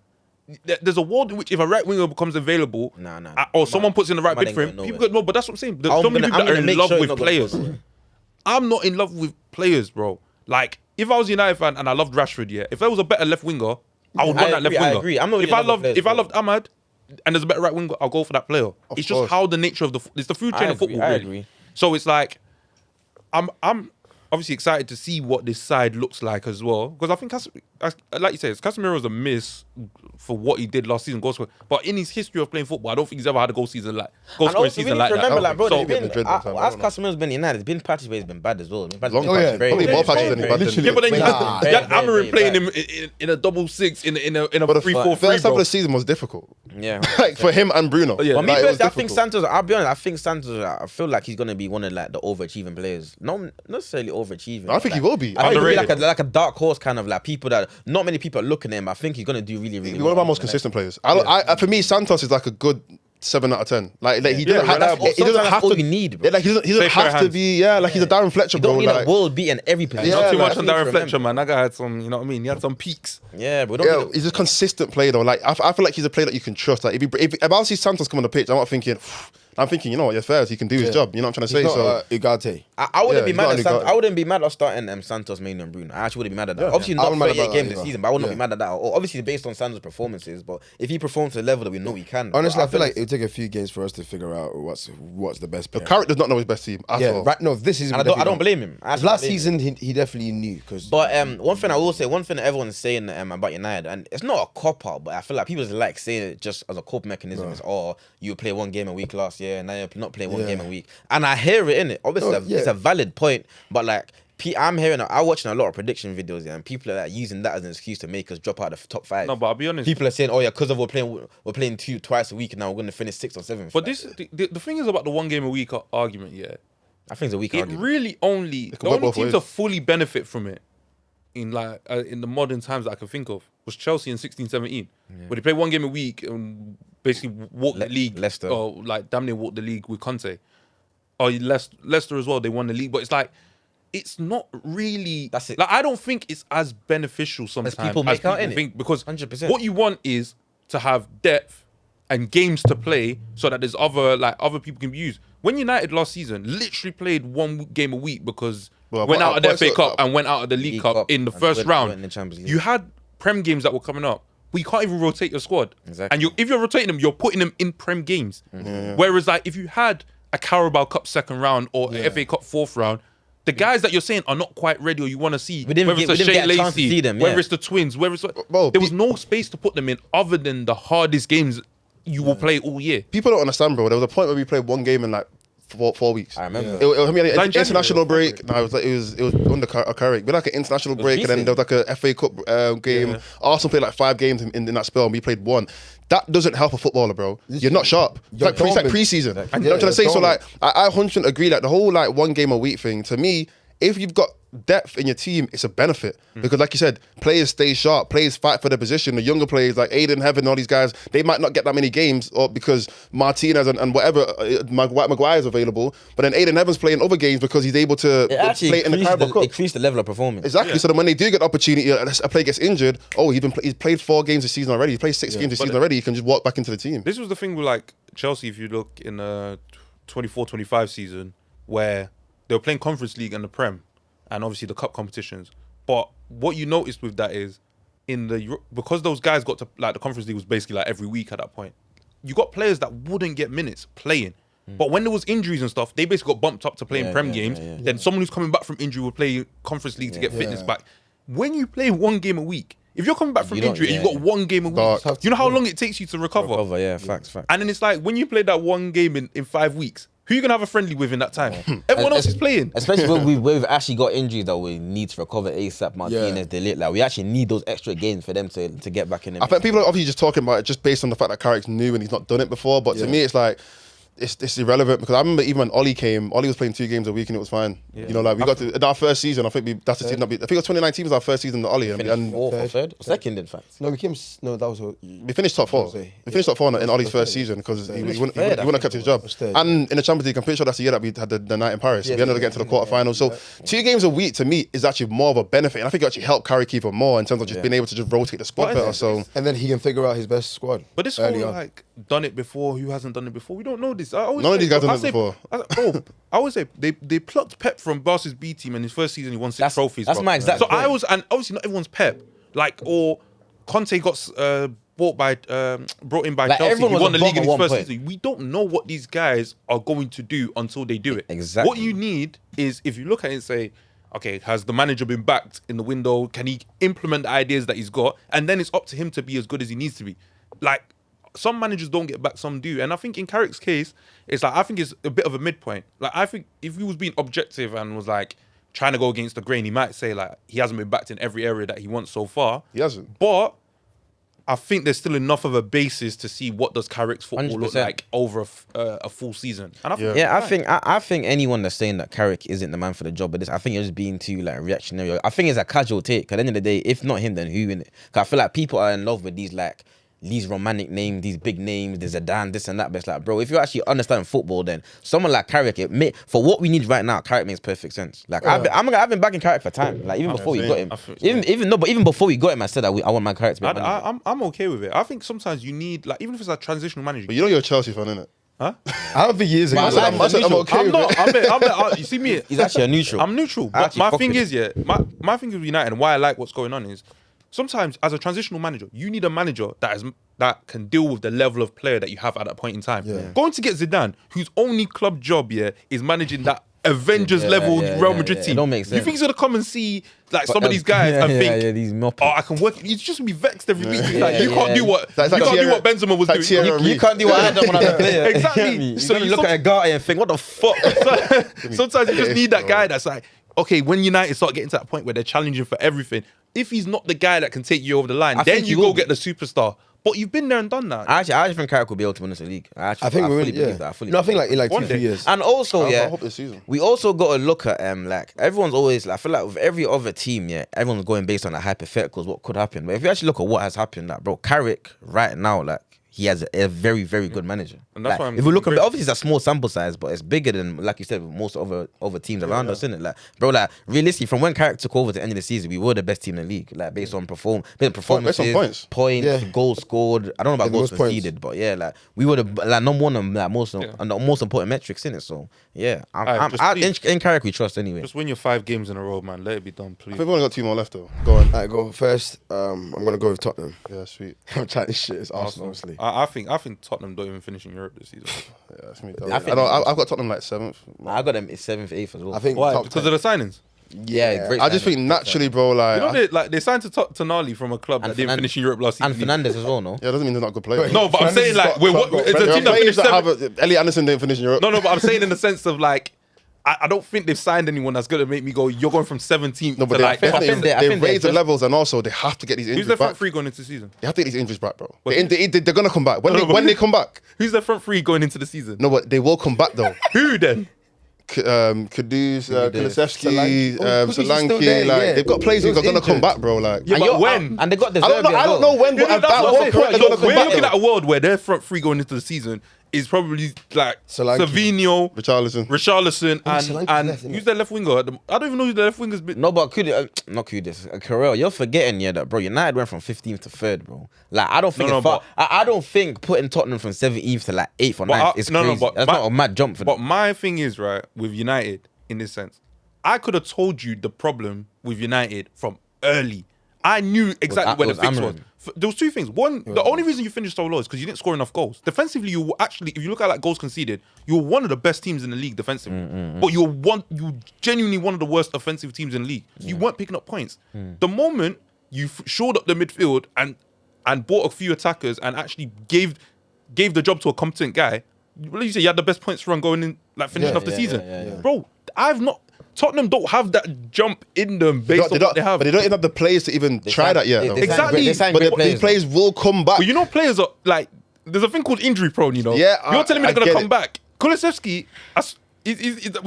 There's a world in which if a right winger becomes available, Nah. or someone puts in the right Man bid ain't for him, going people nowhere. go, no, but that's what I'm saying. There's I'm so many gonna- people I'm that are gonna in make love sure with he's not gonna players. go nowhere. I'm not in love with players, bro. Like, if I was a United fan and I loved Rashford, yeah, if there was a better left winger, I would want that left I winger. agree. I'm not If really I in love loved with if I players, loved Ahmad and there's a better right winger, I'll go for that player. It's just course. how the nature of it's the food chain of football. I really. agree. So it's like, I'm obviously excited to see what this side looks like as well, because I think like you say, Casemiro's a miss for what he did last season, goal scorer. But in his history of playing football, I don't think he's ever had a goal And scoring also, season we like need to remember, that. bro, So- there's been, Madrid that time, I as don't know. Casemiro's been in United, there's been patches where he's been bad as well. Long Oh, yeah. patches. Probably more patches than he bad. Literally. yeah, but then you Nah. had Very, Amarin very playing bad. him in a double 6 in a But the 3-4-3. first half of bro. the season was difficult. Yeah. Like for him and Bruno. Yeah. But me, Like, it was personally, I think difficult. Santos. I'll be honest. I think Santos. I feel like he's gonna be one of the overachieving players. Not necessarily overachieving. I think he will be. I think he'll be Underrated. like a dark horse kind of people that not many people are looking at him. I think he's gonna do really, really. He's one of our most consistent players. For me, Santos is like a good 7 out of 10. Like he doesn't have. reliable. He doesn't Sometimes have all to. you need, bro. Yeah, like he doesn't Safe pair of have to hands. be. Yeah, like he's a Darren Fletcher, You bro. don't need Like, a world beat in every position. Yeah, Not too like, much on I need Darren to Fletcher, remember. man. That guy had some, you know what I mean? He had some peaks. Yeah, but we don't. yeah, need he's a consistent player though. Like I feel like he's a player that you can trust. Like if I see Santos come on the pitch, I'm not thinking. I'm thinking, you know what, you're fair. He can do his job. You know what I'm trying to He's say. not So Ugarte. I wouldn't Yeah, be mad he's at not Santos. only got- I wouldn't be mad at starting Santos, Mainu, and Bruno. I actually wouldn't be mad at that. Obviously I not wouldn't be mad 38 about games that this either. season, but I wouldn't Yeah. be mad at that. Or obviously based on Santos' performances, but if he performs to the level that we know he can. Honestly, I feel like it'll take a few games for us to figure out what's the best player. Carrick does not know his best team at Yeah, all. right. No, this is. And I don't blame him. I actually Last don't blame him. season, he definitely knew because. But one thing I will say, one thing that everyone's saying about United, and it's not a cop out, but I feel like people just like saying it just as a cope mechanism. Is you play one game a week last year, and now you're not playing one game a week. And I hear it in it. Obviously, it's a valid point, but I'm watching a lot of prediction videos, and people are using that as an excuse to make us drop out of the top 5. No, but I'll be honest. People are saying, "Oh yeah, because of we're playing twice a week, and now we're going to finish 6th or 7th." But the thing is about the 1 game a week argument, yeah. I think it's a weak It argument. really only can the work only both team ways. to fully benefit from it in the modern times that I can think of was Chelsea in 16-17, where they played one game a week and basically walked the league. Leicester. Or like damn near walked the league with Conte. Or Leicester as well, they won the league. But it's like, it's not really... That's it. Like, I don't think it's as beneficial sometimes people make out, innit? think. Because 100%. what you want is to have depth and games to play so that there's other people can be used. When United last season literally played one game a week because went out of the FA Cup and went out of the League Cup in the first round, in the Champions League. you had Prem games that were coming up, but you can't even rotate your squad. Exactly. And if you're rotating them, you're putting them in Prem games. Whereas like if you had a Carabao Cup second round or a FA Cup fourth round, the guys that you're saying are not quite ready or you want to see, We didn't whether it's get- a we didn't Shea get a chance to Lacey, see them, whether yeah. it's the Twins, whether it's... Bro, there was no space to put them in other than the hardest games you will play all year. People don't understand, bro. There was a point where we played one game in like 4 weeks. I remember. I mean, Like international January. break. No, it was under Carrick. We had like an international break, and then there was like a FA Cup game. Arsenal played like 5 games in that spell, and we played 1. That doesn't help a footballer, bro. You're not sharp. It's like dormant. pre-season. You know what I'm Yeah, trying to say? So dormant. like, I 100% agree. Like the whole like 1 game a week thing, to me, if you've got depth in your team, it's a benefit because, like you said, players stay sharp, players fight for their position. The younger players like Aiden, Heaven, all these guys, they might not get that many games, or because Martinez and whatever Maguire's available. But then Aiden Heaven's playing other games because he's able to It actually play in the Carabao Cup. increased the level of performance. Exactly. So then when they do get the opportunity, a player gets injured. Oh, he's played 4 games this season already. He's played 6 games this season already. He can just walk back into the team. This was the thing with like Chelsea, if you look in the 24-25 season, where they were playing Conference League and the Prem, and obviously the cup competitions. But what you noticed with that is, because those guys got to, like, the Conference League was basically like every week at that point, you got players that wouldn't get minutes playing. But when there was injuries and stuff, they basically got bumped up to playing Prem games. Then someone who's coming back from injury will play Conference League to get fitness back. When you play 1 game a week, if you're coming back from You don't- injury and yeah. you've got 1 game a week, Dark. you know how long it takes you to recover? Cover, yeah, facts. And then it's like, when you play that 1 game in 5 weeks, who are you going to have a friendly with in that time? Everyone else is playing. Especially when we've actually got injuries that we need to recover ASAP. Martinez, De Ligt, like we actually need those extra games for them to get back in the I think people are obviously just talking about it just based on the fact that Carrick's new and he's not done it before. But to me, it's like, it's irrelevant because I remember even when Ollie came, Ollie was playing 2 games a week and it was fine. You know, like we got to in our first season. I think that's the season. I think it was 2019 was our first season with Ollie, and fourth or third, second in fact. No, we came. No, that was. we finished top 4. Say, We finished top 4 in Ollie's first season because he wouldn't have kept his job. third. And in the Champions League, I'm pretty sure that's the year that we had the night in Paris. We ended up getting to the quarterfinals. So 2 games a week to me is actually more of a benefit, and I think it actually helped Carrick even more in terms of just being able to just rotate the squad better. So And then he can figure out his best squad. But this whole, early on. like, done it before, who hasn't done it before? We don't know this. None of these guys have done it before. I always say they plucked Pep from Barca's B team, and his first season he won 6 trophies. That's bro. my exact So point. and obviously not everyone's Pep. Like, or Conte got brought in by Like, Chelsea. everyone He was won the a league bomb in his at one first point. season. We don't know what these guys are going to do until they do it. Exactly. What you need is, if you look at it and say, okay, has the manager been backed in the window? Can he implement the ideas that he's got? And then it's up to him to be as good as he needs to be. Like, some managers don't get back, some do. And I think in Carrick's case, it's like, I think it's a bit of a midpoint. Like, I think if he was being objective and was like trying to go against the grain, he might say like he hasn't been backed in every area that he wants so far. he hasn't. But I think there's still enough of a basis to see what does Carrick's football look 100%. like over a full season. And I think Yeah, I think anyone that's saying that Carrick isn't the man for the job of this, I think you're just being too like reactionary. I think it's a casual take. At the end of the day, if not him, then who in it? Cause I feel like people are in love with these romantic names, these big names, there's a Dan, this and that. But it's like, bro, if you actually understand football, then someone like Carrick, for what we need right now, Carrick makes perfect sense. Like I've been backing Carrick for time. Like even before we got him, even before we got him, I said that I want my Carrick to be. a manager. I'm okay with it. I think sometimes you need, like, even if it's a transitional manager. But you know you're a Chelsea fan, innit? Huh? I don't think he is. My again. life is I'm neutral. okay I'm with not. it. You see me? He's actually a neutral. I'm neutral. I But actually my fuck thing with is, yeah, my thing with United and why I like what's going on is sometimes as a transitional manager, you need a manager that can deal with the level of player that you have at that point in time. Going to get Zidane, whose only club job is managing that Avengers level Real Madrid team. It don't make You sense. think he's gonna come and see like some of these guys and think, these mopping. oh, I can work. He's just gonna be vexed every week. He's like, you can't do what It's like Thierry- Benzema was like doing. Thierry You can't do what I done when I was a player. Exactly. So you look at a guy and think, what the fuck? Sometimes you just need that guy that's like, okay, when United start getting to that point where they're challenging for everything, if he's not the guy that can take you over the line, I then think you he go will get the superstar. But you've been there and done that. I actually think Carrick will be able to win this league. I think we're fully really, believe that. I fully No, I think believe like in like One 2-3 day. years. that. And also, I yeah, hope this season. we also got to look at like everyone's always like I feel like with every other team, yeah, everyone's going based on like hypotheticals, what could happen. But if you actually look at what has happened, like bro, Carrick right now, like he has a very, very good manager. And that's Like, why I'm if we look at great. obviously it's a small sample size, but it's bigger than like you said with most other teams around us, isn't it? Like bro, like realistically, from when Carrick took over to the end of the season, we were the best team in the league, like based on performances, points, Yeah. goals scored. I don't know about Yeah, goals most points. conceded, but yeah, like we were the like number one on like most on the most important metrics in it. So yeah, Alright, just please. in Carrick we trust anyway. Just win your 5 games in a row, man. Let it be done, I please. think we've only got 2 more left though. Go on. Alright, go first. I'm gonna go with Tottenham. Yeah, sweet. I'm chatting shit. It's Arsenal, obviously. I think Tottenham don't even finish in Europe this season. Yeah, that's me. I think- I've got Tottenham like 7th. I got them 7th, 8th as well. I think Why? top Because 10. of the signings. yeah, great. I just think naturally, bro. Like, You know, they signed to Tonali from a club And that didn't Fernan- finish in Europe last season. and Fernandez as well, no. yeah, doesn't mean they're not good players. No, but I'm saying like, wait, what? It's a There are team that players finished that seventh. have Elliot Anderson didn't finish in Europe. No, but I'm saying in the sense of like, I don't think they've signed anyone that's gonna make me go. You're going from 17th No, but to they, like. they, I think they- I they think they raise the just- levels, and also they have to get these Who's injuries their front back. three going into the season? They have to get these injuries back, bro. What- They're gonna come back when they come back. Who's their front three going into the season? No, but they will come back though. Who then? Kudus, Kulusevski, Solanke. Oh, Kudus is still Solanke, there, like yeah. they've got players He who was are gonna come injured. back, bro. Like, Yeah, And but you're- when? And they got the I don't know when, but at That's what what I'm point they're saying. gonna come We're back. looking though. at a world where their front three going into the season is probably like Solanke. Savinho, Richarlison. Richarlison, Solanke's and left, isn't who's it? their left winger? I don't even know who their left winger's been. No, but not Kudus. Carell, you're forgetting, yeah, that bro. United went from 15th to 3rd, bro. Like I don't think No, it's no, far. I don't think putting Tottenham from 17th to like 8th or But 9th is crazy. That's not a mad jump for But them. my thing is, right, with United, in this sense, I could have told you the problem with United from early. I knew exactly where the was fix was. Amorim. There was 2 things. One, the only reason you finished so low is because you didn't score enough goals. Defensively, you were actually, if you look at like goals conceded, you were one of the best teams in the league defensively. But you were genuinely one of the worst offensive teams in the league. You weren't picking up points. The moment you shored up the midfield and bought a few attackers and actually gave the job to a competent guy, well, you say you had the best points run going in, like finishing off the season. Bro, Tottenham don't have that jump in them based on what they have. But they don't even have the players to even try that yet. They though. signed Exactly. They signed But great these players. players will come back. But you know, players are like, there's a thing called injury prone, you know? Yeah, You're telling me I they're going to get come it. back. Kulusevski, was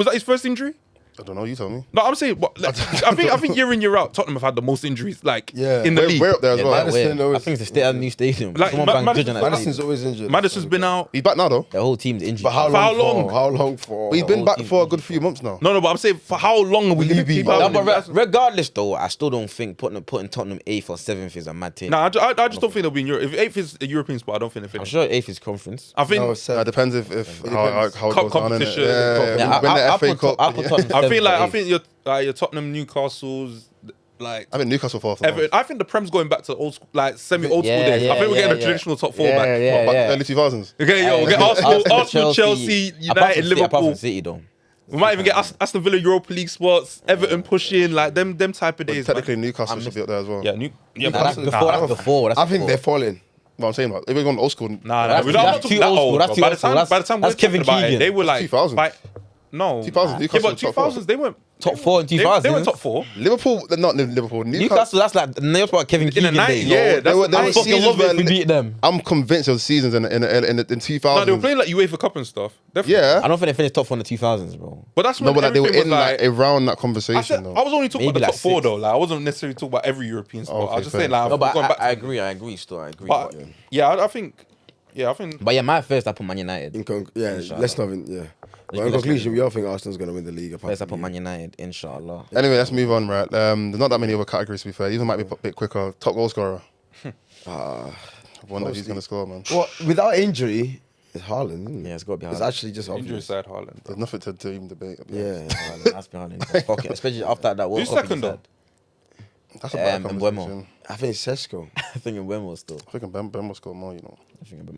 that his first injury? I don't know. You tell me. No, I'm saying, like, I think year in, year out, Tottenham have had the most injuries, like, Yeah. in the We're, league. we're up there as Yeah, well. that Madison way. I always- think it's a state of new stadium. Like, Someone Ma- banged Madison- judging that Madison's stadium. always injured. Madison's been out. He's back now though. The whole team's injured. But how For how long? long? For? How long for? He's been whole back team for a good few months now. No, but I'm saying, for how long are we going to Maybe. keep No, No, out? but regardless, though, I still don't think putting Tottenham 8th or 7th is a mad thing. Nah, I just don't think they'll be in Europe. If 8th is a European spot, I don't think they're I'm finished. sure 8th is conference. I think No, It 7. depends if how it Cup goes on. competition. innit? Yeah, Yeah, win the I'll FA put Cup. Tottenham I 7th feel or like 8th. your Tottenham, Newcastle's like I think Newcastle fourth. Everton. I think the Prem's going back to old school, like semi-old school Yeah, days. I think we're yeah, getting a yeah. traditional top 4 Yeah, back. yeah, yeah. Early 2000s. Okay, yo, we'll get Arsenal, Chelsea, Apart United, from City, apart Liverpool. from City, though. We might even get Aston Villa Europa League spots, Everton pushing, like them type of days. Technically, man. Newcastle should be up there as well. Yeah, That's before. That's I think before. they're falling. What I'm saying, like, if we're going old school, Nah, That's we too- don't that's talk too that old school, old. that's bro. too By old the school. time, That's- by the time that's we're talking Kevin about it, Keegan. they were like 2000s. No, 2000s, yeah, Newcastle but top four. 2000s they weren't top 4 in They 2000. were top 4. Liverpool, not Liverpool, Newcastle, that's like nails about Kevin In the Keegan 90s, days. yeah. There That's were I fucking seasons love it where if we beat them. I'm convinced there was seasons in 2000s. No, they were playing like UEFA Cup and stuff. Definitely. Yeah, I don't think they finished top 4 in the 2000s, bro. But that's no, when but like, they were everything in was like around that I, conversation said, though. I was only talking Maybe about the like top 4 6. though. Like I wasn't necessarily talking about every European sport. I Okay, was just fair. saying like No, I'm but going back. I agree. Still, I agree. But yeah, I think. But yeah, my first I put Man United. Yeah, Inshallah. let's not even. Yeah. But in let's conclusion, we all think Arsenal's going to win the league. apart First I from put you. Man United, inshallah. Anyway, let's move on, right? There's not that many other categories to be fair. These one might be a bit quicker. Top goal scorer. I wonder who's going to score, man. Well, without injury, it's Haaland, isn't it? Yeah, it's got to be It's Haaland. actually just Injury obvious. side Haaland. There's nothing to even debate. Yeah. Haaland, that's be Haaland. Fuck it, especially after that World Who's Cup. second though? That's a bad Mbeumo. conversation. I think it's Sesko. I think in Wembley still. I think Ben will score more, you know.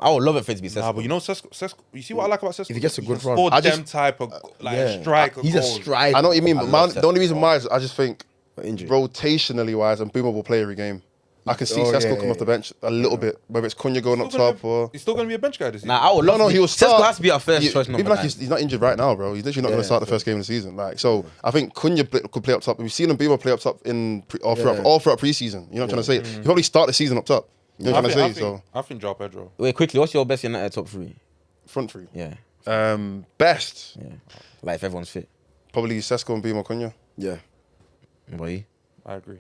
I would love it for it to be Nah, Sesko. but you know Sesko. You see what I like about Sesko? If he gets a good can run. score I them just- type of like Yeah. striker. He's a goals. striker. I know what you mean, but love the only Sesko. reason why is I just think Injury. rotationally wise, and Boomer will play every game. I can see Oh, Sesko yeah, come yeah, off the bench a little bit, whether it's Cunha going up top or. He's still going to be a bench guy this season. Nah, I would love. No, he will start. Sesko has to be our first choice number Even like 9. he's not injured right now, bro. He's literally not going Yeah, to start the first game of the season. Like, so I think Cunha could play up top. We've seen him Boomer play up top all throughout preseason. You know what I'm trying to say? He probably start the season up top. You know what I'm trying to say? think, So I think Joao Pedro. Wait, quickly, what's your best United top three? front three. Yeah, Best yeah. Like if everyone's fit. probably Sesko and Bimo Cunha. Yeah. Boy, I agree.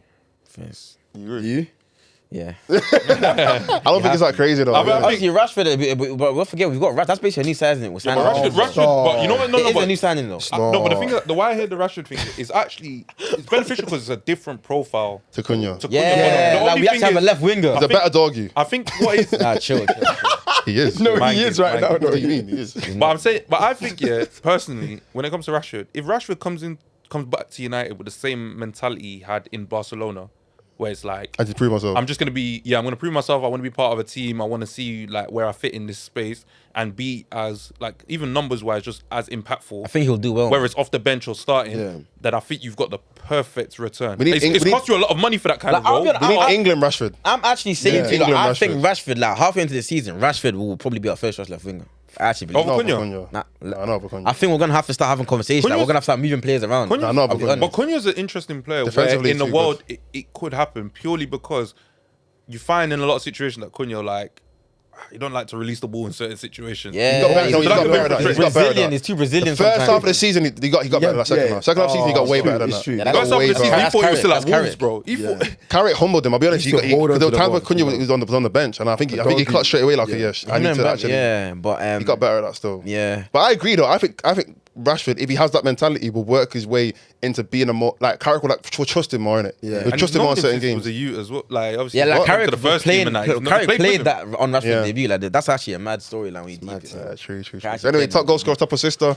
yes. You agree? You? Yeah. I don't think it's that crazy though. I mean, Obviously, Rashford, but we'll forget we've got That's basically a new signing. We're Yeah, signing. but Rashford, but you know what? No, It no, is a but new signing though. no, but the thing, the why I hear the Rashford thing is actually it's beneficial because it's a different profile To Cunha. to Cunha. Yeah, But the like only we have to thing have a is- left winger. He's a better doggy. I think what is, Nah, chill. He is. No, Mind he games, is right mind now. games. No, What do you he mean? He is. but I think personally, when it comes to Rashford, if Rashford comes back to United with the same mentality he had in Barcelona, where it's like I just prove myself. I'm gonna prove myself. I want to be part of a team. I want to see like where I fit in this space and be as like even numbers wise just as impactful. I think he'll do well. Whether it's off the bench or starting, Yeah. that I think you've got the perfect return. We need It's we cost you a lot of money for that kind Like, of role. I'll be honest, We need I- England Rashford. I'm actually saying Yeah. to you, like, England I Rashford. think Rashford, like halfway into the season, Rashford will probably be our first choice left winger. I actually believe. Over it. Cunha? Cunha. Nah, I know over Cunha. I think we're gonna have to start having conversations. Like, Cunha's- we're gonna have to start moving players around. Cunha's- Nah, no, I'll be but- honest. But Cunha's an interesting player where Defensively, in the too world it could happen purely because you find in a lot of situations that Cunha like you don't like to release the ball in certain situations. Yeah, He's got better- no, he's got better at that. he's He's got better at Brazilian. that. He's too Brazilian. First half sometimes. of the season, he got better than that second half. Second half of the season, he got way better than it's that. true. Yeah, He that's First got half way of the season, better. he thought he was still That's at Wolves, Carrick. bro. He Yeah. thought, Carrick humbled him. I'll be honest. He still hold on There to were the times where ball. Cunha was on the bench, and I think he clutched straight away. Like, Yeah. I need to actually. Yeah, but He got better at that still. Yeah. But I agree though. I think Rashford, if he has that mentality, will work his way into being a more like Carrick will trust him more in it. Yeah. He'll trust him more in certain Was games. a youth as well. Like obviously, Yeah, like welcome Carrick to the was first playing. team and that. He's not- Carrick with played him. that on Rashford's Yeah. debut. Like that's actually a mad storyline. We deep. True. Carrick So anyway, played top goal scorer, top assister.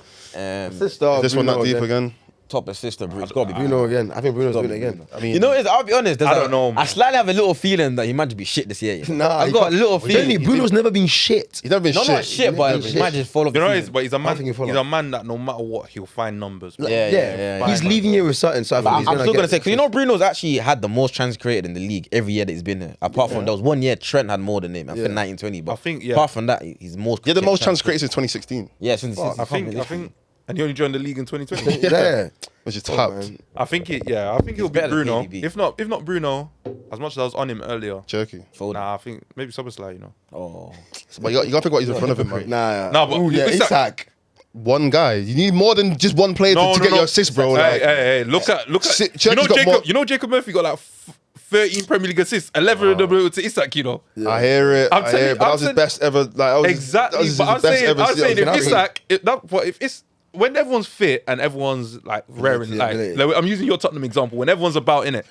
Sister, This one Bruno not deep again. again. Top assist, bro. It's gotta be Bruno again. I think Bruno's doing it again. I mean, You know, I'll be honest. I don't know, man. I slightly have a little feeling that he might just be shit this year. You know? Nah, I've got a little Generally, feeling. Bruno's never been shit. he's never been No, shit. not shit, but Never he been might just fall off. You the know, season. but he's a think man. he'll follow. He's a man that no matter what, he'll find numbers. bro. Yeah. He's leaving you with something. So I But think I'm he's gonna still get gonna say because you know Bruno's actually had the most chances created in the league every year that he's been there. Apart from there was 1 year Trent had more than him. I think 1920. But I think, yeah. apart from that, he's most. He had the most chance created since 2016, Yeah, since I think, and he only joined the league in 2020. Yeah. which is Oh, tapped. man. I think he'll be better than Bruno. KDB. If not Bruno, as much as I was on him earlier. Jerky. Nah, I think maybe Soboslai, you know. Oh, But you got to think what he's in front of him, man. Nah. but Ooh, yeah, it's Isak. One guy. You need more than just one player to get your assist, bro. Like, Hey, look at Church you know has got Jacob. more- You know Jacob Murphy got like 13 Premier League assists, 11 of them were to Isak. You know I hear it. I'm I telling hear you- it. But that I'm was his saying- best ever. Like, that was his- that exactly. was his But I'm best saying ever if season. Isak, if it's when everyone's fit and everyone's like raring, like I'm using your Tottenham example. When everyone's about in it,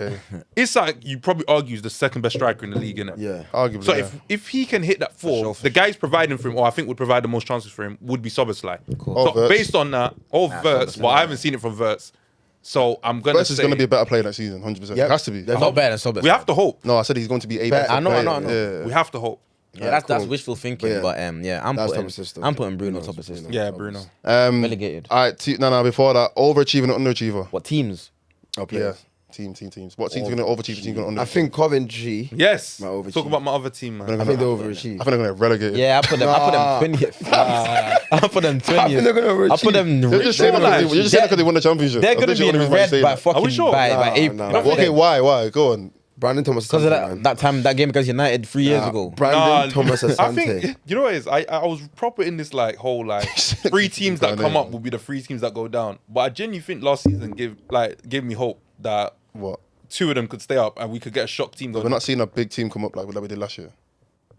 Isak you probably argue is the second best striker in the league, innit? Yeah. Arguably. So yeah. if he can hit that four, the guys providing for him, or I think would provide the most chances for him, would be Soboslai. Or So Wirtz. based on that, or Wirtz, but I haven't seen it from Wirtz. So I'm gonna Versus say is going to be a better player next season, 100%. Yep. It has to be. There's not better than Sobis. we have to hope. No, I said he's going to be a Better. better I know, player. I know. Yeah. We have to hope. Yeah, that's cool. wishful thinking. But But yeah. I'm That's putting top assist, though. I'm putting Bruno Bruno's top Bruno. assist. Yeah, Bruno. Relegated. All right, no, before that, overachiever and underachiever. What teams? I'll play. Yeah, teams. What teams are going to overachieve? Teams going to I underachieve? think Coventry. Yes. My overachieve. Talk about my other team, man. I think they I overachieve. think they're going to relegate. Yeah, I put them 20th. I put them 20th. I think they're gonna I put them. You're just saying that because they won the championship. They're gonna be in red by fucking Are we sure? by Nah, April. nah. Okay, why? Go on. Brandon Thomas. Because of Asante, man. that time, that game against United 3 years ago. Brandon Thomas I Asante. think you know what it is. I was proper in this like whole like three teams that come up will be the three teams that go down. But I genuinely think last season gave me hope that What? two of them could stay up and we could get a shock team going. We're not seeing a big team come up like we did last year.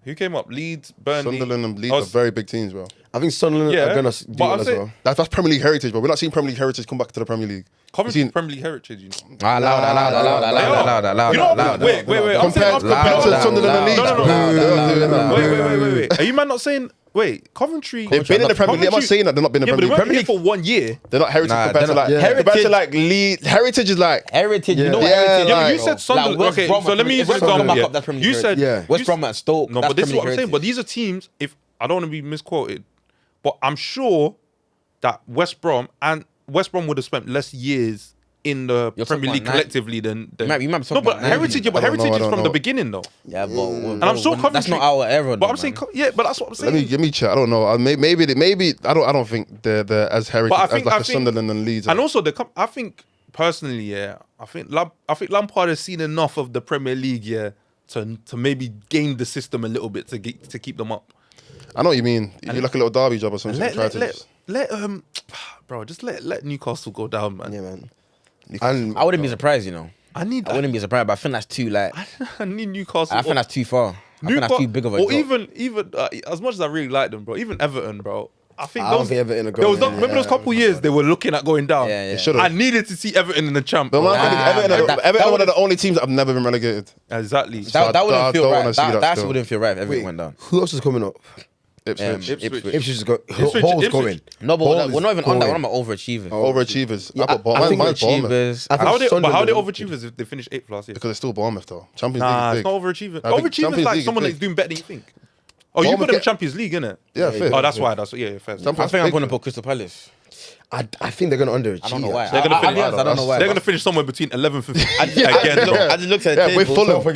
Who came up? Leeds, Burnley, Sunderland and Leeds I are was- very big teams, bro. I think Sunderland Yeah, are gonna do but well I'm as saying- well. That's Premier League heritage, bro. We're not seeing Premier League heritage come back to the Premier League. Coventry seen- Premier League heritage. You know. Allow You know what? Wait. I'm saying Compared to Sunderland and Leeds, No. bro. Wait. Are you man not saying? Wait, Coventry. They've been in the Premier League. I'm not saying that they're not been in Yeah, the but they Premier weren't League. here for 1 year. They're not heritage Nah, compared to they're like not. compared to like Leeds. Heritage is like Heritage, you know Yeah, what heritage yeah, but like- you said Sunderland. West Okay, Brom so let me use West an Brom example. come back Yeah. up, that's Premier You League said Yeah. West Brom and Stoke. No, that's but this is Premier what I'm League saying. But heritage. these are teams. If I don't want to be misquoted, but I'm sure that West Brom would have spent less years in the You're Premier talking League about collectively than You might be no, talking but about 90. heritage. Yeah, but I don't know, heritage I is don't from the know. beginning though. Yeah, but And I'm sure that's Coventry. not our era. But though, I'm saying, man. yeah, but that's what I'm saying. Give me chat. I don't know. Maybe I don't think they're as heritage But I as think- like I a think- Sunderland and Leeds. And also, I think personally, yeah, I think Lampard has seen enough of the Premier League, yeah, to maybe game the system a little bit to keep them up. I know what you mean. You like a little derby job or something. Bro, just let Newcastle go down, man. Yeah, man. And I wouldn't be surprised, you know. I wouldn't be surprised, but I think that's too like. I need Newcastle. I think that's too far. I think that's too big of a Or drop. even as much as I really like them, bro. Even Everton, bro. I think I don't think Everton are there was going. remember those couple years they were looking at going down. Yeah, yeah. They should've. I needed to see Everton in the champ. But bro. man, Everton are one of the only teams that have never been relegated. Exactly. That wouldn't I feel don't right. wanna see that That still. wouldn't feel right if everything Wait, went down. who else is coming up? Ipswich. Ipswich. Ipswich is going. Ipswich- Hall's Ipswich- going. No, but Hall we're not even is on that. We're going. not overachievers. Overachievers. Yeah, But I think mine's Bournemouth. Overachievers. I think How are they Sunderland- overachievers if they finished 8th last year? Because it's still Bournemouth though. Champions Nah, League it's is not big. overachievers. I think Overachievers Champions like League is someone big. that's doing better than you think. Oh, you Bournemouth put them get- Champions League, innit? Yeah, fair. Oh, that's why. That's yeah, fair. Champions I think I'm League. going to put Crystal Palace. I think they're going to underachieve. I don't know why. They're gonna I'll be finish- honest, I don't know why. They're but gonna finish somewhere between 11th and 15th. I just looked at the Yeah, table. we're Fulham.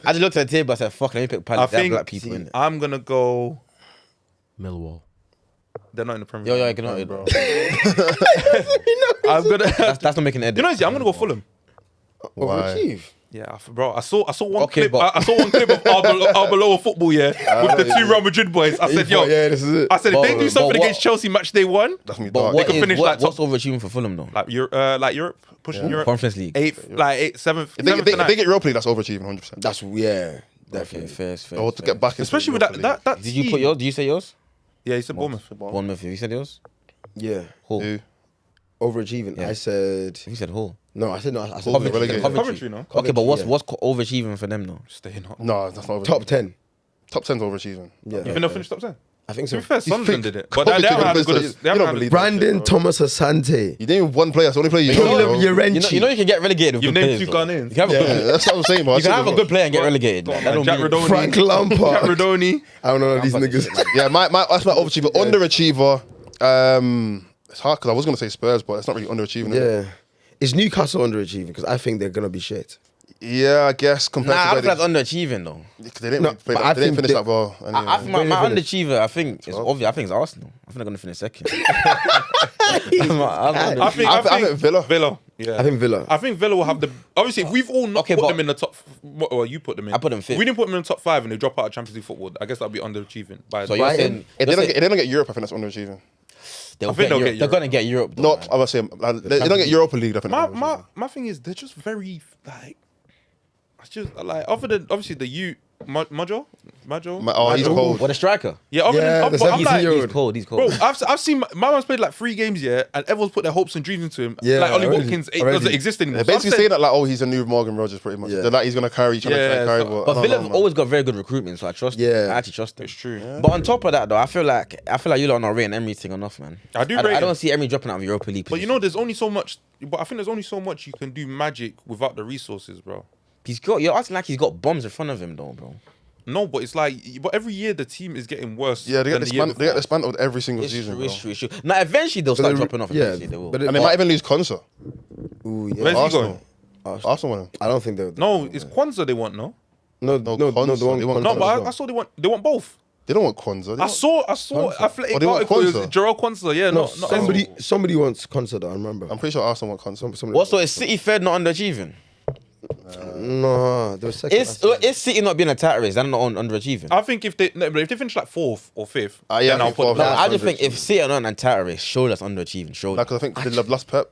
I just looked at the table. I said, "Fuck, let me pick I Palace." They have think black people in it. I'm gonna go. Millwall. They're not in the Premier Yo, League. yo, I cannot, bro. I'm gonna. That's not making an edit. You know, I'm gonna go Fulham. Why? Overachieve. Yeah, bro. I saw one Okay, clip. but- I saw one clip of Arbeloa football. with the two Real Madrid boys. I said, yo. Yeah, this is it. I said, if they do something what- against Chelsea match day one, That's me But dark. what could is finish what's like overachieving for Fulham though? like Europe, pushing Europe, Conference League. seventh. If they get Europa League, that's overachieving 100%. That's Okay, definitely. fair. Or to get back into Especially the with Europa League. that. Did you put yours? Did you say yours? Yeah, he said Bournemouth. Bournemouth. You said yours? Yeah, Hull. Who? overachieving. Yeah. I said You said Hull. no. I said no. I said Coventry. Coventry. Coventry, no. Okay, but what's yeah. overachieving for them though? Staying up. No, that's not overachieving. Top 10. Top 10's overachieving. Yeah, You think they'll finish top 10? I think To so. be fair, You Sunderland think did it, but they Coventry haven't had gonna as good finish as that? they You haven't don't had. believe that shit, Brandon bro. Thomas Asante. You didn't one player. That's the only player you Caleb know. bro. Llorente. You know you can get relegated. With You've good named players, two though. Ghanaians. You can have a Yeah, good- that's what I'm saying, bro. you can have a good player and get relegated. Go on, That don't Jack mean- Redoni. Frank Jack Lampard. Redoni. I don't know these niggas. Yeah, that's my overachiever. Underachiever. It's hard because I was gonna say Spurs, but it's not really underachieving. is it? Yeah. Is Newcastle underachieving? Because I think they're gonna be shit. Yeah, I guess compared Nah, I to don't where feel that's underachieving though. they didn't, No, play but that, I they didn't think finish they- that well. Anyway. I think my Where they finish? underachiever, I think is obvious. I think it's Arsenal. I think they're gonna finish second. I think Villa. Villa. Yeah. I think Villa. I think Villa will have the. Obviously, if we've all not Okay, put but- them in the top. Well, you put them in. I put them fifth. We didn't put them in the top 5 and they drop out of Champions League football. I guess that'd be underachieving. By So you're Brighton. saying If they don't get Europe, I think that's underachieving. they'll think they'll Europe. get They're Europe. gonna get Europe. Though, Not, man. I was saying, they don't get Europa League. I think that's my underachieving. my thing is they're just very like. It's just like other than obviously the Majo. Oh, he's cold. What a striker. Yeah, other Yeah, than the but I'm like, 17-year-old. He's cold. He's bro, cold. I've seen my man's played like 3 games, yeah, and everyone's put their hopes and dreams into him. Yeah, like Ollie already- Watkins already. doesn't exist anymore. They're So I've basically said- saying that like, oh, he's a new Morgan Rogers, pretty much. Yeah. They're like he's gonna carry, trying to Yeah, carry. so- But But I don't Villa know, have man. always got very good recruitment, so I trust. Yeah. I actually trust them. It's true. But on top of that, though, I feel like you lot are not rating Emery thing enough, man. I do I rate don't him. see Emery dropping out of Europa League. But you know, there's only so much. But I think there's only so much you can do magic without the resources, bro. you're acting like he's got bombs in front of him, though, bro. No, but it's like, but every year the team is getting worse. Yeah, they than get the year before. dismantled every single It's season, true, bro. it's true, it's true. Now, eventually they'll start dropping off. Yeah, Eventually they will. but And they might even lose Konsa. Ooh, yeah. Where's he Arsenal. going? Arsenal won him. I don't think they'll. No, it's Kwanzaa they want, no? No, No, the one. they want No, Kwanzaa but as well. I saw they want both. They don't want Kwanzaa. They I want- saw Kwanzaa. athletic Oh, they want article. It was Kwanzaa? Jarrell Kwanzaa, yeah. No, not somebody wants concert. I remember. I'm pretty sure Arsenal want Kwanzaa. Somebody What, so is City Fed not underachieving? No, there was second. Is City not being a title race? They're not underachieving. I think if they finish like 4th or 5th, Ah, yeah, then I I'll think put them 4th. No, down. I just think if City are not in a title race, show that's underachieving. Show. Like, 'cause I think they love lost Pep.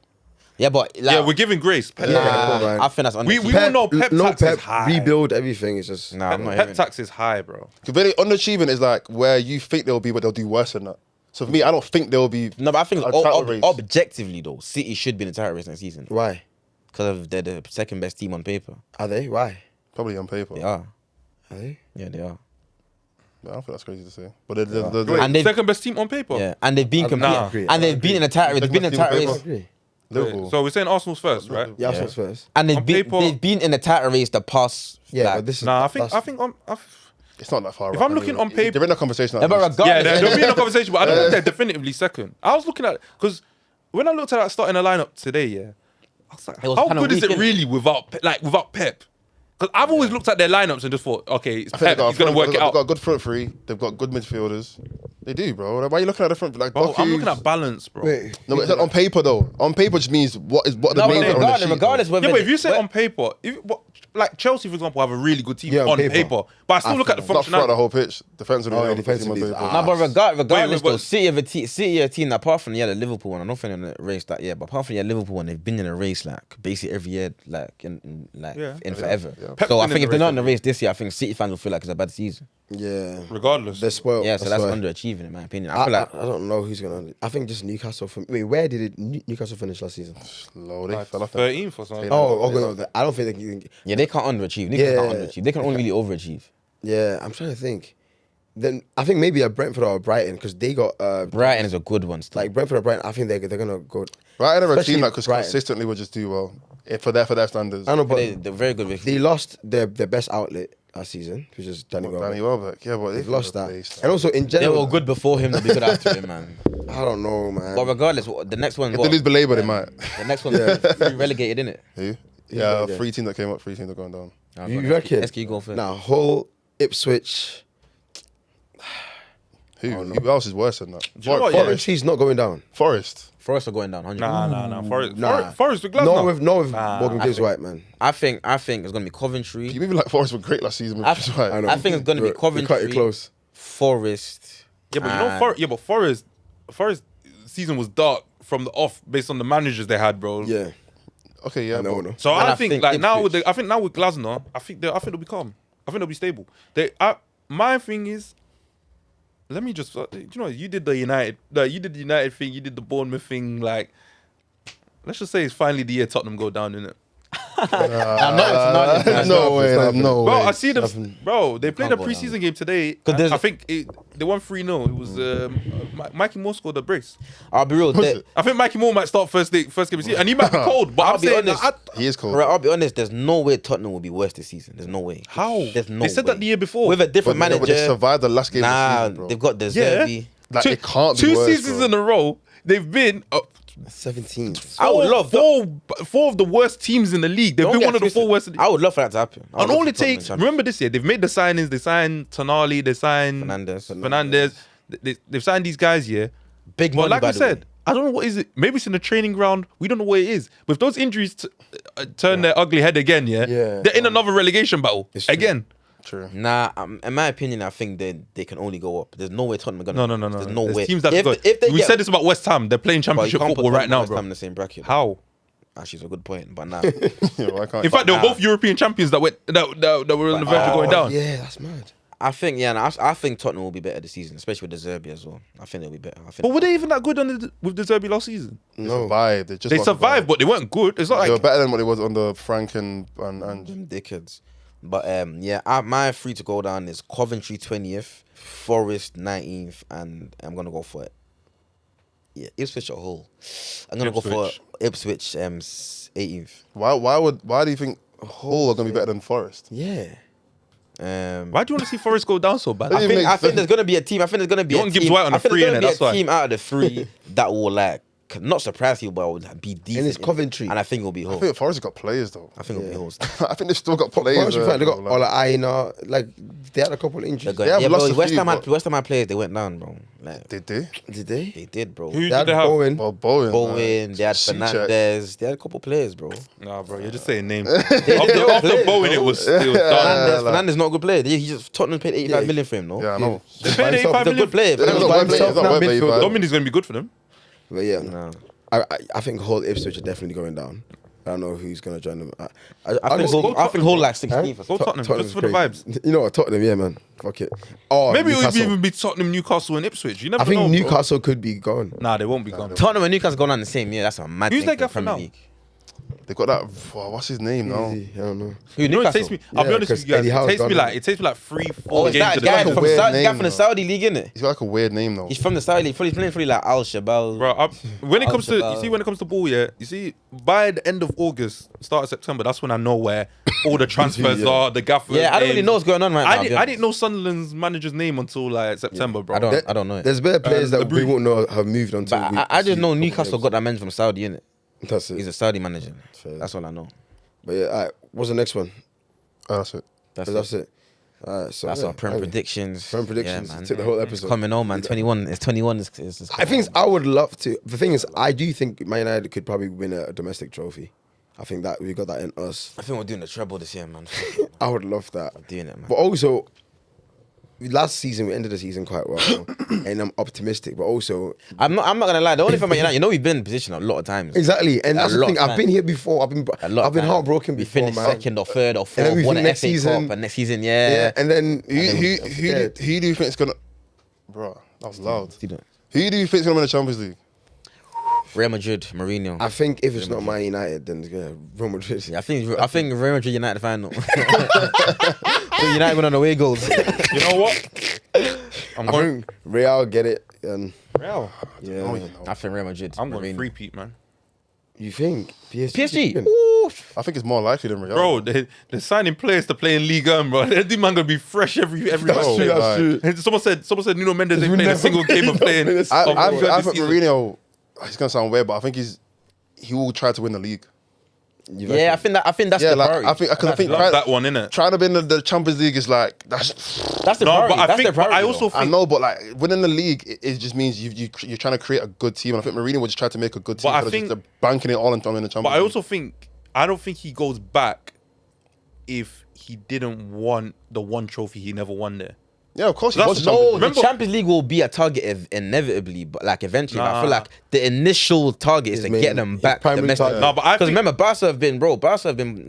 Yeah, but like, Yeah, we're giving grace. Pep, Yeah. I think that's We underachieving. all know Pep no tax Pep is high. rebuild everything. It's just Nah, I'm not Pep hearing. tax is high, bro. Because really, underachieving is like where you think they'll be, but they'll do worse than that. So for me, I don't think they'll be. No, but I think a title race. objectively though, City should be in the title race next season why because they're the second best team on paper. are they? Why Probably on paper. They are. are they? Yeah, they are. I don't think that's crazy to say. But they're Wait, And they've- second best team on paper. Yeah, and they've been Nah. competing, and they've been in a title race. They've been in a title Second race, best Agree. Liverpool. So we're saying Arsenal's first, right? Yeah, Arsenal's first. and On paper- they've been in the title race the past. Yeah, like, but this is. Nah, I think that's- It's not that far. If off I'm looking anyway. on paper- they're in a conversation. Yeah, at but least. yeah, regardless, there'll be a conversation, but I don't think they're definitively second. I was looking at it because when I looked at that starting a lineup today, yeah, I was like, It was how kinda good is weak, it innit? really without Pep? Because I've always looked at their lineups and just thought, okay, it's I think Pep. He's gonna work it They've got out. a good front three. They've got good midfielders. They do, bro. Why are you looking at the front? Like, Bro, I'm Doku- looking at balance, bro. Wait, No, but it's not on paper though. On paper just means what are the No, names but that are on the sheet, regardless bro. whether Yeah, but if you say where- on paper, like Chelsea, for example, have a really good team Yeah, on paper. paper. But I still look at the Not throughout the functionality. whole pitch. Defensively, Oh, yeah, defensively, team on paper. Nah, but regardless, but- though, City are a team that apart from the Liverpool one, I don't think they're in the race that but apart from the Liverpool one, they've been in a race like basically every year, like in forever. Yeah. Pep's So I been think in if the they're not in race the race this year, I think City fans will feel like it's a bad season. Yeah. Regardless. They're spoiled. Yeah, so that's why. underachieving in my opinion. I, I feel like I don't know who's gonna. I think just Newcastle. Wait, where did Newcastle finish last season? Low, they Like fell off. 13th or something. Oh, okay, no, I don't think they can. yeah, they can't underachieve. They can't Yeah. underachieve. They can only really overachieve. Yeah, I'm trying to think. Then I think maybe a Brentford or a Brighton because they got Brighton is a good one. Still. like Brentford or Brighton. I think they're gonna go. Right, they're a Especially team that Brighton. consistently would just do well for their standards. I don't know, but they're very good with they lost their best outlet last season, which is Danny Welbeck. Danny Welbeck, yeah, but They've they lost that, Place. and also in They general, were good before him. They'll be good after him, man. I don't know, man. But regardless, the next one, If they lose Belabor, they might. the next one, relegated, innit? Who? Yeah, yeah. 3 teams that came up, 3 teams are going down. You reckon? SK go first. Now, Hull, Ipswich, Who? Oh, no. Who else is worse than that? you know what, yeah? Coventry's not going down. Forest. Forest are going down. 100. Nah. Forest, Nah. Forest with Glasgow. Not with Nah, Morgan I Gibbs think- White, man. I think it's gonna be Coventry. You maybe like Forest were great last season. I- Which is why. I know. I think it's gonna be They cut Coventry. it close. Forest. Yeah, but you know, and- Forest season was dark from the off based on the managers they had, bro. Yeah, Okay, yeah. I know. but- No. So And I I think think like now with Ipswich- I think now with Glasgow, I think they'll be calm. I think they'll be stable. My thing is, let me just you did the United thing, you did the Bournemouth thing. Like, let's just say it's finally the year Tottenham go down, innit? No way, no Bro, way. I see them. Bro, they played a Can't go down. preseason game today. 'Cause there's- I think they won 3-0. It was Mikey Moore scored a brace. I'll be real. I think Mikey Moore might start first game of the season, and he might be cold. But I'll I'm be saying, honest. He is cold. Right, I'll be honest. There's no way Tottenham will be worse this season. There's no way. how? There's no They said way. that the year before. With a But different they manager. survived the last game of the Nah, season, bro. they've got the Yeah. Zerbi. Like, it can't be two worse, seasons bro. in a row. They've been 17. I would love four of the worst teams in the league. They've Don't been get one of the twisted. four worst. I would love for that to happen. I would And love all for it Tottenham takes, champions. remember this year, they've made the signings. They signed Tonali, they signed Fernandes. They've signed these guys here. Big But money, like by I the way. said, I don't know what is it. Maybe it's in the training ground. We don't know what it is. But if those injuries turn their ugly head again, Yeah. they're in another relegation battle It's true. again. True. Nah, in my opinion, I think they can only go up. There's no way Tottenham are gonna. No. There's no There's way. teams that if, go. if they We get, said this about West Ham. They're playing but you championship can't put football right Tottenham now, and West bro. Ham in the same bracket. How? Actually, it's a good point, but nah. Yeah, why can't In fact, they were nah. both European champions that were on the verge of going down. Yeah, that's mad. I think I think Tottenham will be better this season, especially with the Zerbi as well. I think they'll be better. I think. But were they even that good with the Zerbi last season? No. survived. They just They got survived, but they weren't good. It's not They were like better than what it was under Frank and Them dickheads. But my 3 to go down is Coventry 20th, Forest 19th, and I'm gonna go for it. Yeah, Ipswich or Hull. I'm gonna go for Ipswich 18th. Why do you think Hull are gonna be better than Forest? Yeah. why do you want to see Forest go down so bad? It makes I think sense. there's gonna be a team. I think there's gonna be You a want team. Gibbs White on I a think free, there's gonna innit? be That's a why. team out of the 3 that will not surprise you, but will be decent. And it's Coventry. And I think it'll be I Hull. think Forest have got players though. I think it'll be Hull. I think they've still got players. Forest, there, they got bro, all like- Aina, like they had a couple of injuries. They have lost a West few, Ham but- West Ham had players. They went down, bro. Like Did they? Did they? they did, bro. Who They did had they have? Bowen. Well, Bowen. Bowen, they had Cech. Fernandes, they had a couple players, bro. Nah, bro, you're just saying names. all after players, Bowen, it was done. Fernandes not a good player. He just Tottenham paid 85 million for him, no? Yeah, I know. They paid He's 85 He's a million. good player. It's not Fernandes worth is it, it's not worth it, midfield. but- Domini's going to be good for them. But yeah, Nah. I think Hull Ipswich are definitely going down. I don't know who's gonna join them. I think Hull like 16th. Go Tottenham, just for the vibes. You know what, Tottenham, yeah, man. Fuck it. Oh, Maybe it would Newcastle. even be Tottenham, Newcastle, and Ipswich. You never I think know, bro. Newcastle could be gone. Nah, they won't be gone. Tottenham and Newcastle going on the same year. That's a mad Who's thing that for guy the for Premier now? League. They got that. What's his name now? Easy, I don't know. Who, You know, it Newcastle? takes me. I'll be Yeah, honest with 'cause you guys. Eddie Howe's It takes me gone. like 3-4 Oh, is games that to a the guy like a from, weird Saudi, name, from the though. Saudi League, innit? He's got like a weird name though. He's from the Saudi League. He's playing for like Al Shabal. Bro, when it comes to Al-Shabaab. you see when it comes to ball, yeah, you see by the end of August, start of September, that's when I know where all the transfers Yeah. are, the gaffers. Yeah, I don't really names. know what's going on right now. I I'll be didn't honest. know Sunderland's manager's name until like September, bro. I don't know it. There's better players that we Abri- won't know have moved on to. But I just know Newcastle got that man from Saudi, innit? That's it. He's a Saudi manager. Fair. That's all I know. But yeah, all right. What's the next one? That's it. That's it. All right, so That's yeah, our prem okay. predictions. Prem predictions. Yeah, man. Took the whole It's episode. coming on, man. 21. It's 21. Is I think I would love to. The thing is, I do think Man United could probably win a domestic trophy. I think that we got that in us. I think we're doing the treble this year, man. I would love that. I'm doing it, man. But also, last season we ended the season quite well, and I'm optimistic. But also, I'm not gonna lie. The only thing about United, we've been in position a lot of times. exactly, and that's A the lot thing. of I've been times. here before. I've A lot of been times. heartbroken We before, finished man. second or third or And then fourth. we Won think the next FA season- Cup, and next season, Yeah, and then Who do you think is gonna? Bro, that was loud. See that? Who do you think is gonna win the Champions League? Real Madrid, Mourinho. I think if it's not Man United, then it's Real Madrid. I think Real Madrid United final. So United win on away goals. You know what? I'm I going think Real get it, and Real. yeah. Oh, you know. I think Real Madrid. I'm going Mourinho. three-peat, man. You think PSG? PSG. Ooh. I think it's more likely than Real. Bro, they're signing players to play in Ligue 1, bro. This man gonna be fresh every That's match. true. That's true. And Someone said Nuno Mendes ain't We played a never single game of playing. played a of single I game. this think season. Mourinho. He's gonna sound weird, but I think he will try to win the league. Yeah, I think that's Yeah, the like priority. I think Love that one, innit? trying to win the Champions League is like that's. That's the No, priority. but I That's think the priority. I also though. I think know, but like winning the league, it just means you're trying to create a good team, and I think Mourinho would just try to make a good team. But I instead of think- just banking it all on winning the Champions But I League. also think I don't think he goes back if he didn't want the one trophy he never won there. Yeah, of course. He That's- wants the no, Champions No, League. remember- the Champions League will be a target inevitably, but like eventually. But I feel Nah. like the initial target is His to main- get them his back primary domestically. target. No, but I Because think remember, Barca have been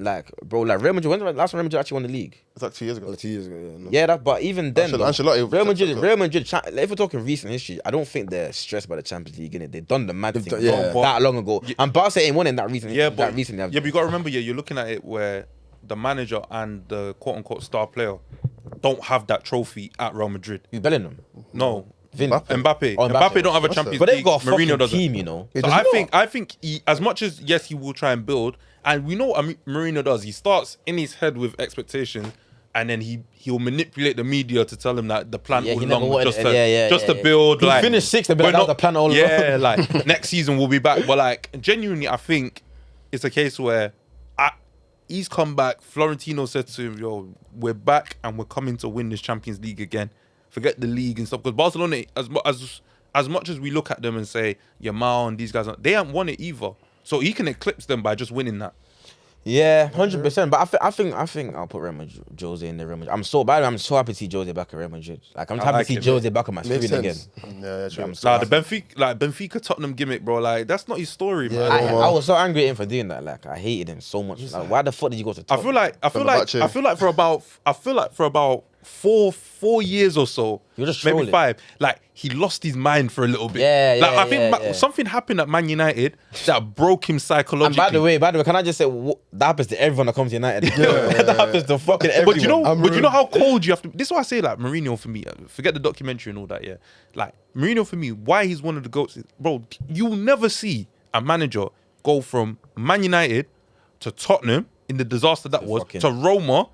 like Real Madrid. When's the last time Real Madrid actually won the league? It's like 2 years ago. Like 2 years ago, yeah. No. Yeah, but even then, though, Ancelotti- Real Madrid. If we're talking recent history, I don't think they're stressed by the Champions League. Innit? They've done the mad thing done- yeah. that long ago, and Barca ain't winning that recently. yeah, that but recently. yeah, but you got to remember, you're looking at it where the manager and the quote unquote star player don't have that trophy at Real Madrid. Who's Bellingham? No, Vin. Mbappe. Oh, Mbappe don't have a Champions But League. they've got a Mourinho fucking doesn't. team, you know. It So does not. I think he, as much as yes, he will try and build, and we know what Mourinho does. He starts in his head with expectations, and then he'll manipulate the media to tell him that the plan Yeah, all he never along wanted just it. to Yeah, just to yeah. build. He like finished sixth, and be we're like, that was the plan all along. Yeah, like next season we'll be back. But like genuinely, I think it's a case where he's come back. Florentino said to him, "Yo, we're back and we're coming to win this Champions League again. Forget the league and stuff." Because Barcelona, as much as we look at them and say Yamal and these guys, they haven't won it either. So he can eclipse them by just winning that. Yeah, 100%. But I think I'll put Real Madrid, Jose in the Real Madrid. I'm so happy to see Jose back at Real Madrid. Like I'm I happy like to see it, Jose back on my screen Makes again. sense. Yeah, true. I'm so Nah, happy. the Benfica Tottenham gimmick, bro. Like that's not his story, man. I was so angry at him for doing that. Like I hated him so much. Like, why the fuck did you go to I Tottenham? feel like for about four years or so, You're just maybe trolling. 5. Like he lost his mind for a little bit. Yeah, like yeah, I think yeah. something happened at Man United that broke him And psychologically. by the way, can I just say that happens to everyone that comes to United? That happens to fucking everyone. But you know how cold you have to. This is why I say like Mourinho for me. Forget the documentary and all that. Yeah, like Mourinho for me. Why he's one of the goats, bro. You'll never see a manager go from Man United to Tottenham in the disaster that was fucking- to Roma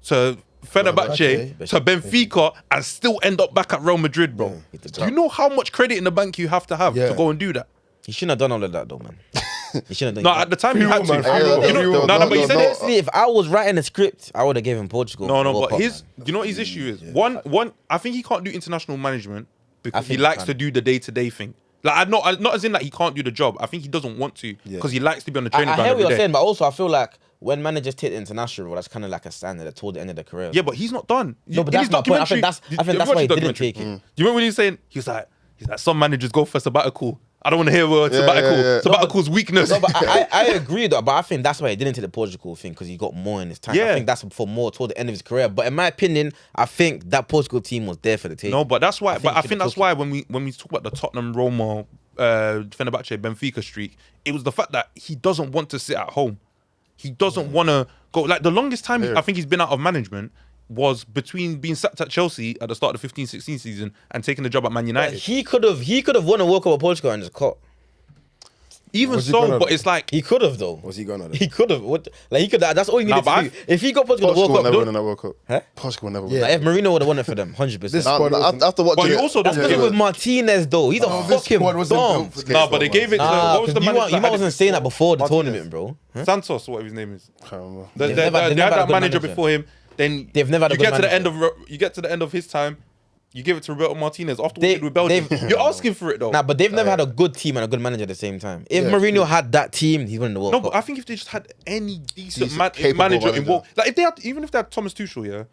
to Fenerbahce Fenerbahce. to Benfica and still end up back at Real Madrid, bro. Do you know how much credit in the bank you have to Yeah. go and do that? He shouldn't have done all of that though, man. He shouldn't have No, done. at the time he had to. man, free You know, will. no, but he said it. Honestly, if I was writing a script, I would have given Portugal. No, the World but Cup, his, man. you know what his issue is? One, I think he can't do international management because he think he likes can. to do the day-to-day thing. Like, not as in that he can't do the job. I think he doesn't want to because he likes to be on the training I ground hear every what you're day. saying, but also I feel like when managers take the international role, that's kind of like a standard toward the end of the career. Yeah, but he's not done. No, but In that's his my point. I think documentary- that's have you why he watched the didn't documentary? take it. Do you remember when he was saying he's like some managers go for sabbatical. I don't want to hear word sabbatical. yeah. Sabbatical's weakness. No, but I agree though. But I think that's why he didn't take the Portugal thing because he got more in his time. I Yeah. think that's for more toward the end of his career. But in my opinion, I think that Portugal team was there for the taking. No, but that's why. I think But I he think should've that's took why when we talk about the Tottenham, Roma, Fenerbahce, Benfica streak, it was the fact that he doesn't want to sit at home. He doesn't want to go. Like the longest time I think he's been out of management was between being sacked at Chelsea at the start of the 15-16 season and taking the job at Man United. he could have won a World Cup with Portugal and just caught. Even Was he so, gonna- but it's like He could have though. Was he gone on He it? could have. Like he could. That's all he needed but to do. If he got Portugal the Portugal World will Cup, never win that World Cup. Huh? Portugal will never Yeah. win. like, if Mourinho would have won it for them, 100%. This Nah, squad wasn't- after watching But you it, also That's don't the give thing it. with Martinez though. He's a this fucking squad wasn't bomb. built for this. No, but they gave it to what was the manager? that had wasn't it saying that before the Martinez. tournament, bro. Santos, whatever his name is. Can't remember. They They've never had had a that good manager manager. before him. Then They've never had a you good get to the end manager. of you get to the end of his time. You give it to Roberto Martinez after what They- he did with Belgium. they've- You're asking for it though. Nah, but they've never had a good team and a good manager at the same time. If Yeah, Mourinho had that team, he's winning the World No, Cup. but I think if they just had any decent Decent, capable manager manager. involved, like if they had, even if they had Thomas Tuchel, yeah,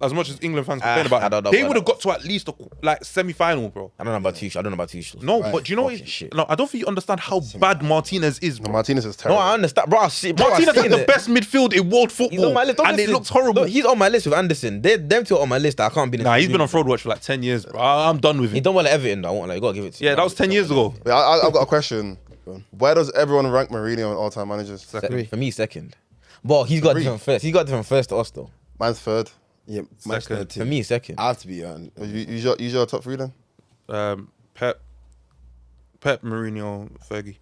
as much as England fans complain I about don't him, know they about would have that. got to at least a semi-final, bro. I don't know about Tuchel. I don't know about Tuchel. No, Right. but do you know what? Fucking shit. No, I don't think you understand how bad Martinez is, No, bro. Martinez is No, terrible. I understand, bro. Martinez I've had seen the it. best midfield in world He's football, on my list. Don't and it listen. looks horrible. Look, he's on my list with Anderson. Them two are on my list. I can't be. Nah, he's been on fraud watch for like 10 years, bro. I'm done with He him. done well at Everton. Though. I won't like. You gotta give it to. Yeah, him. that was 10 years ago. Wait, I've got a question. Where does everyone rank Mourinho on all-time managers? For me, second. But he's got different first. He's got different first to us though. Mine's third. Yeah, Manchester Second. team. For me, second. I have to be on. Use your top three then. Pep, Mourinho, Fergie.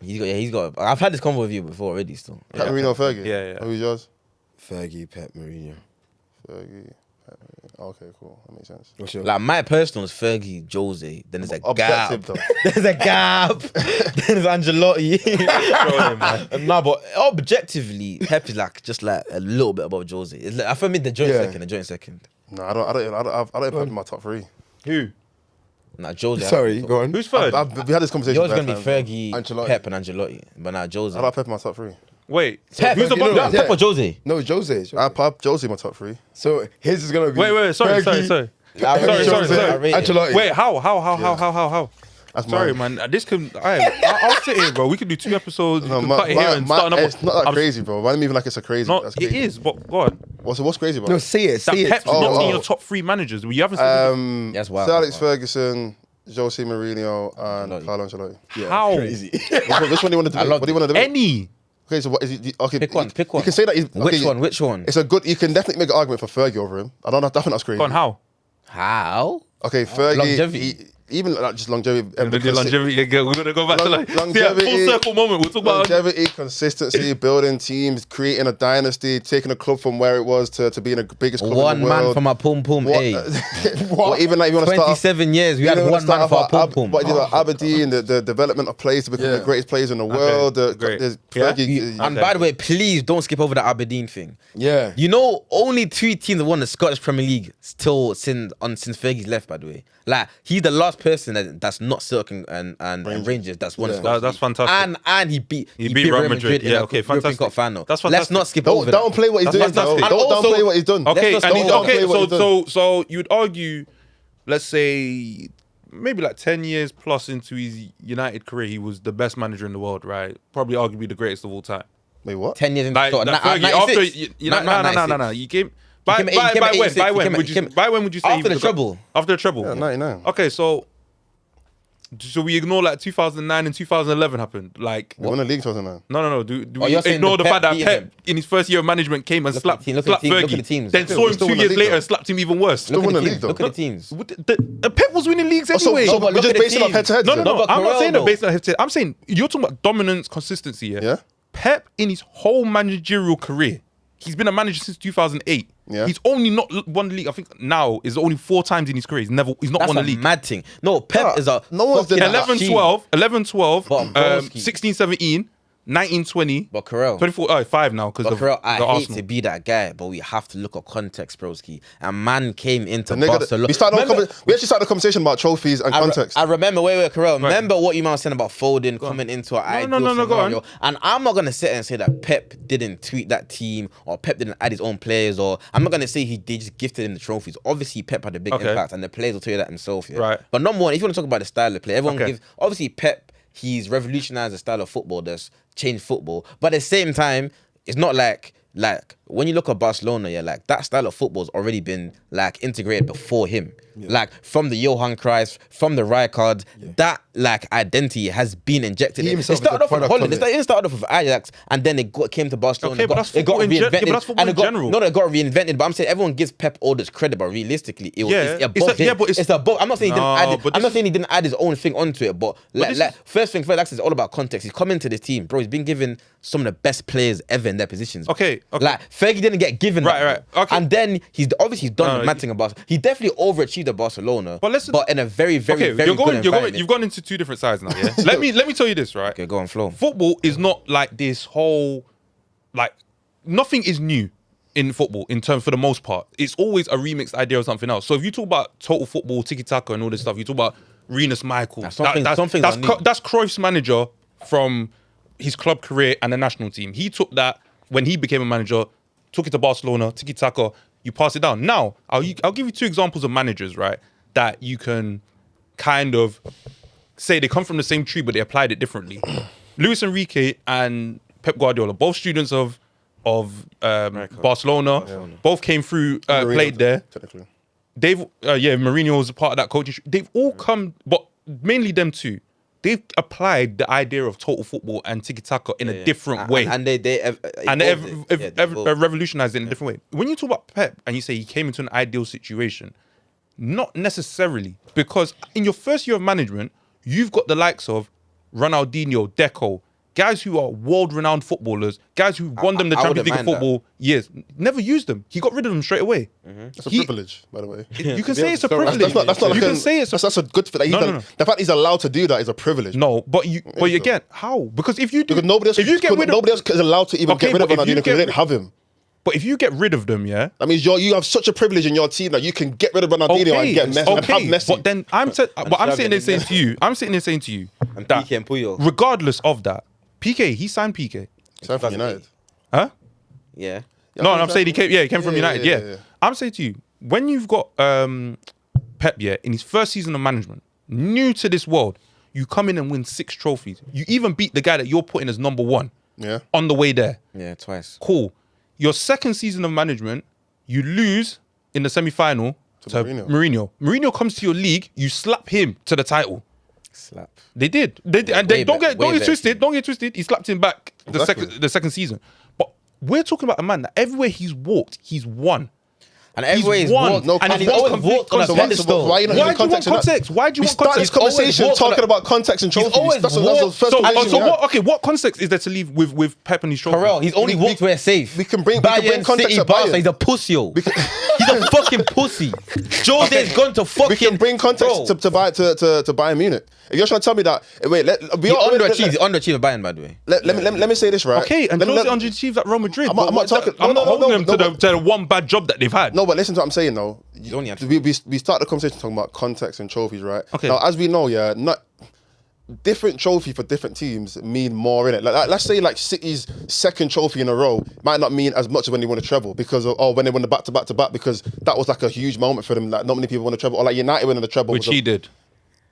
He's got. I've had this convo with you before already. Still. Pep, Mourinho, Fergie. Yeah. Who's yours? Fergie, Pep, Mourinho. Fergie. Pep, Mourinho. Okay, cool. That makes sense. What's your Like my personal is Fergie, Jose. Then there's a gap. Objective though. There's a gap. then there's Ancelotti. Nah, but objectively, Pep is like just like a little bit above Jose. It's like, I feel me the joint Yeah. second. The joint second. No, I don't Pep in my top three. Who? Nah, Jose. Sorry, go on. Who's third? We had this conversation. Yours bare gonna be times. Fergie, Ancelotti. Pep, and Ancelotti. But now Jose. I don't Pep in my top three. Wait, Pep, who's you above know that? that? Pep or Jose? No, Jose. I Pep, Josie my top three. So his is gonna be. Wait, sorry. I Sorry, rate sorry, Jose. sorry. I rate him. Ancelotti. Wait, how? That's Sorry, mine. man. This can. I'll sit here, bro. We could do 2 episodes. We No, can cut it here and start another. it's not that I'm- crazy, bro. Why do you even like it's a crazy? No, that's it crazy. is. But go on. What's crazy about No, it? say it. That Say it. Pep's not in your oh. top 3 managers. You haven't said That's wild. Sir Alex That's wild. Ferguson, Jose Mourinho, and Ancelotti. Carlo Ancelotti. how Crazy. Which one do you want to I debate? love What do you want to debate? any. Okay, so what is it? Okay, Pick one. You can say that. Which one? Which one? It's a good. You can definitely make an argument for Fergie over him. I think that's crazy. Go on, how? How? Okay, Fergie. Longevity. Even like just longevity. The longevity. Yeah, we're gonna go back to like Longevity. full circle moment. We'll talk about. Longevity, consistency, building teams, creating a dynasty, taking a club from where it was to being the biggest club One in the man world. for my pum pum. What? Hey, What? Even like you want to start off, 27 years. We you had know, one man for our pum pum. But you know, Aberdeen, the development of players to become the greatest players in the world. great. There's Yeah? Fergie, And by the way, please don't skip over the Aberdeen thing. Yeah. You know, only 3 teams have won the Scottish Premier League still since Fergie's left. By the way, like he's the last person that's not Silk and Rangers that's won the Yeah. Scottish That's League. fantastic. And he beat Real Madrid. in Yeah, a okay, European fantastic. Cup final. That's Let's fantastic. not skip over don't that. play what he's That's doing. Though. fantastic. Don't And also- play what he's done. Okay, Let's not and skip he's, over play what he's done. so you'd argue, let's say maybe like 10 years plus into his United career, he was the best manager in the world, right? Probably arguably the greatest of all time. Wait, what? 10 years into Like Fergie, 96. after no. You came by came at when? 86. By He when came would at- you? By when would you say he after the was treble? After the treble. Yeah, 99. Okay, so we ignore like 2009 and 2011 happened? Like They won the league 2009. no. Do Oh, we you're saying ignore the the fact Pep that beat Pep him? in his first year of management came and Look at slapped the team, look at the team, look at Fergie, the teams. then Still- saw him still 2 won the years league, later though. and slapped him even worse? Still won the league, though. Look at the teams. Pep was winning leagues anyway. So but we're look just at the basing off teams. head to head. No, but I'm not Corral, saying though. that based on head to head. I'm saying you're talking about dominance, consistency. Yeah. Pep in his whole managerial career, he's been a manager since 2008. Yeah. He's only not won the league. I think now is only 4 times in his career. He's not That's won the a league. mad thing. No, Pep Yeah, is a no one's fucking done that. machine. 11, 12, But Broski. 16, 17, 19, 20, But Corral. 24, 5 now because But of Corral, I the hate Arsenal. to be that guy, but we have to look at context, broski. A man came into Nigga, Barcelona. we Remember- actually started a conversation about trophies and context. I remember, wait, Corral. Remember what you man was saying about Foden coming into an ideal no, go on. scenario. And I'm not gonna sit and say that Pep didn't tweak that team or Pep didn't add his own players, or I'm not gonna say they just gifted him the trophies. Obviously, Pep had a big Okay. impact, and the players will tell you that himself. Yeah? Right. But number one, if you want to talk about the style of play, everyone Okay. gives. Obviously, Pep, he's revolutionized the style of football that's changed football. But at the same time, it's not like when you look at Barcelona, yeah, like that style of football's already been like integrated before him. Like from the Johan Cruyff, from the Rijkaard, that like identity has been injected. He It himself is started the off with product Holland. of it. It started off with Ajax, and then it came to Barcelona. Okay, but that's it got football in gen- yeah, but reinvented. that's football and it in got, general. No, it got reinvented. But I'm saying everyone gives Pep all this credit, but realistically, it was Yeah, it's it's above a- him. yeah, but it's- above. I'm not saying he didn't No, add it. but I'm this not is- saying he didn't add his own thing onto it. But this is- first thing first, like I said, it's all about context. He's coming to this team, bro. He's been given some of the best players ever in their positions. Okay. Like Fergie didn't get given Right, that, right. bro. Okay. And then he's obviously done No, the mad thing about. He definitely overachieved at Barcelona, But listen- in a very, very, Okay, very you've good environment. gone into 2 different sides now. Yeah. let me tell you this, right? Okay, go on, flow. Football is not like this whole, like, nothing is new. in football in terms for the most part. It's always a remixed idea of something else. So if you talk about total football, tiki-taka and all this stuff, you talk about Rinus Michael. Something are new. That's Cruyff's manager from his club career and the national team. He took that when he became a manager, took it to Barcelona, tiki-taka, you pass it down. Now, I'll give you 2 examples of managers, right, that you can kind of say they come from the same tree, but they applied it differently. Luis Enrique and Pep Guardiola, both students of Barcelona, both came through, played there. Technically. Mourinho was a part of that coaching. They've all come, but mainly them two. They've applied the idea of total football and tiki-taka in a different way. And they revolutionized it in a different way. When you talk about Pep and you say he came into an ideal situation, not necessarily, because in your first year of management, you've got the likes of Ronaldinho, Deco, guys who are world-renowned footballers, guys who won them the Champions League of football years. Never used them. He got rid of them straight away. That's a privilege, by the way. You can say it's a privilege. That's not you can say it's that's a good thing. No. The fact he's allowed to do that is a privilege. No, but again, how? Because if you do, Because nobody else is allowed to even get rid of Ronaldinho because they didn't have him. But if you get rid of them, yeah, that means you have such a privilege in your team that you can get rid of Ronaldinho and get Messi and have Messi. But then I'm sitting there saying to you, and that Piqué and Puyol. regardless of that, PK, he signed PK. Signed from United. Huh? Yeah. No, I'm saying he came from United. Yeah. I'm saying to you, when you've got Pep, in his first season of management, new to this world, you come in and win 6 trophies. You even beat the guy that you're putting as number 1. Yeah. On the way there. Yeah, twice. Cool. Your second season of management, you lose in the semi-final to Mourinho. Mourinho comes to your league, you slap him to the title. Slap. They did. And don't get twisted. Don't get twisted. He slapped him back the second season. But we're talking about a man that everywhere he's walked, he's won. And everywhere he's won. walked, And he's always walked on a pedestal. Why do you want context? Why do you want Start this context? conversation talking about context and trophies. always That's the walked. first conversation we had. What context is there to leave with Pep and his trophy? Pharrell, he's only walked where it's safe. We can bring Bayern, context City, at Barca, Bayern. he's a pussy, yo. He's a fucking pussy. Jordan's gone to fucking... We can bring context to Bayern Munich. If you're trying to tell me that, wait, He underachieved at Bayern, by the way. Let me say this, right? Okay, and Chelsea underachieved at Real Madrid. I'm not talking. I'm not holding them to the one bad job that they've had. No, but listen to what I'm saying, though. only had We start the conversation talking about context and trophies, right? Okay. Now, as we know, not different trophy for different teams mean more in it. Like let's say City's second trophy in a row might not mean as much as when they won a treble because when they won the back to back because that was like a huge moment for them. Like not many people won a treble, or like United winning the treble, Which he did.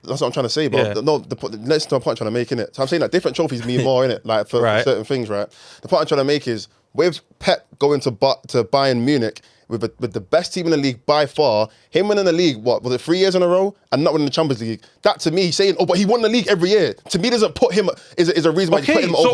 That's what I'm trying to say, but listen to the point I'm trying to make, innit? So I'm saying that different trophies mean more, innit? Like for certain things, right? The point I'm trying to make is with Pep going to Bayern Munich with the best team in the league by far, him winning the league, what was it, 3 years in a row and not winning the Champions League? That to me, saying, but he won the league every year. To me, doesn't put him is a reason why you put him over.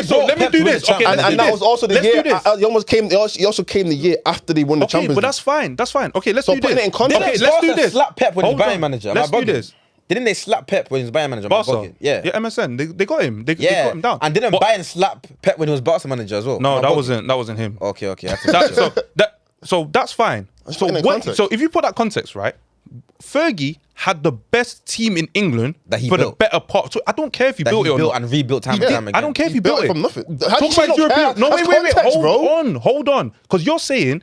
So let me do this. Okay, and that was also the year. He also came the year after they won the Champions League. But that's fine. That's fine. Okay, let's do this. Putting it in context. Okay, let's do this. Slap Pep when he was Bayern manager. Let's do this. Didn't they slap Pep when he was Bayern manager? Barca. Yeah, MSN. They got him. They got him down. And didn't Bayern slap Pep when he was Barca manager as well? No, that wasn't him. Okay. So that's fine. So if you put that context, right? Fergie had the best team in England for the better part. So I don't care if he built it or not. And rebuilt time and time again. I don't care if he built it from nothing. Talk about European. No, wait. Hold on. Because you're saying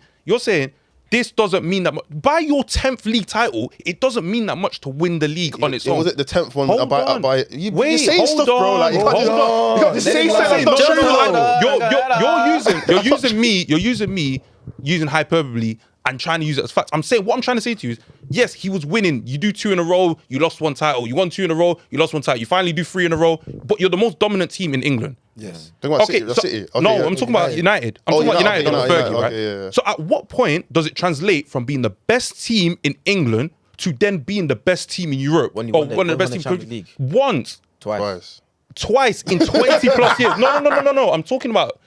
this doesn't mean that much. By your 10th league title, it doesn't mean that much to win the league on its own. Was it the 10th one? You're saying stuff, bro. Like, you can't just say something. You're using me using hyperbole and trying to use it as facts. What I'm trying to say to you is, yes, he was winning. You do 2 in a row, you lost 1 title. You won 2 in a row, you lost 1 title. You finally do 3 in a row, but you're the most dominant team in England. Yes. City. I'm talking about United. I'm talking about United on Fergie, right? Yeah. So at what point does it translate from being the best team in England to then being the best team in Europe? When you or won one of the best teams Champions League? Once. Twice in 20 plus years. No. I'm talking about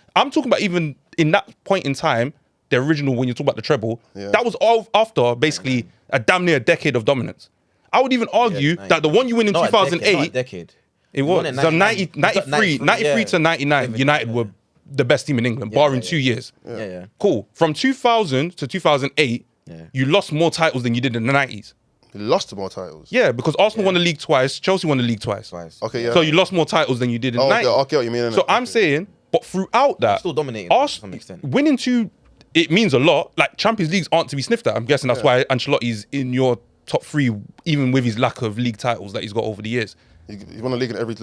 even in that point in time, the original, when you talk about the treble, that was all after basically a damn near a decade of dominance. I would even argue that the one you win in 2008, decade. It was. So 93 to 99, United were the best team in England, barring 2 years. Yeah. Cool. From 2000 to 2008, you lost more titles than you did in the 90s. You lost more titles. Yeah, because Arsenal won the league twice, Chelsea won the league twice. Okay, yeah. So you lost more titles than you did in the 90s. Okay, what you mean. So I'm saying, but throughout that, still dominating to some extent. Winning 2 it means a lot. Like Champions Leagues aren't to be sniffed at. I'm guessing that's why Ancelotti's in your top 3, even with his lack of league titles that he's got over the years. You won a league in every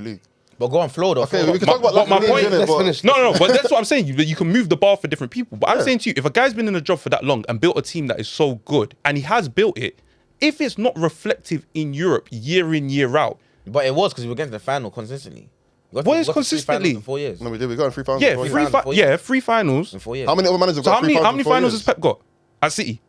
league. But go on, Flo though. Okay, Flo. we can talk about my leagues, point- innit, Let's but- finish. No, but that's what I'm saying. You can move the bar for different people. But I'm saying to you, if a guy's been in a job for that long and built a team that is so good, and he has built it, if it's not reflective in Europe year in, year out, But it was because we were getting to the final consistently. We got What to- is we got to 3 finals consistently? in 4 years. No, we did. We got in 3 finals. yeah, before you. finals in 4 years. 3 finals. In 4 years. How many other managers have So got how 3 many finals? how many in 4 finals years? has Pep got at City?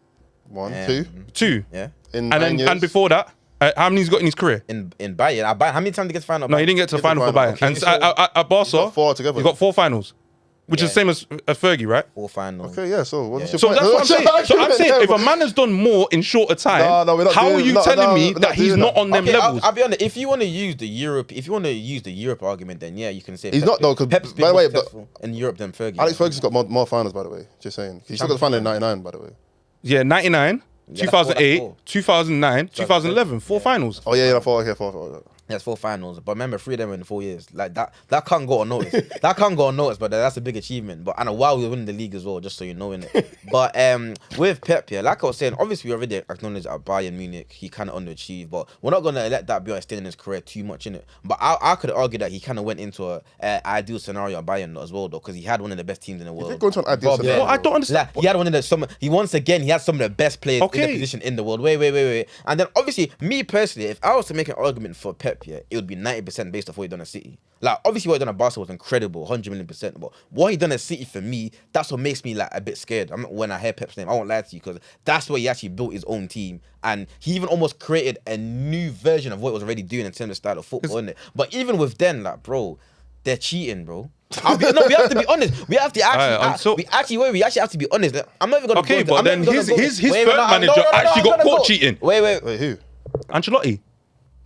1, Yeah. 2. 2. Yeah. In And 9 then years. and before that, how many he's got in his career? In Bayern. How many times did he get to final? No, he didn't get to the Get to final for final. Bayern. Okay, And so- at Barca, He's got 4 together. he got 4 finals, which is the Yeah. same as Fergie, right? 4 finals. Okay, yeah. So what's your So point? that's what I'm What's your saying. So I'm argument saying there, if a bro? man has done more in shorter time, No, we're not how doing- are you no, telling no, me we're that not he's doing not that. on them Okay, levels? I'll be honest. If you want to use the Europe argument, then yeah, you can say He's not, though, 'cause, Pep's been by the more way, but- successful in Europe than Fergie. Alex Ferguson's got more finals, by the way. Just saying. He still got the final in 99, by the way. Yeah, 99, Yeah, that's 2008, four. 2009, 2011, 4 finals. Oh, yeah, 4. Okay, 4. That's 4 finals, but remember 3 of them were in 4 years. Like that can't go unnoticed. That can't go unnoticed, but that's a big achievement. But I know while we were winning the league as well, just so you know, innit? But with Pep, yeah, like I was saying, obviously we already acknowledged at Bayern Munich he kind of underachieved, but we're not gonna let that be a stain in his career too much, innit? But I could argue that he kind of went into a ideal scenario at Bayern as well, though, because he had one of the best teams in the world. did go into an ideal Bob scenario. Bell. Well, I don't understand. Like, he had one of the he had some of the best players in Okay. the position in the world. Wait. And then obviously, me personally, if I was to make an argument for Pep, yeah, it would be 90% based off what he done at City. Like obviously what he done at Barca was incredible, 100 million%. But what he done at City for me, that's what makes me like a bit scared. When I hear Pep's name, I won't lie to you, because that's where he actually built his own team, and he even almost created a new version of what he was already doing in terms of style of football, innit? But even with them, like bro, they're cheating, bro. We have to be honest. We have to actually. We actually have to be honest. I'm not even gonna. Okay, go but then his third manager actually got caught cheating. Wait. Wait, who? Ancelotti.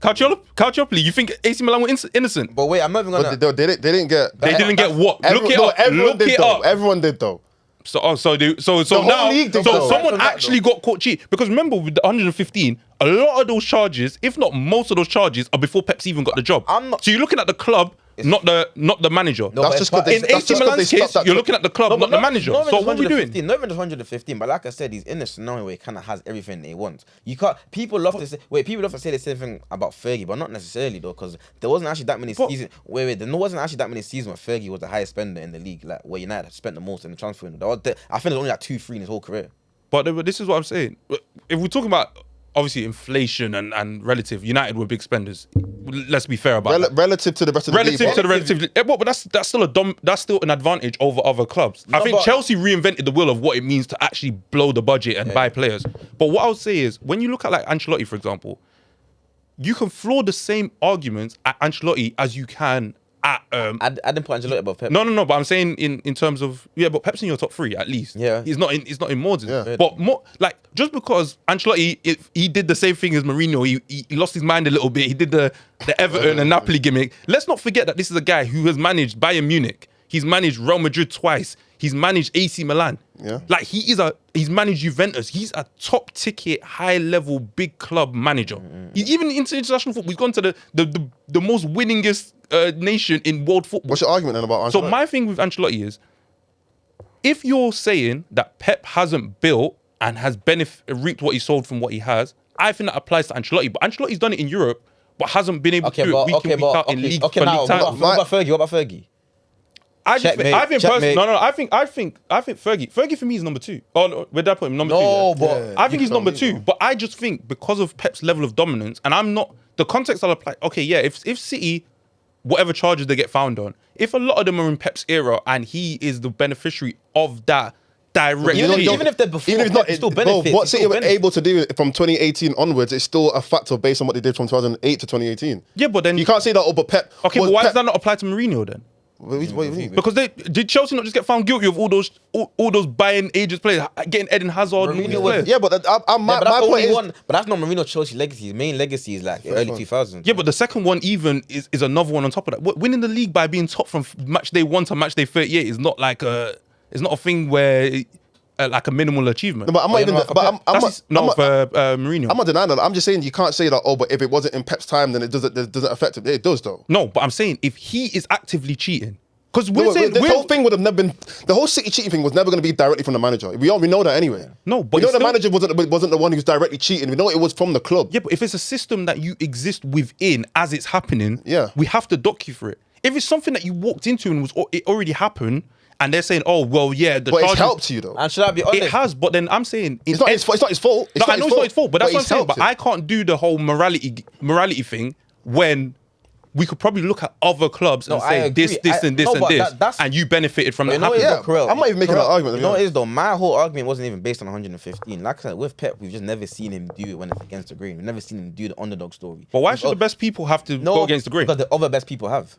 Calciopoli, you think AC Milan were innocent? But wait, I'm not even gonna. But they didn't get. They didn't get what? Everyone, Look it no, up. everyone Look did it though. up. Everyone did though. So whole now, league did so though. someone Aside from that, actually got caught cheating. Because remember, with the 115, a lot of those charges, if not most of those charges, are before Pep's even got the job. I'm not- So you're looking at the club, not the manager. No, That's but just because they. In That's AC just 'cause Milan's they case, stopped that. you're looking at the club, No, not but the manager. not even So what are we doing? 115, not even just 115, but like I said, he's in a scenario where he kind of has everything that he wants. You can't. People love to say the same thing about Fergie, but not necessarily though, because there wasn't actually that many seasons. There wasn't actually that many seasons where Fergie was the highest spender in the league, like where United spent the most in the transfer window. I think there's only like 2-3 in his whole career. But this is what I'm saying. If we're talking about obviously inflation and relative, United were big spenders. Let's be fair about that. Relative to the rest of the league. Relative to the relatively, but that's still an advantage over other clubs. I think but- Chelsea reinvented the wheel of what it means to actually blow the budget and buy players. But what I would say is, when you look at like Ancelotti, for example, you can floor the same arguments at Ancelotti as you can at I didn't put Ancelotti above Pep. No. But I'm saying in terms of but Pep's in your top 3 at least. Yeah. he's not in Mord's. Yeah. But more like just because Ancelotti, if he did the same thing as Mourinho, he lost his mind a little bit. He did the Everton and Napoli gimmick. Let's not forget that this is a guy who has managed Bayern Munich. He's managed Real Madrid twice. He's managed AC Milan. Yeah. Like he's managed Juventus. He's a top ticket, high level, big club manager. Even in international football, he's gone to the most winningest nation in world football. What's your argument then about Ancelotti? So my thing with Ancelotti is, if you're saying that Pep hasn't built and has reaped what he sold from what he has, I think that applies to Ancelotti. But Ancelotti's done it in Europe, but hasn't been able to do it week in, week out in league for now, league titles. what about Fergie? What about Fergie? I think Checkmate. personally, I think Fergie for me is number 2. Oh, no, where did I put him? Number 2. No, yeah. but I think he's number 2, but I just think because of Pep's level of dominance, and I'm not the context I'll apply. Okay, yeah, if City, whatever charges they get found on, if a lot of them are in Pep's era and he is the beneficiary of that direct, even if they're before, Even if it's not, Pep still bro, benefits. what He City still were benefits. able to do from 2018 onwards is still a factor based on what they did from 2008 to 2018. yeah, but then You can't say that, but Pep. okay, was but why Pep, does that not apply to Mourinho then? What do you mean? Because did Chelsea not just get found guilty of all those Bayern agents players getting Eden Hazard? and all these Mourinho was- players? Yeah, but my But that's the point only is. one. But that's not Mourinho Chelsea legacy. His main legacy is like early 2000s. Yeah, but the second one even is another one on top of that. Winning the league by being top from match day 1 to match day 38 is not like it's not a thing where like a minimal achievement. No, but I'm not you even. know what, But I'm That's not. Mourinho. I'm not denying that. I'm just saying you can't say that. Oh, but if it wasn't in Pep's time, then it doesn't affect it. It does though. No, but I'm saying if he is actively cheating, Because we're saying the whole thing would have never been. The whole City cheating thing was never going to be directly from the manager. We know that anyway. No, but we know it's the still- manager wasn't the one who's directly cheating. We know it was from the club. Yeah, but if it's a system that you exist within as it's happening, Yeah. we have to dock you for it. If it's something that you walked into and it already happened, and they're saying, "Oh, well, yeah, the But it's charges-" helped you though. And should I be honest? It has, but then I'm saying It's not his fault. No, I know it's not his fault, but that's what I'm he's saying. helped But him. I can't do the whole morality thing when we could probably look at other clubs and No, I say agree. this and this No, and but this, that's- and you benefited from But that you know what it happening. is, though, Corel? I'm not even making that Corel, argument, to You be know what it honest. is though? My whole argument wasn't even based on 115. Like I said, with Pep, we've just never seen him do it when it's against the grain. We've never seen him do the underdog story. But why should the best people have to go against the grain? Because the other best people have.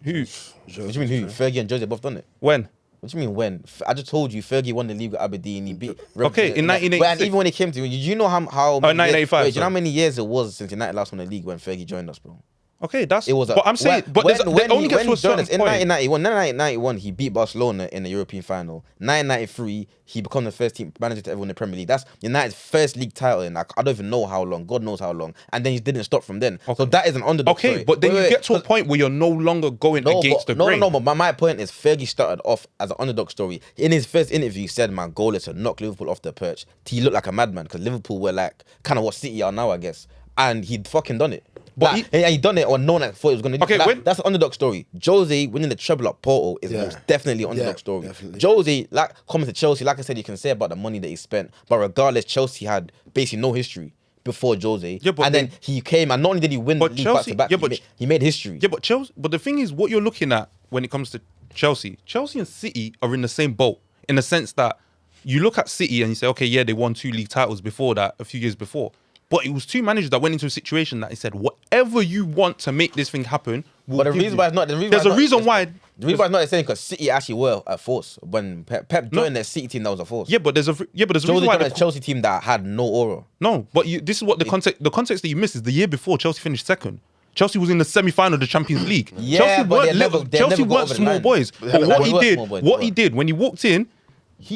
Who? What do you mean who? Fergie and Jose both done it. When? What do you mean when? I just told you Fergie won the league with Aberdeen. He beat. Okay, in 1986. And even when he came to, you know how many 1985, years, do you know how sorry. many years it was since United last won the league when Fergie joined us, bro? Okay, that's. It was. But I'm saying, but when, it when only he, gets when to a he joined certain us, in point. 1991, he beat Barcelona in the European final. 1993, he became the first team manager to ever win the Premier League. That's United's first league title in like, I don't even know how long. God knows how long. And then he didn't stop from then. So that is an underdog. Okay, story. but then Wait, you wait, get to a 'cause- point where you're no longer going against the grain. No, but my point is Fergie started off as an underdog story. In his first interview, he said, "My goal is to knock Liverpool off the perch." He looked like a madman because Liverpool were like kind of what City are now, I guess. And he'd fucking done it. But Like, and he done it or no one thought he was going to do Okay, it. That's an underdog story. Jose winning the treble at Porto is Yeah. most definitely an underdog Yeah, story. definitely. Jose, like, coming to Chelsea, like I said, you can say about the money that he spent. But regardless, Chelsea had basically no history before Jose. Yeah, but and then he came, and not only did he win the But league Chelsea- back to yeah, back, but he made history. Yeah, but Chelsea. But the thing is, what you're looking at when it comes to Chelsea and City are in the same boat in the sense that you look at City and you say, okay, yeah, they won 2 league titles before that, a few years before. But it was 2 managers that went into a situation that he said, whatever you want to make this thing happen, we'll But the give reason you. why it's not, There's a reason why. The reason why it's not the same because City actually were a force when Pep joined their City team. That was a force. Yeah, but there's a reason Jose why. joined a Chelsea team that had no aura. No, but this is what the context that you missed is the year before Chelsea finished second. Chelsea was in the semi-final of the Champions League. Yeah, Chelsea but weren't they never- they Chelsea never got weren't over the small line. boys. They But what were he small did, boys, what they he were. did when he walked in,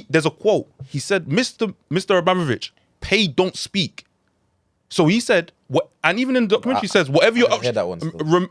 there's a quote. He said, "Mr. Abramovich, pay don't speak." So he said, and even in the documentary says, whatever your I didn't hear option, that one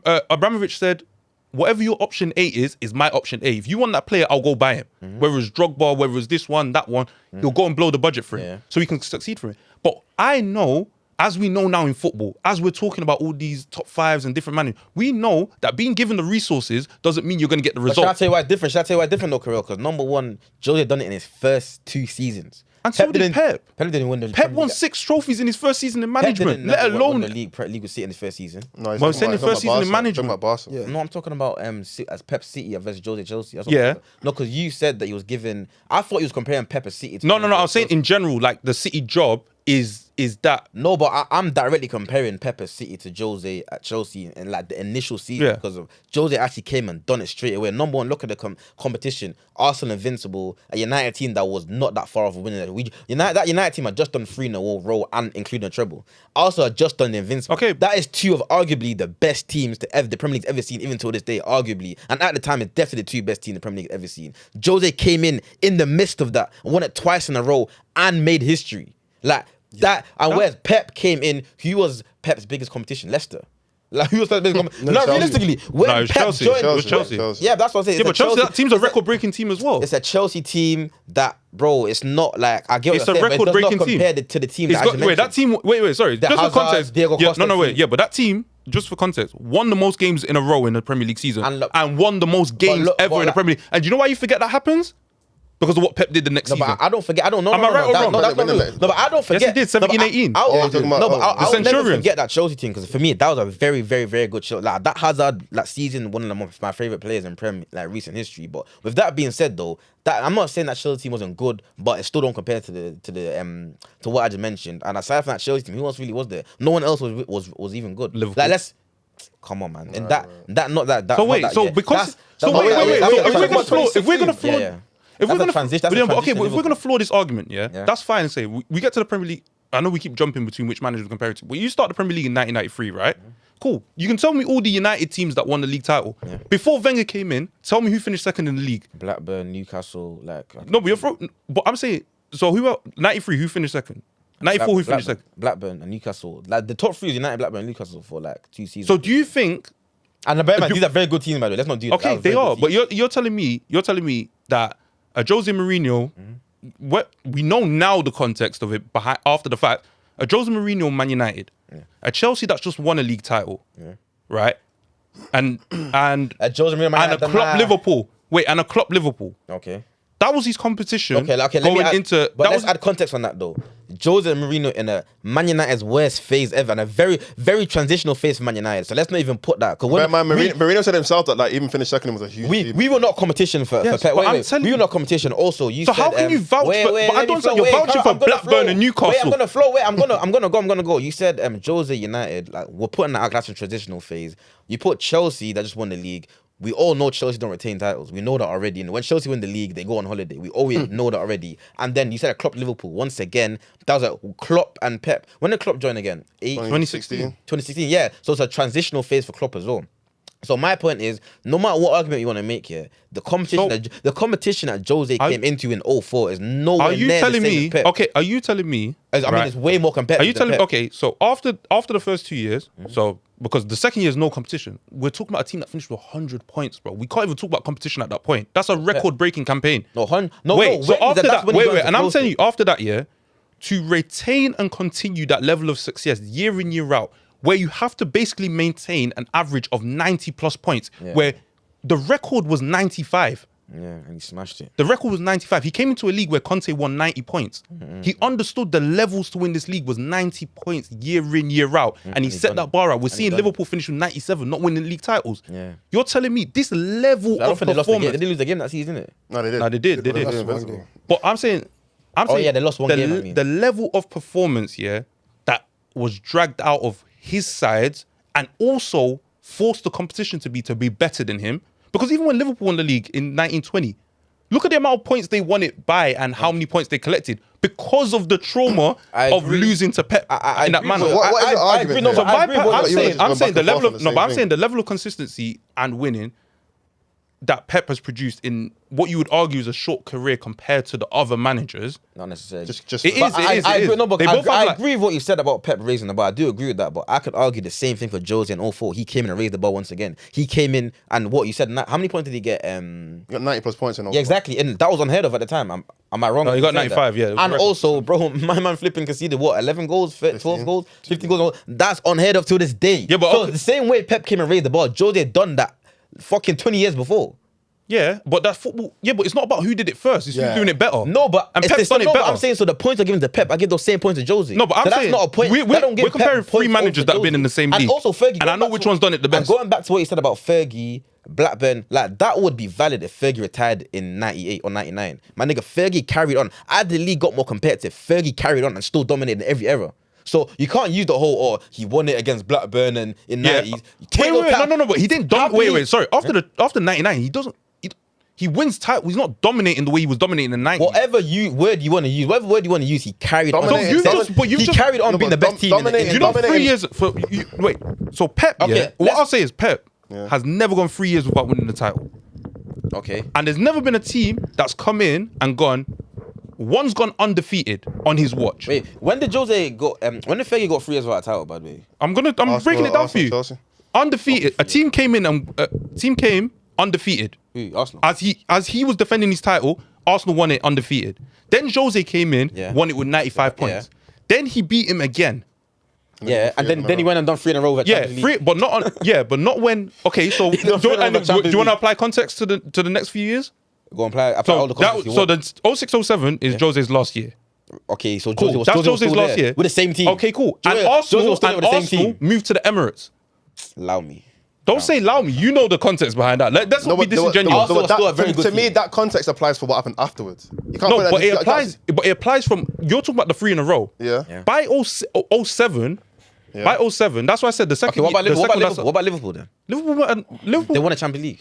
still. Abramovich said, whatever your option A is my option A. If you want that player, I'll go buy him. Whether it's Drogba, whether it's this one, that one, he'll go and blow the budget for him Yeah. so he can succeed for it. But I know, as we know now in football, as we're talking about all these top 5s and different managers, we know that being given the resources doesn't mean you're going to get the But shall I result. tell you why it's different? Shall I tell you why it's different though, Karel? Because number one, Jose done it in his first 2 seasons. And so did didn't- Pep. Pep didn't win the Pep Premier won League. 6 trophies in his first season in Pep management, didn't let never won alone. the league with City in his first season. No, he's Well, talking saying about- the first he's talking season in about management. Barca. He's talking about Barca. No, I'm talking about as Pep City versus Jose Chelsea. That's what Yeah. I'm talking about. No, because you said that he was given. I thought he was comparing Pep as City. To No. I was saying Chelsea. in general, like the City job is that. No, but I'm directly comparing Pep City to Jose at Chelsea in like the initial season Yeah. because of Jose actually came and done it straight away. Number one, look at the competition. Arsenal invincible, a United team that was not that far off of winning it. That United team had just done 3 in a row and including a treble. Also had just done the invincible. Okay. That is 2 of arguably the best teams the Premier League's ever seen, even to this day, arguably. And at the time, it's definitely the 2 best teams the Premier League ever seen. Jose came in the midst of that and won it twice in a row and made history. Like that, and whereas Pep came in, who was Pep's biggest competition? Leicester. Like who was Pep's biggest competition? No, Chelsea. realistically, when No, it was Pep Chelsea. joined, It was Chelsea. Yeah, that's what I'm saying. Yeah, It's but a Chelsea, that team's a it's record-breaking team as well. It's a Chelsea team that, bro, it's not like I get what It's you're a saying, but it does not record-breaking team. compare to the team It's that I got, just wait, that mentioned. team. Wait, sorry. The Just Hazard, for context. Diego Yeah, Costa wait. team. Yeah, but that team, just for context, won the most games in a row in the Premier League season And look- and won the most games look, ever but in the like- Premier League. And do you know why you forget that happens? Because of what Pep did the next No, season. but I don't forget. I don't know. Am I right or wrong? No, that's not Wait, real. No, but I don't forget. he did, 17, No, but 18. I'll Yeah, you're talking about- no, but the I'll never Centurions. forget that Chelsea team because for me that was a very, very, very good show. Like that Hazard season, one of my favorite players in Prem recent history. But with that being said, though, that I'm not saying that Chelsea team wasn't good, but it still don't compare to what I just mentioned. And aside from that Chelsea team, who else really was there? No one else was even good. Liverpool. Like let's. Come on, man. And that not that. So wait, not that, so yeah. because That's- so that's- wait. So that's if a we're gonna transition. floor, if we're gonna floor, Yeah. if That's we're a gonna transition. That's a but okay, transition but if we're gonna floor this argument, Yeah. that's fine. Say we get to the Premier League. I know we keep jumping between which manager we compare it to, but you start the Premier League in 1993, right? Cool. You can tell me all the United teams that won the league title before Wenger came in. Tell me who finished second in the league. Blackburn, Newcastle, like No, but but I'm saying so. Who else? 93? Who finished second? 94? Who finished second? Blackburn and Newcastle. Like the top 3 is United, Blackburn, and Newcastle for like 2 seasons. So do you think And bear in mind, these are very good teams, by the way. Let's not do that. Okay, they are. But you're telling me that a Jose Mourinho, what we know now the context of it behind after the fact, a Jose Mourinho Man United, a Chelsea that's just won a league title, right? And a Jose Mourinho Man and a United, Klopp Liverpool. Wait, and a Klopp Liverpool. Okay. That was his competition. Okay, let going me add, into. but That let's was add context on that though. Jose Mourinho in a Man United's worst phase ever, and a very, very transitional phase for Man United. So let's not even put that. Because Mourinho said himself that like even finished second was a huge team. we were not competition for Yes, Pep. but I'm Wait, telling we you- were not competition. Also, you So said, how can you vouch for- but I let don't me say flow. you're Wait, vouching for I'm gonna Blackburn flow. and Newcastle. Wait, I'm gonna flow. Wait, I'm gonna go. You said Jose United, like we're putting that out that's a transitional phase. You put Chelsea that just won the league. We all know Chelsea don't retain titles. We know that already. And when Chelsea win the league, they go on holiday. We always know that already. And then you said a Klopp Liverpool. Once again, that was a Klopp and Pep. When did Klopp join again? 2016. 2016, yeah. So it's a transitional phase for Klopp as well. So my point is, no matter what argument you want to make here, the competition that Jose came into in 04 is nowhere Are you near telling the same me? as Pep. Okay, are you telling me? I mean, right, it's way more competitive. Are you telling me? Pep. Okay, so after the first 2 years, so because the second year is no competition, we're talking about a team that finished with 100 points, bro. We can't even talk about competition at that point. That's a record-breaking campaign. No, wait, no, so after that's that, when he got wait, into and I'm close telling to- you, after that year, to retain and continue that level of success year in year out, where you have to basically maintain an average of 90 plus points, where the record was 95. Yeah, and he smashed it. The record was 95. He came into a league where Conte won 90 points. He understood the levels to win this league was 90 points year in, year out. And he set that bar out. We're seeing Liverpool finish with 97, not winning league titles. Yeah. You're telling me this level I don't of think they lost the game. They performance. didn't lose the game that season, did it? No, they did. No, they did. They That's did. invincible. But I'm saying yeah, they lost one game, I mean. the level of performance, that was dragged out of his sides and also forced the competition to be better than him. Because even when Liverpool won the league in 1920, look at the amount of points they won it by and how many points they collected because of the trauma I of agree. losing to Pep I in that agree manner. with- What is the I argument agree, no, here? but I agree with what you're saying. I'm saying the level of Going back and forth on the but I'm same saying the level of consistency and winning that Pep has produced in what you would argue is a short career compared to the other managers. Not necessarily. Just It But is. I agree, no, but They both I have, like- agree with what you said about Pep raising the bar. I do agree with that, but I could argue the same thing for Jose in 04. He came in and raised the bar once again. He came in and what you said, how many points did he get? You got 90 plus points in all. Yeah, exactly. And that was unheard of at the time. Am I wrong? No, he in got saying 95, that? yeah, it was a And record. also, bro, my man flipping conceded what, 11 goals, 12 goals, 15 goals. That's unheard of to this day. Yeah, but so okay. the same way Pep came and raised the bar, Jose had done that fucking 20 years before. Yeah, but that's football. Yeah, but it's not about who did it first. It's who's doing it better. No, but and it's Pep's the- done it no, better. but I'm saying so the points are given to Pep. I give those same points to Jose. No, but I'm so saying that's not a point. we're I don't give comparing Pep three points managers over that have been Jose. in the same league. And also Fergie, And I know which one's done it the best. And going back to what you said about Fergie, Blackburn, like that would be valid if Fergie retired in 98 or 99. My nigga, Fergie carried on. As the league got more competitive, Fergie carried on and still dominated in every era. So you can't use the whole, he won it against Blackburn and in 90s. No, but he didn't dominate. Sorry, after 99, he doesn't. He wins title. He's not dominating the way he was dominating in the 90s. Whatever word you want to use, whatever word you want to use, he carried on. Dominating. He carried on being the best team. dominating. You know, 3 dominating. years for wait. So Pep, Okay, what I'll say is Pep has never gone 3 years without winning the title, Okay. and there's never been a team that's come in and gone. One's gone undefeated on his watch. Wait, when did Jose go? When did Fergie got 3 years without a title? By the way, I'm Arsenal- breaking it down for Arsenal, you. Chelsea. Undefeated. A team came in and undefeated. who? Arsenal. As he was defending his title, Arsenal won it undefeated. Then Jose came in, won it with 95 points. Then he beat him again. Yeah, and then he went and done 3 in a row. At Yeah, Champions League. but not on. Yeah, but not when. Okay, so do you want to apply context to the next few years? Go and apply So all the concepts you want. the 06-07 is Jose's last year. Okay, so Cool. Jose was, That's Jose was Jose's still last there year with the same team. Okay, cool. Jose, And Arsenal, Jose was still with the same team. moved to the Emirates. Allow me. Don't say allow me. You know the context behind that. Let's not be disingenuous. Arsenal was still a very good to me, team. that context applies for what happened afterwards. You can't No, put that- but it you can't- applies. But it applies from. You're talking about the 3 in a row. Yeah. By 07, by 07. That's why I said the second. Okay, what about the Liverpool? second What about Liverpool then? Liverpool. They won a Champions League.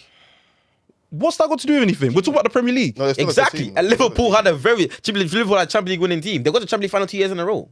What's that got to do with anything? We're talking about the Premier League. No, they're still a good Exactly. team. And Liverpool had a very Liverpool had a Champions League winning team. They got the Champions League final 2 years in a row.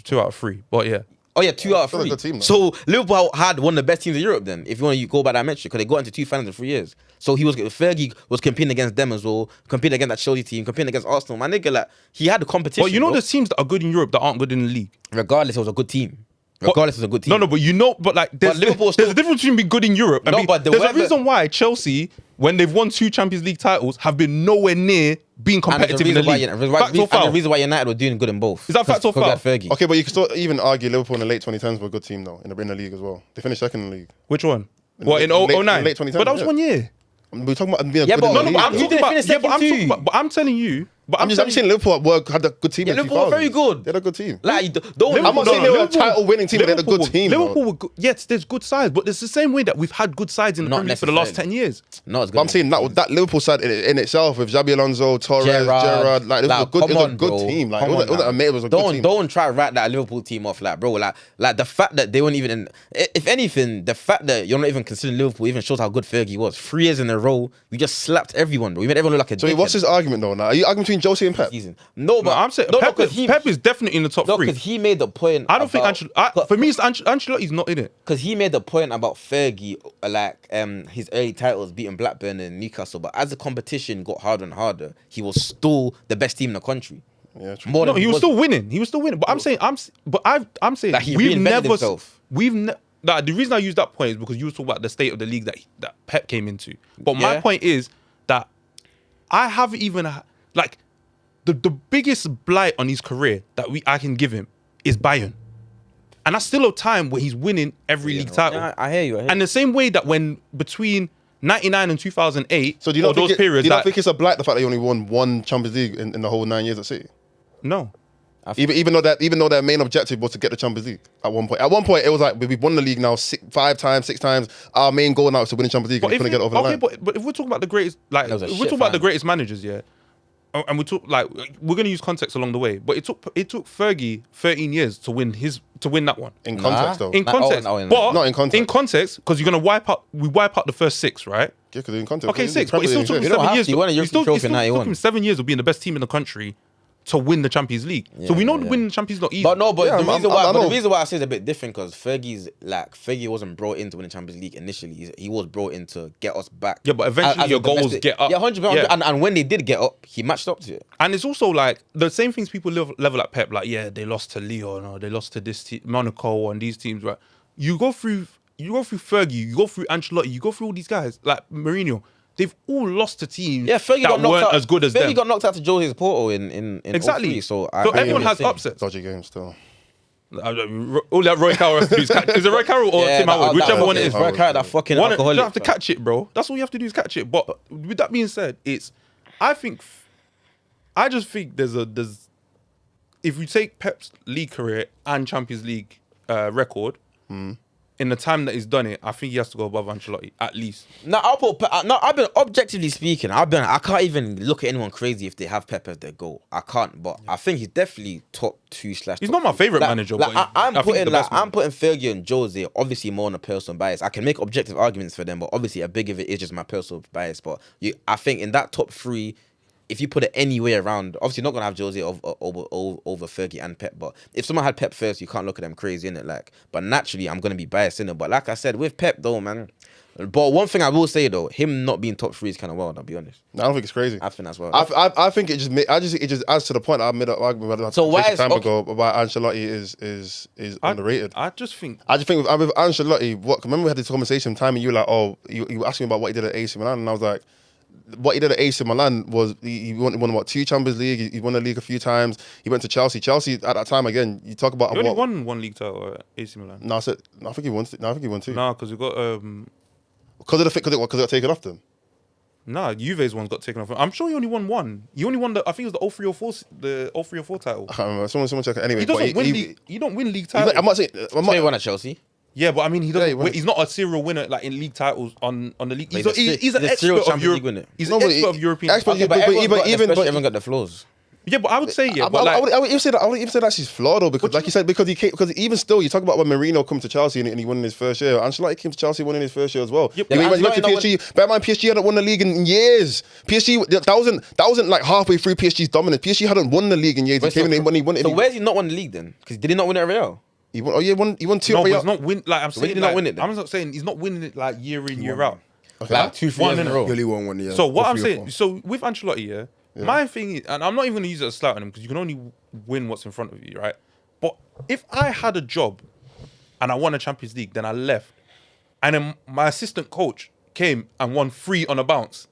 2 out of 3. But yeah. Oh yeah, 2 out of Still a 3. good team, though. So Liverpool had one of the best teams in Europe. Then, if you want to go by that metric, because they got into 2 finals in 3 years. So Fergie was competing against them as well, competing against that Chelsea team, competing against Arsenal. My nigga, like he had the competition. But you know bro. there's teams that are good in Europe that aren't good in the league. Regardless, it was a good team. regardless of a good team. No, but you know, but like, there's Liverpool a difference between being good in Europe and No, being, but there's a weather- reason why Chelsea, when they've won 2 Champions League titles, have been nowhere near being And there's a competitive in the reason why league. United- Fact or and foul? the reason why United were doing good in both. Is that fact or Because we foul? had Fergie. Okay, but you can still even argue Liverpool in the late 2010s were a good team though in the league as well. They finished second in the league. Which one? In What, in late- 09? late 2010s, But that was yeah. 1 year. We're talking about being Yeah, good but in no, the no, league. but I'm though. you didn't finish yeah, but I'm second talking too. about, but I'm telling you, but I'm just saying Liverpool had a good team. Yeah, in the Liverpool were 2000s. very good. They had a good team. Like, you don't. I'm not saying they were a title-winning team, but they had a good team. though. Liverpool were good. Yes, there's good sides, but it's the same way that we've had good sides in the Not Premier League for the last necessarily. 10 years. Not as good. But I'm saying that Liverpool side in itself with Xabi Alonso, Torres, Gerrard, like it was a good, team. Like it wasn't amazing. It was a good team. Don't try to write that Liverpool team off, like bro. Like the fact that they weren't even in. If anything, the fact that you're not even considering Liverpool even shows how good Fergie was. 3 years in a row, we just slapped everyone, bro. We made everyone look like a. So what's his argument though? Now are you arguing between Jose and Pep? season? No, but But I'm saying no, Pep, because he, Pep is definitely in the top no, 3. because he made the point. I don't think for me, Ancelotti's not in it. Because he made the point about Fergie, like his early titles beating Blackburn and Newcastle, but as the competition got harder and harder, he was still the best team in the country. Yeah, true. More No, than he was still winning. He was still winning. But I'm saying, I'm saying Like, he we've reinvented never, himself. the reason I use that point is because you were talking about the state of the league that Pep came into. But my Yeah. point is that I haven't even like the biggest blight on his career that I can give him is Bayern, and that's still a time where he's winning every league title. Yeah, I hear you. And the same way that when between 99 and 2008, So do you or not think those periods, do you not that, think it's a blight the fact that he only won 1 Champions League in the whole 9 years at City? no. Even though their main objective was to get the Champions League at one point. At one point, it was like we've won the league now 5 times, 6 times. Our main goal now is to win the Champions League. And we couldn't get it over the line. But if we're talking about the greatest, like, That was a if we're shit talking about the fan. greatest managers, yeah, and we talk like we're gonna use context along the way, but it took Fergie 13 years to win that one. In context, though. In Nah, context, no, but Not in context. In context, because you're gonna wipe out the first 6, right? Yeah, because in context. Okay, the 6, but it Premier still took him League You don't 7 have years. to. You won a European trophy in It still took 91. him 7 years of being the best team in the country to win the Champions League. So we know winning the Champions League is not easy. But no, but Yeah, the I reason why, know. the reason why I say it's a bit different because Fergie wasn't brought in to win the Champions League initially. He was brought in to get us back. Yeah, but eventually As your a goals domestic- get up. Yeah, 100%. Yeah. And when they did get up, he matched up to it. And it's also like the same things people level at Pep, like, yeah, they lost to Lyon or they lost to this team, Monaco and these teams, right? You go through Fergie, you go through Ancelotti, you go through all these guys, like Mourinho. They've all lost to teams Yeah, Fergie that got knocked weren't out. as good as them. Fergie got knocked out to Jose's Porto in Exactly. 03, so Everyone has upsets. Dodgy game still. All that Roy Carroll has to do is catch. Is it Roy Carroll or Tim Howard? Whichever one it is. Roy Carroll, that fucking One, you alcoholic. don't have to catch it, bro. That's all you have to do is catch it. But with that being said, I just think there's if you take Pep's league career and Champions League record in the time that he's done it, I think he has to go above Ancelotti at least. No, I've been objectively speaking. I can't even look at anyone crazy if they have Pep as their goal. I can't, but I think he's definitely top 2/. He's not my favourite manager, but I think he's the best I'm putting Fergie and Jose obviously more on a personal bias. I can make objective arguments for them, but obviously a big of it is just my personal bias. But I think in that top 3. If you put it any way around, obviously you're not gonna have Jose over Fergie and Pep. But if someone had Pep first, you can't look at them crazy in it. Like, but naturally, I'm gonna be biased in it. But like I said, with Pep though, man. But one thing I will say though, him not being top 3 is kind of wild. I'll be honest. I don't think it's crazy. I think that's wild. I think it just adds to the point I made an argument about So why is- time ago about Ancelotti is underrated. I just think with Ancelotti, remember we had this conversation time and you were like, oh, you were asking me about what he did at AC Milan, and I was like, what he did at AC Milan was he won what 2 Champions League, he won the league a few times, he went to Chelsea. Chelsea at that time again, you talk about he only won 1 league title at AC Milan. No, I think he won 2. Nah, because we got Because it got taken off them. Nah, Juve's one's got taken off. I'm sure he only won 1. He only won I think it was the 03 or 4 title. I can't remember. Someone check it. Anyway, He but doesn't win league. You don't win league titles. I'm not saying. He won at Chelsea. Yeah, but I mean, he doesn't. he won. He's not a serial winner like in league titles on the league. But He's an he's a serial expert of Champions Europe. League winner. He's No, an but expert of European. expert- Okay, but everyone got the flaws. Yeah, but I would say I would even say that's his flaw though, because like you said, because even still, you talk about when Mourinho come to Chelsea and he won in his first year. Ancelotti came to Chelsea winning his first year as well. Yep. He went to Ancelotti PSG. Bear in mind, PSG hadn't won the league in years. PSG that wasn't like halfway through PSG's dominance. PSG hadn't won the league in years. He came in when he won it. So where's he not won the league then? Because did he not win it at Real? He won. Oh yeah, he won 2. No, at but Real. he's not win. Like I'm saying, he did not win it then? I'm not saying he's not winning it like year in year out. Like 2-3 years in a row. He only won 1 year. So what or I'm 3 or saying, 4. so with Ancelotti, yeah, my thing is, and I'm not even gonna use it as slight on him because you can only win what's in front of you, right? But if I had a job and I won a Champions League. Then I left, and then my assistant coach came and won 3 on a bounce.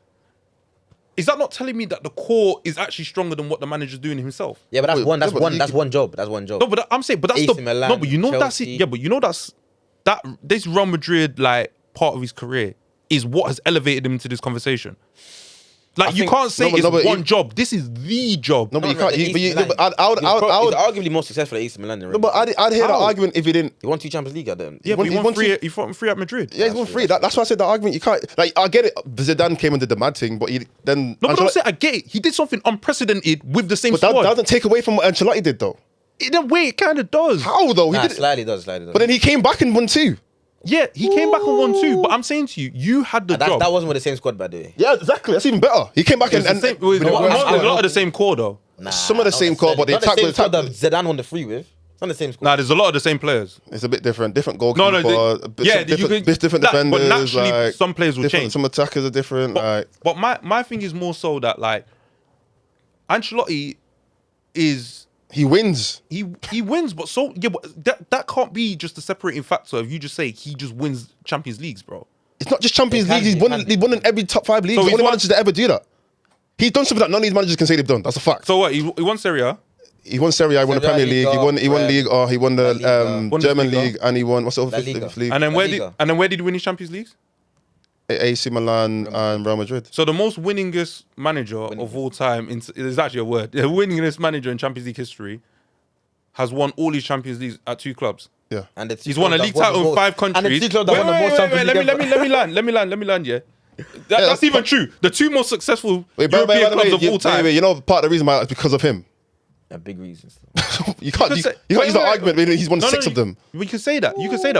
Is that not telling me that the core is actually stronger than what the manager's doing himself? Yeah, but that's Wait, one. That's yeah, but one. you That's can- one job. That's one job. No, but I'm saying, but that's AC the Milan, no, but you know that's it. Chelsea. Yeah, but you know that this Real Madrid like part of his career is what has elevated him into this conversation. Like you think- can't say no, but- it's no, but one you- job. This is the job. No, but you can't. the But AC Milan. but I would. He's arguably more successful at AC Milan than No, but I'd hear that How? argument if he didn't. he won 2 Champions League at them. Yeah, but he he won won three. two- He fought 3 at Madrid. Yeah, he's won 3. That's why I said the argument. You can't. Like, I get it. Zidane came and did the mad thing, but he then. No, but Ancelotti- don't say I get it. He did something unprecedented with the same But that squad. doesn't take away from what Ancelotti did, though. In a way, it kind of does. How though? He Nah, did. slightly does. But then he came back and won 2. Yeah, he came back and won 2. But I'm saying to you, you had the job. That wasn't with the same squad, by the way. Yeah, exactly. That's even better. He came back It's and the same, with, but a what- lot of the same core though. Nah, Some of the not same core, but the necessarily. attack Not the with same squad attack- that Zidane won the 3 with. It's not the same squad. Nah, there's a lot of the same players. it's a bit different. Different goalkeeper. No, different that- defenders. but naturally some players will different, change. Some attackers are different. Like But my thing is more so that like Ancelotti is he wins. he wins, but so yeah, but that can't be just a separating factor if you just say he just wins Champions Leagues, bro. It's not just Champions It can League. be, He's won in every top 5 leagues. So He's he's the only won- manager to ever do that. He's done something that none of these managers can say they've done. That's a fact. So what? He won Serie A. He won Serie A, he won the Serie A, Premier League, he won Liga, League, or he won the Liga. German Bundesliga. League, and he won what's the La other Liga. fifth league? And then La where Liga. did he win his Champions Leagues? AC Milan and Real Madrid. So the most winningest manager of all time is actually a word. The winningest manager in Champions League history has won all his Champions Leagues at 2 clubs. Yeah. And the 2 He's won a clubs league that won title the in most- 5 countries. And the 2 clubs that won the most Champions Let League me land. Yeah. That's that's even true. The 2 most successful Wait, by European the way, clubs of all time. you know, part of the reason why it's because of him. Yeah, big reasons. You can't could use say- the wait, argument. When he's won No, 6 of them. You can say that.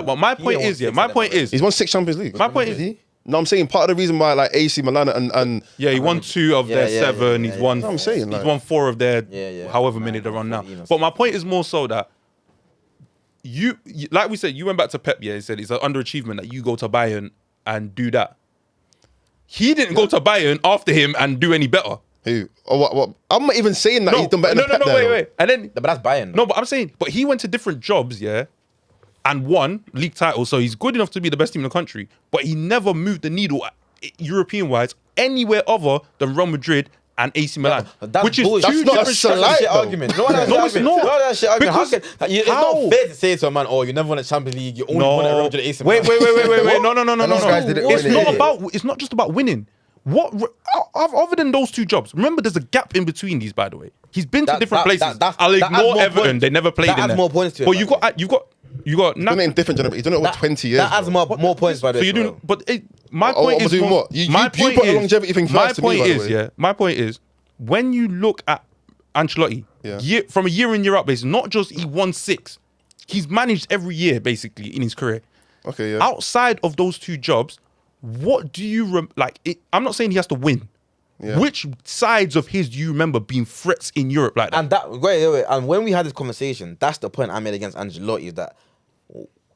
But my point won is, 6 my of them point already. is, He's won 6 Champions Leagues. my point is, No, I'm saying part of the reason why like AC Milan and yeah, he won 2 of their 7. He's won. No, I'm saying, he's like- won 4 of their Yeah. however many they're on now. 14 or But my point is more so that you, like we said, you went back to Pep. Yeah, he said it's an underachievement that you go to Bayern and do that. He didn't go to Bayern after him and do any better. who? Or what? I'm not even saying that he's done better than Pep there, though. wait. And then But that's Bayern. no, but I'm saying, but he went to different jobs, yeah, and won league titles. So he's good enough to be the best team in the country, but he never moved the needle European wise anywhere other than Real Madrid and AC Milan, That's which is bullshit. 2 That's not different select, That's a shit though. argument. No, that's No, it's not. that shit argument. Because It's how? not fair to say to a man, "Oh, you never won a Champions League. You only won a Real Madrid AC Wait. Milan." No. those guys didn't It's win not it. about. It's not just about winning. What other than those 2 jobs? Remember, there's a gap in between these. By the way, he's been to different places. I'll that adds ignore more Everton. points. They never played That in adds there. more points to it, But by you the way. got. You've got. He's done it in different generations. He's done it over 20 years. That adds bro. more points by the So way. you're doing, but my Oh, point I'm is doing more- what? You my put point the is- longevity thing My first to me, point by the is, way. yeah. My point is, when you look at Ancelotti, Yeah. from a year in year out basis, not just he won 6, he's managed every year basically in his career. Okay, yeah. Outside of those 2 jobs, what do you like? I'm not saying he has to win. Yeah. Which sides of his do you remember being threats in Europe like that? And that wait. And when we had this conversation, that's the point I made against Ancelotti, is that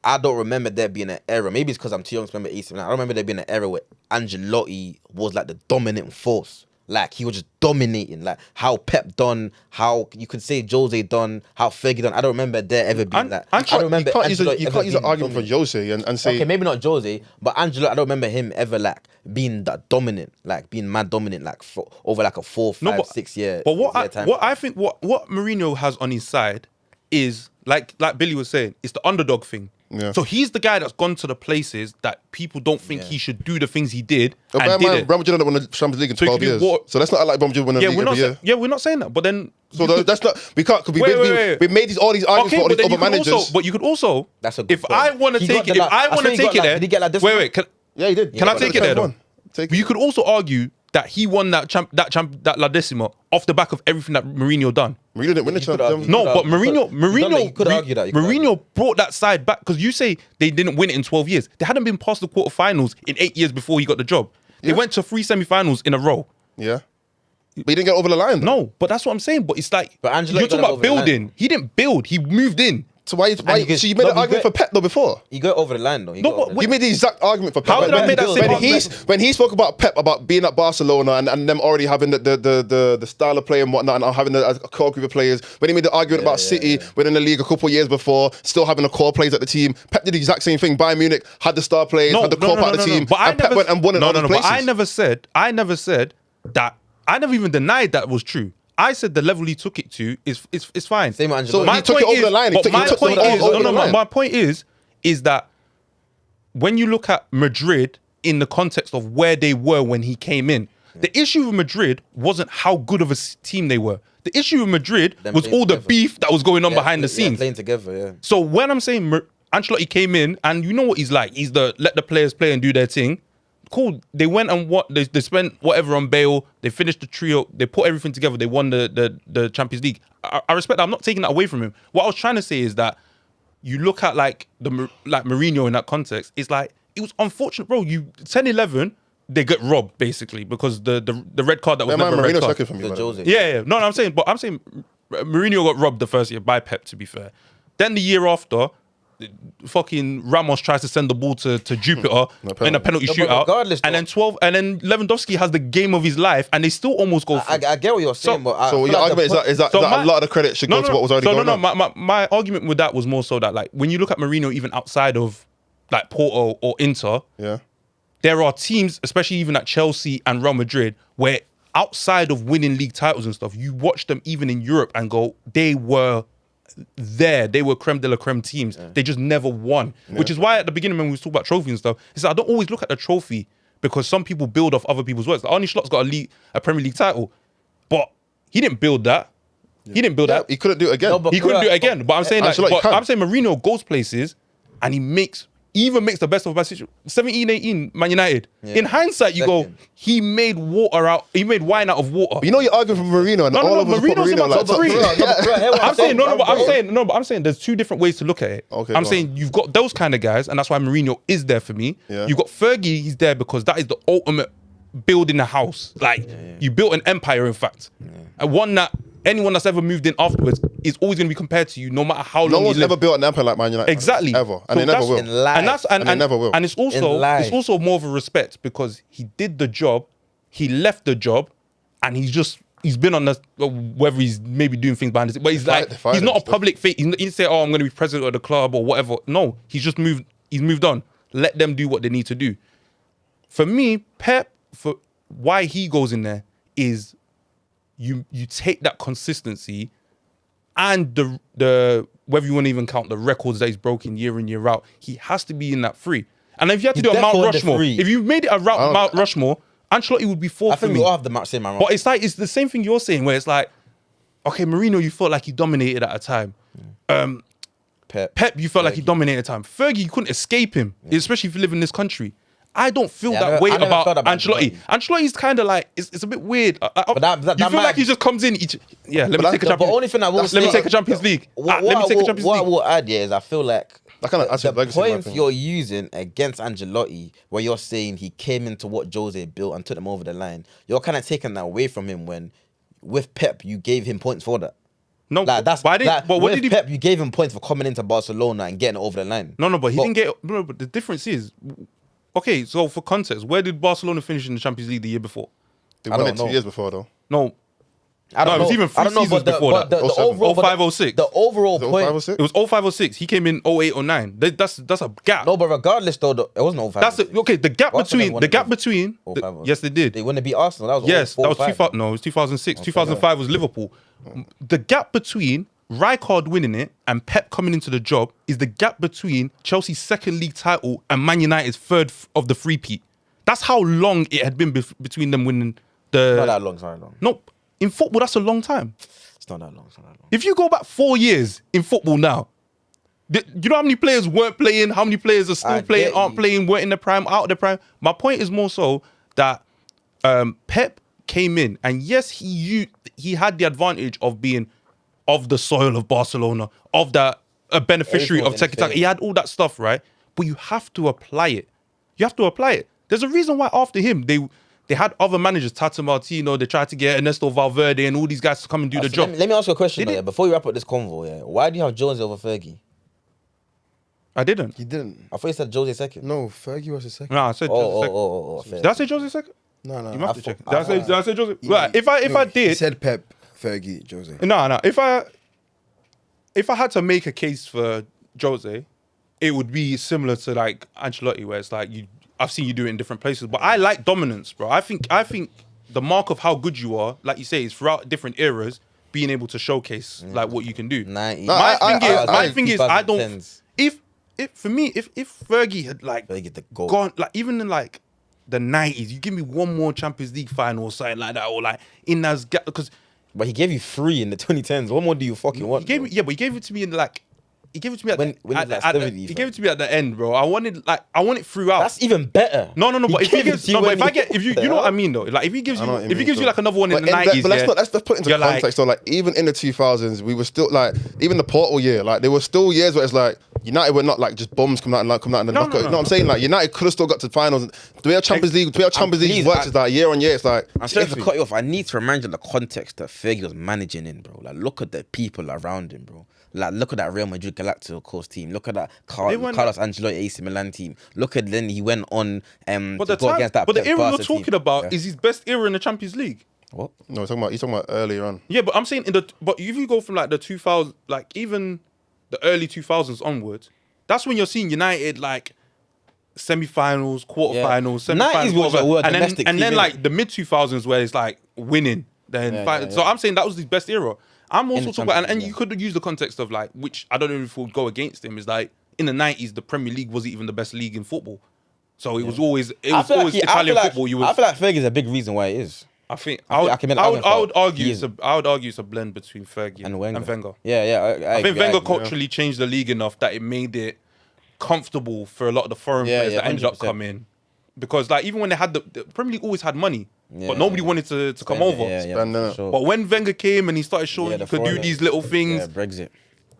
I don't remember there being an era. Maybe it's because I'm too young to remember AC Milan. I don't remember there being an era where Ancelotti was like the dominant force. Like he was just dominating. Like how Pep done, how you could say Jose done, how Fergie done. I don't remember there ever being that. I don't remember. You can't use, Ancelotti you ever can't use an being argument for dominant. Jose and say Okay, maybe not Jose, but Angelo, I don't remember him ever like being that dominant, like being mad dominant, like for over like a 4, 5, 6 year. But what year time. I think what Mourinho has on his side is like Billy was saying, it's the underdog thing. Yeah. So he's the guy that's gone to the places that people don't think he should do the things he did Oh, and bear in did mind, it. Real Madrid haven't won the Champions League in So you 12 can do years. what- So let's not act like Real Madrid win a Yeah, league we're not. every year. We're not saying that. But then So that's not, we can't, because Wait. we made all these arguments for all but these then other managers. but you could also. That's a good if point. I want to He take got it, the if I I want to swear he take got it like- there. did he get like this Wait, one? wait. Yeah, he did. Can I take it there though? Take You could also argue that he won that La Decima off the back of everything that Mourinho done. Mourinho didn't win the You could Champions argue. No, could but argue- you could argue that. Mourinho brought that side back because you say they didn't win it in 12 years. They hadn't been past the quarterfinals in 8 years before he got the job. They went to 3 semi-finals in a row. Yeah. But he didn't get over the line, though. No, but that's what I'm saying. But it's like But Ancelotti you're talking got about over the line. building. He didn't build. He moved in. So why you get- so you made no, an you argument get- for Pep though before? You go over the line though. You made the exact argument for Pep. How did I make that same when he spoke about Pep, about being at Barcelona and them already having the style of play and whatnot, and having a core group of players. When he made the argument about City winning the league a couple of years before, still having the core players at the team, Pep did the exact same thing. Bayern Munich had the star players, had the core part of the team, and Pep went and won in all those places. But I never said that. I never even denied that was true. I said the level he took it to is fine. Same with Ancelotti. So he took it over the line. My point is that when you look at Madrid in the context of where they were when he came in, the issue with Madrid wasn't how good of a team they were. The issue with Madrid was all the beef that was going on behind the scenes. Playing together, yeah. So when I'm saying Ancelotti came in, and you know what he's like, he's let the players play and do their thing. Cool. They went and they spent whatever on Bale. They finished the trio. They put everything together. They won the Champions League. I respect that. I'm not taking that away from him. What I was trying to say is that you look at like Mourinho in that context. It's like it was unfortunate, bro. 10-11, they get robbed basically because the red card that was never a red Mourinho's card. second for me. So by the way. Jose. Yeah. No, I'm saying Mourinho got robbed the first year by Pep. To be fair, then the year after. Fucking Ramos tries to send the ball to Jupiter in a penalty shootout, regardless, and then Lewandowski has the game of his life, and they still almost go. I get what you're saying, but I So feel your like argument is that a lot of the credit should go to what was already going on? My argument with that was more so that like when you look at Mourinho, even outside of like Porto or Inter, Yeah. there are teams, especially even at Chelsea and Real Madrid, where outside of winning league titles and stuff, you watch them even in Europe and go, they were creme de la creme teams. They just never won. Which is why at the beginning when we was talking about trophies and stuff, it's like I don't always look at the trophy because some people build off other people's works. Like Arne Slot's got a Premier League title, but he didn't build that. He didn't build that. He couldn't do it again. No, but He couldn't do it again. But I'm saying Ancelotti I'm saying Mourinho goes places and he makes the best of a bad situation. 17-18, Man United. In hindsight, you go, he made wine out of water. But you know you're arguing for Mourinho and all of us put Mourinho's in Mourinho my top three. like, I'm saying there's two different ways to look at it. Okay, I'm go saying you've got those kind of guys, and that's why Mourinho is there for me. Yeah. You've got Fergie, he's there because that is the ultimate building a house. Like you built an empire, in fact, and one that anyone that's ever moved in afterwards is always going to be compared to you, no matter how long. No you one's live. ever built an empire like Man United. Exactly. Ever. And So they never that's- will. in life. And that's And they never will. And it's In life. also more of a respect because he did the job, he left the job, and he's been on the whether he's maybe doing things behind the scenes, but he's he's not a public face. He didn't say, "Oh, I'm going to be president of the club" or whatever. No, he's just moved. He's moved on. Let them do what they need to do. For me, Pep, for why he goes in there is you take that consistency and the whether you want to even count the records that he's broken year in, year out, he has to be in that three. And if you had to do a Mount definitely Rushmore, three. if you made it a Mount Rushmore, Ancelotti would be fourth I for think me. we all have the same amount. But it's like it's the same thing you're saying, where it's like, okay, Mourinho, you felt like he dominated at a time. Pep, you felt like he dominated at a time. Fergie, you couldn't escape him, especially if you live in this country. I don't feel that way I never about felt that about Ancelotti. Ancelotti's kind of like it's a bit weird. But that you feel might- like he just comes in. Let me take a The Champions. only thing I will say, Let me take a Champions League. What Let me take a Champions I League. will add, yeah, is I feel like That kind of adds to the legacy, in my points opinion. you're using against Ancelotti, where you're saying he came into what Jose built and took them over the line, you're kind of taking that away from him when with Pep you gave him points for that. No, Like that's but I didn't. like, But what with did he? Pep, you gave him points for coming into Barcelona and getting it over the line. No, but he didn't get. No, but the difference is, okay. So for context, where did Barcelona finish in the Champions League the year before? They I won don't it 2 know. years before, though. No, I don't No, it was know. even I don't know, seasons but before but that. the 07. overall, but 05, 06. the overall Was it point. 05 or 06? it was 05 or 06. He came in 08 or 09. That's a gap. No, but regardless though, it wasn't 05. That's it. Okay, the gap Barcelona won between. it 05 or- Yes, they did. They wouldn't beat Arsenal. That was Yes, 04, that was 05. 2000. No, it was 2006. 2005 was Liverpool. The gap between Rijkaard winning it and Pep coming into the job is the gap between Chelsea's second league title and Man United's third of the three-peat. That's how long it had been between them winning the. Not that long. It's not that long. No, in football, that's a long time. It's not that long. It's not that long. If you go back 4 years in football now, you know how many players weren't playing, how many players are still I playing, get aren't you. playing, weren't in the prime, out of the prime. My point is more so that Pep came in, and yes, he had the advantage of being of the soil of Barcelona, of that a beneficiary Everything of was in his Tiki Taka. favour. He had all that stuff, right? But you have to apply it. You have to apply it. There's a reason why after him they had other managers, Tata Martino. They tried to get Ernesto Valverde and all these guys to come and do the So job. let me ask you a question Did though, it- yeah, before we wrap up this convo. Yeah, why do you have Jones over Fergie? I didn't. You didn't. I thought you said Jose second. No, Fergie was the second. No, I said Jose second. Fair. Did I say Jose second? No. You must have I checked. thought- Did I say Jose? Right. If I You did, said Pep, Fergie, Jose. no. If I had to make a case for Jose, it would be similar to like Ancelotti, where it's like I've seen you do it in different places, but I like dominance, bro. I think the mark of how good you are, like you say, is throughout different eras being able to showcase like what you can do. 90s. No, My thing is, I don't. 2010s. If for me, if Fergie had like Fergie the goat. gone, like even in like the 90s, you give me one more Champions League final or something like that, or like in as because But he gave you 3 in the 2010s. What more do you fucking want? he gave me, but he gave it to me in like. He gave it to me at, When at, did that at the, Stevie he fam? gave it to me at the end, bro. I want it throughout. That's even better. No. But if he gave it gives, to you no, but when if I he- get, if you know what I mean though, like if he gives I you, know what you if he mean, gives you so- like another one in the But 90s, let's yeah, let's put into you're like- context. So like even in the 2000s, we were still like even the Portal year, like there were still years where it's like United were not like just bombs coming out and the No, knockout. no. You know what I'm saying? Like United could have still got to finals. Do we have Champions League? Do we have Champions League please, works? It's like year on year. It's like I'm sorry to cut you off. I need to remind you of the context that Fergie was managing in, bro. Like, look at the people around him, bro. Like, look at that Real Madrid Galacticos team. Look at that weren't- Carlos Ancelotti AC Milan team. Look at then he went on but to the go time, against that but the Pep era we're Barca talking team. about Yeah. is his best era in the Champions League. What? no, he's talking about earlier on. Yeah, but I'm saying but if you go from like the 2000, like even the early 2000s onwards, that's when you're seeing United like semi-finals, quarterfinals, Yeah. semi-finals, 90s was a quarterfinals, domestic and then team, like the mid 2000s where it's like winning. Then so I'm saying that was his best era. I'm also the talking about, and Champions, you could use the context of like, which I don't know if would go against him, is like in the 90s the Premier League wasn't even the best league in football, so it was always Italian football. I feel like Fergie's a big reason why it is. I think I I would argue he it's is. I would argue it's a blend between Fergie And Wenger. Yeah, I I think agree, Wenger agree. culturally changed the league enough that it made it comfortable for a lot of the foreign Yeah, players yeah, that ended up 100%. coming. Because like even when they had the Premier League always had money, Yeah, but nobody yeah. wanted to come Spend it, over. Yeah, yeah, Spend for it. sure. But when Wenger came and he started showing Yeah, you the could do foreigners. these little Yeah, things, Brexit.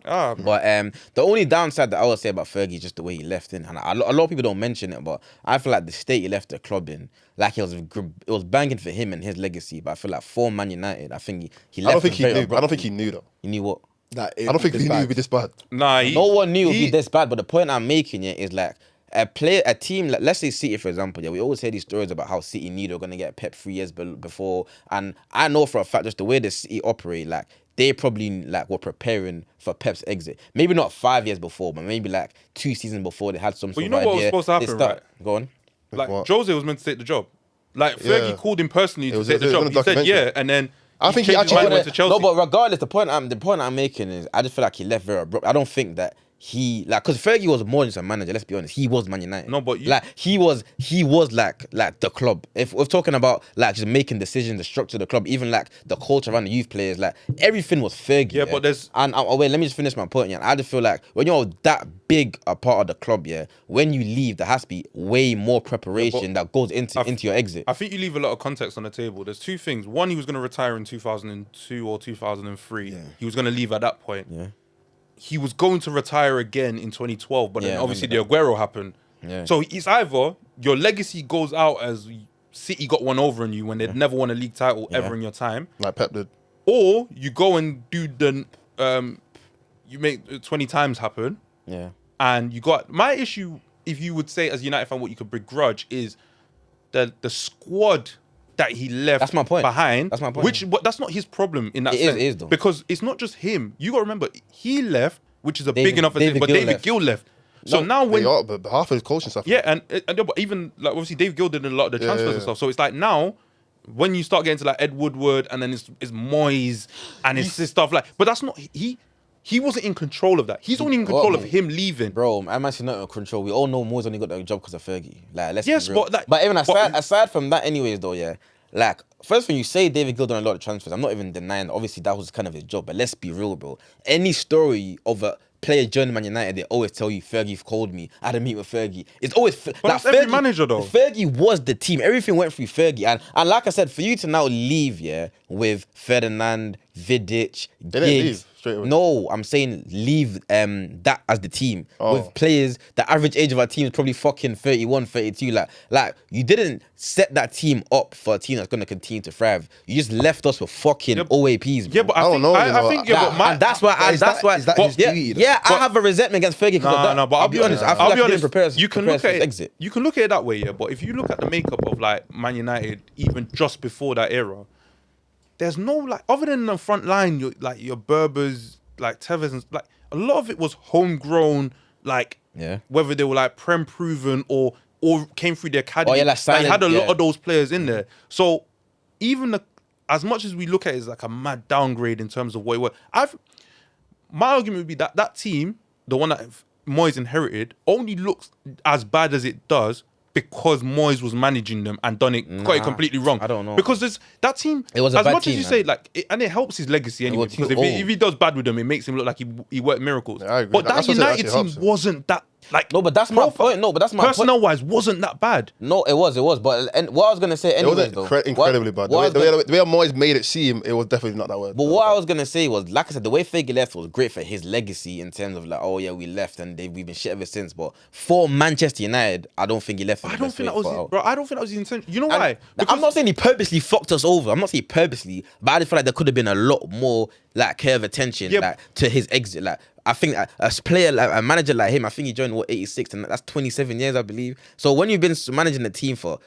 man. But the only downside that I would say about Fergie is just the way he left in, and a lot of people don't mention it, but I feel like the state he left the club in, like it was banging for him and his legacy. But I feel like for Man United, I think he left. I don't think he very knew. I abruptly. don't think he knew though. He knew what. That I don't think he knew it'd be this bad. Nah, No one knew it would be this bad. But the point I'm making it is like a team, like, let's say City for example. Yeah, we always hear these stories about how City knew they were gonna get Pep 3 years before, and I know for a fact just the way the City operate, like they probably like were preparing for Pep's exit. Maybe not 5 years before, but maybe like 2 seasons before they had some. But sort you of know what was idea. supposed to happen, They start- right? Go on. Like What? Jose was meant to take the job. Like Fergie Yeah. called him personally to was- take it the was job. on a He said documentary. yeah, and then I think he changed his actually mind and went to Chelsea. No, but regardless, the point I'm making is I just feel like he left very abrupt. I don't think that he like because Fergie was more than just a manager. Let's be honest, he was Man United. No, but you- like he was like the club. If we're talking about like just making decisions, the structure of the club, even like the culture around the youth players, like everything was Fergie. Yeah, but there's- and wait, let me just finish my point. Yeah, I just feel like when you're that big a part of the club, yeah, when you leave, there has to be way more preparation that goes into your exit. I think you leave a lot of context on the table. There's two things. One, he was going to retire in 2002 or 2003. He was going to leave at that point. Yeah. He was going to retire again in 2012, but then Yeah, I obviously the remember Aguero happened. Yeah. So it's either your legacy goes out as City got one over on you when they'd never won a league title ever in your time, Like Pep did. or you go and do the you make 20 times happen. Yeah. And you got my issue, if you would say as a United fan, what you could begrudge is the squad that he left That's my point. behind. That's my point. Which, but that's not his problem in that It is- sense. it is though. Because it's not just him. You got to remember, he left, which is a big David- enough, David but Gill David left. Gill left. So now when But half of his coaching stuff. yeah, and but even like obviously Dave Gill did a lot of the transfers yeah. and stuff. So it's like now when you start getting to like Ed Woodward and then it's Moyes and it's this stuff like, but that's not he wasn't in control of that. He's only in control of him leaving. Bro, I'm actually not in control. We all know Moore's only got the job because of Fergie. Like, let's Yes, be real. but, like- but even but- aside from that, anyways, though, yeah. Like, first when you say David Gill done a lot of transfers, I'm not even denying. Obviously, that was kind of his job. But let's be real, bro. Any story of a player joining Man United, they always tell you Fergie called me. I had a meet with Fergie. It's always that's every manager, though. Fergie was the team. Everything went through Fergie, and like I said, for you to now leave, yeah, with Ferdinand, Vidic, They didn't leave Giggs. straight away. No, I'm saying leave that as the team Oh. with players. The average age of our team is probably fucking 31, 32. Like you didn't set that team up for a team that's gonna continue to thrive. You just left us with fucking OAPs. Bro. Yeah, but I don't know, you I know. think yeah, but my, And that's why Is that his yeah, duty, though? yeah, I have a resentment against Fergie because no, but I'll be honest. I feel I'll like be he honest. didn't prepare us- You can prepare look us for at his it. exit. You can look at it that way, yeah. But if you look at the makeup of like Man United, even just before that era, there's no like other than the front line, your Berbers, like Tevez, and like a lot of it was homegrown. Like Yeah. whether they were like prem proven or came through the academy. Oh, yeah, like you silent, had a lot yeah. of those players in there. So even as much as we look at it as like a mad downgrade in terms of what it was, my argument would be that that team, the one that Moyes inherited, only looks as bad as it does because Moyes was managing them and got it completely wrong. I don't know. Because there's that team. It was a as bad much team, as you man. say, like, and it helps his legacy anyway. was too Because old. if he does bad with them, it makes him look like he worked miracles. Yeah, I agree. But that That's what it United actually team helps him. wasn't that like. No, but that's my point. No, but that's my point. personnel wise wasn't that bad. No, it was. But and what I was gonna say It anyway, wasn't though, incredibly bad. what I was The gonna- way Moyes made it seem, it was definitely not that way. But what I was gonna say was, like I said, the way Fergie left was great for his legacy in terms of like, oh yeah, we left and we've been shit ever since. But for Manchester United, I don't think he left. I don't think that was it, bro. I don't think that was his intention. You know And why? I'm not saying he purposely fucked us over. I'm not saying purposely, but I just feel like there could have been a lot more like care of attention Yeah, like to his exit. Like I think a player like a manager like him, I think he joined 86, and that's 27 years, I believe. So when you've been managing the team for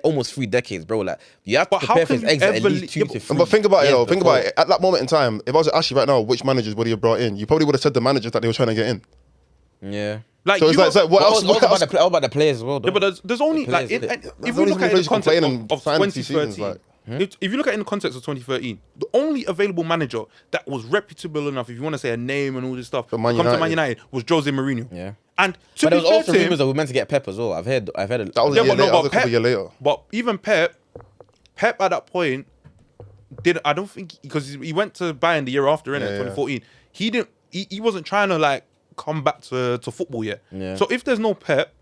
almost 3 decades, bro, like you have to But how prepare for can his you exit at ever least 2 to 3. But think about it, years though. Think before. about it. At that moment in time, if I was Ashley right now, which managers would he have brought in? You probably would have said the managers that they were trying to get in. Yeah. Like, So you it's got- like, so what What else? what What about else? the about the players as well? Though? Yeah, but there's only The like players, if There's we only look at it in so many the players context complaining of signing 2 seasons, 2013, like. if you look at it in the context of 2013, the only available manager that was reputable enough, if you want to say a name and all this stuff, to Man come to Man United. United was Jose Mourinho. Yeah. And to But be there was fair also to him, rumors that we meant to get Pep as well. I've heard. That was yeah, a year but later. no, That was but a couple years later. But even Pep at that point I don't think because he went to Bayern the year after, innit, Yeah, 2014. He didn't. He wasn't trying to like come back to football yet. Yeah. So if there's no Pep,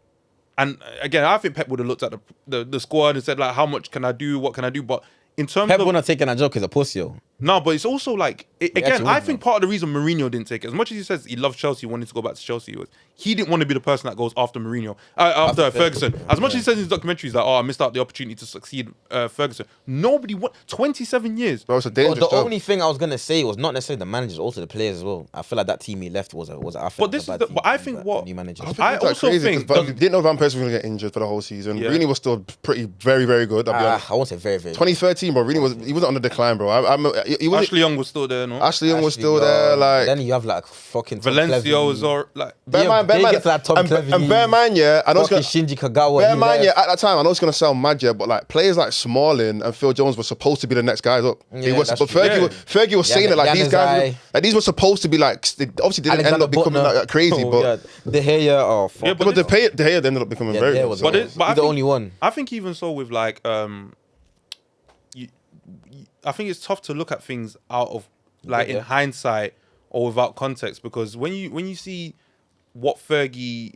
and again, I think Pep would have looked at the squad and said like, how much can I do? What can I do? But in terms Pep of wouldn't have taken a joke as a pussy. Yo. no, but it's also like again. actually I would think know. part of the reason Mourinho didn't take it, as much as he says he loved Chelsea, wanted to go back to Chelsea, was he didn't want to be the person that goes after Mourinho, after Ferguson. As much as he says in his documentaries that I missed out the opportunity to succeed Ferguson. Nobody 27 years. Bro, it's a But dangerous the job. only thing I was gonna say was not necessarily the managers, also the players as well. I feel like that team he left was a I feel But this a is bad the- but I team, think but what- new manager. I It's also crazy, think 'cause didn't know Van Persie was going to get injured for the whole season. Yeah. Rooney was still very, very good. I'll be honest. I won't say very, very. 2013, bro. Rooney wasn't on the decline, bro. He wasn't. Ashley Young was still there, no? Ashley Young was Actually, still there. Like then you have like fucking Tom Valencia Cleverley. was all like. bear Yeah, man, bear they man, get to that Tom and Cleverley, bear man, yeah. I know it's Fucking gonna. Shinji Kagawa. Bear he man, left. yeah. At that time, I know it's gonna sound mad, yeah, but like players like Smalling and Phil Jones were supposed to be the next guys up. Yeah, But that's true. Fergie was saying it like these guys, Januzaj. like these were supposed to be like. They obviously didn't end Alexander up becoming Butner. like crazy, Oh, but yeah. De Gea, oh fuck. Yeah, but De Gea ended up becoming Yeah, very. De Gea good. was So- But Yeah. it, but I He's the think- only one. I think even so with like I think it's tough to look at things out of like in Yeah. hindsight or without context, because when you see what Fergie,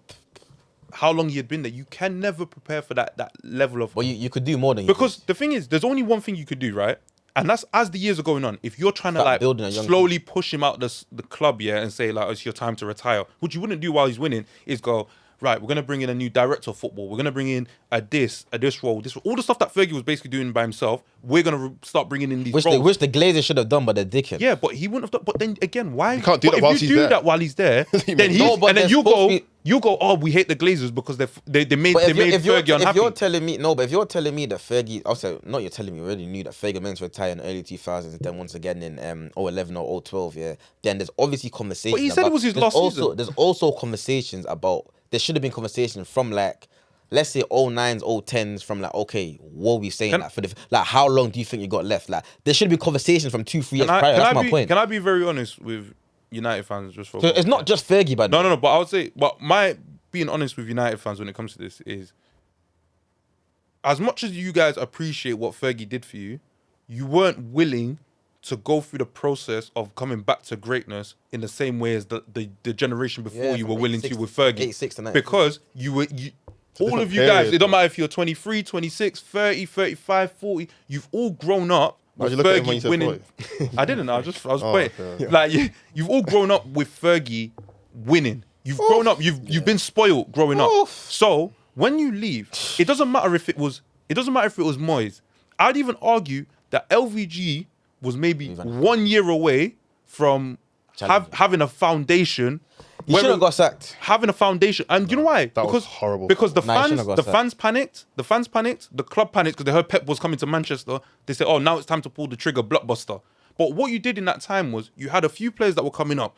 how long he had been there, you can never prepare for that level of. But you could do more than you Because did. the thing is, there's only one thing you could do, right? And that's as the years are going on. If you're trying Start to like building a young slowly push him out the club, yeah, and say like it's your time to retire, which you wouldn't do while he's winning, is go right. We're gonna bring in a new director of football. We're gonna bring in a this role, all the stuff that Fergie was basically doing by himself. We're gonna start bringing in these Which roles. the Glazers should have done, but they dickhead. Yeah, but he wouldn't have done. But then again, why? You can't do that whilst if you he's do there. that while he's there, then he's No, but and then they're you supposed go. to be- You go, oh, we hate the Glazers because they made But Fergie unhappy. if you're telling me no, but if you're telling me that Fergie, also not you're telling me, you already knew that Fergie meant to retire in the early 2000s, then once again in 2011 or 2012, yeah, then there's obviously conversations. But he said it was his there's last season. There's also conversations about there should have been conversations from like. Let's say 09s, 010s from like, okay, what are we saying? Like, like, how long do you think you got left? Like, there should be conversations from 2-3 years prior. That's my point. Can I be very honest with United fans just for? So it's not just Fergie, but No. But I would say, but my being honest with United fans when it comes to this is, as much as you guys appreciate what Fergie did for you, you weren't willing to go through the process of coming back to greatness in the same way as the generation before Yeah, you from were willing 86 to with Fergie. 86 to 92. Because all different of you guys, period, it don't bro. matter if you're 23, 26, 30, 35, 40, you've all grown up Why'd you with look at him when you Fergie said winning. Floyd? I didn't. I was Oh, pointing. okay. Like you've all grown up with Fergie winning. You've grown up. You've been spoiled growing up. So when you leave, it doesn't matter if it was. It doesn't matter if it was Moyes. I'd even argue that LVG was maybe 1 year away from having a foundation. He should have got sacked. Having a foundation, and you know why? That was horrible. Because the Nah, he shouldn't have got sacked. fans panicked. The fans panicked. The club panicked because they heard Pep was coming to Manchester. They said, "Oh, now it's time to pull the trigger, blockbuster." But what you did in that time was you had a few players that were coming up: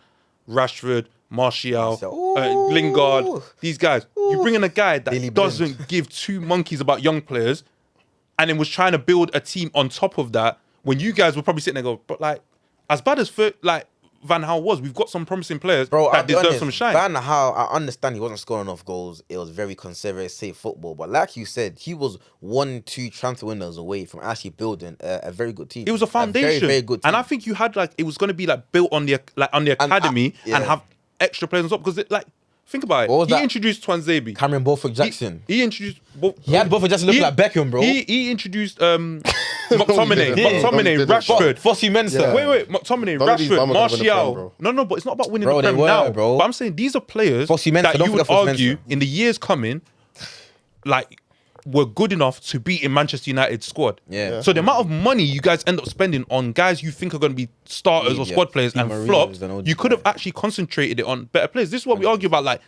Rashford, Martial, Ooh. Lingard. These guys. You bring in a guy that Daily doesn't give two monkeys about young players, and then was trying to build a team on top of that. When you guys were probably sitting there, go, but like, as bad as Van Gaal was, we've got some promising players Bro, I'll that be deserve honest, some shine. Van Gaal, I understand he wasn't scoring enough goals. It was very conservative, safe football. But like you said, he was 1-2 transfer windows away from actually building a very good team. It was a foundation, very, very good team. and I think you had it was going to be built on the academy yeah. and have extra players on top because think about it. What was He that? introduced Twanzebe. Cameron Beaufort Jackson. He introduced. He had Beaufort Jackson looking like Beckham, bro. He introduced McTominay, Yeah. Rashford. Fossey Mensah. Wait, McTominay, None of these Rashford, Bama gonna win the Prem, Martial. bro. No, but it's not about winning Bro, the they Prem were, now, bro. But I'm saying these are players Fossey Mensah, that don't you would forget Fossey argue Mensah. in the years coming, were good enough to be in Manchester United squad. Yeah. So the amount of money you guys end up spending on guys you think are going to be starters or Yeah, squad players Steve and Mourinho's flops, an OG you could have guy. actually concentrated it on better players. This is what we argue about,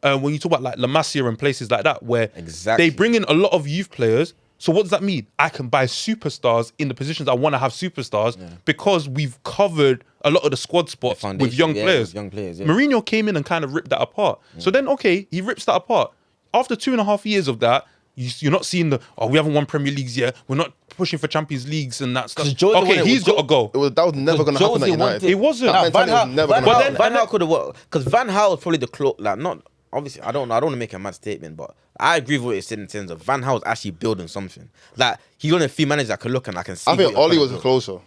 when you talk about La Masia and places like that, where Exactly. they bring in a lot of youth players. So what does that mean? I can buy superstars in the positions I want to have superstars because we've covered a lot of the squad spots with foundation, young yeah, players. with young players, yeah. Mourinho came in and kind of ripped that apart. So then, okay, he rips that apart. After 2.5 years of that, you're not seeing we haven't won Premier Leagues yet. We're not pushing for Champions Leagues and that stuff. 'Cause Jose Okay, wanted- he's got to go. That was never going to happen at Jose United. wanted- It wasn't. That Van mentality was never Gaal, gonna happen. Van Gaal could have worked because Van Gaal was probably the not obviously. I don't want to make a mad statement, but I agree with what you said in terms of Van Gaal was actually building something. Like he's one of the few managers that can look and I can see. I think what Ollie you're was trying to closer.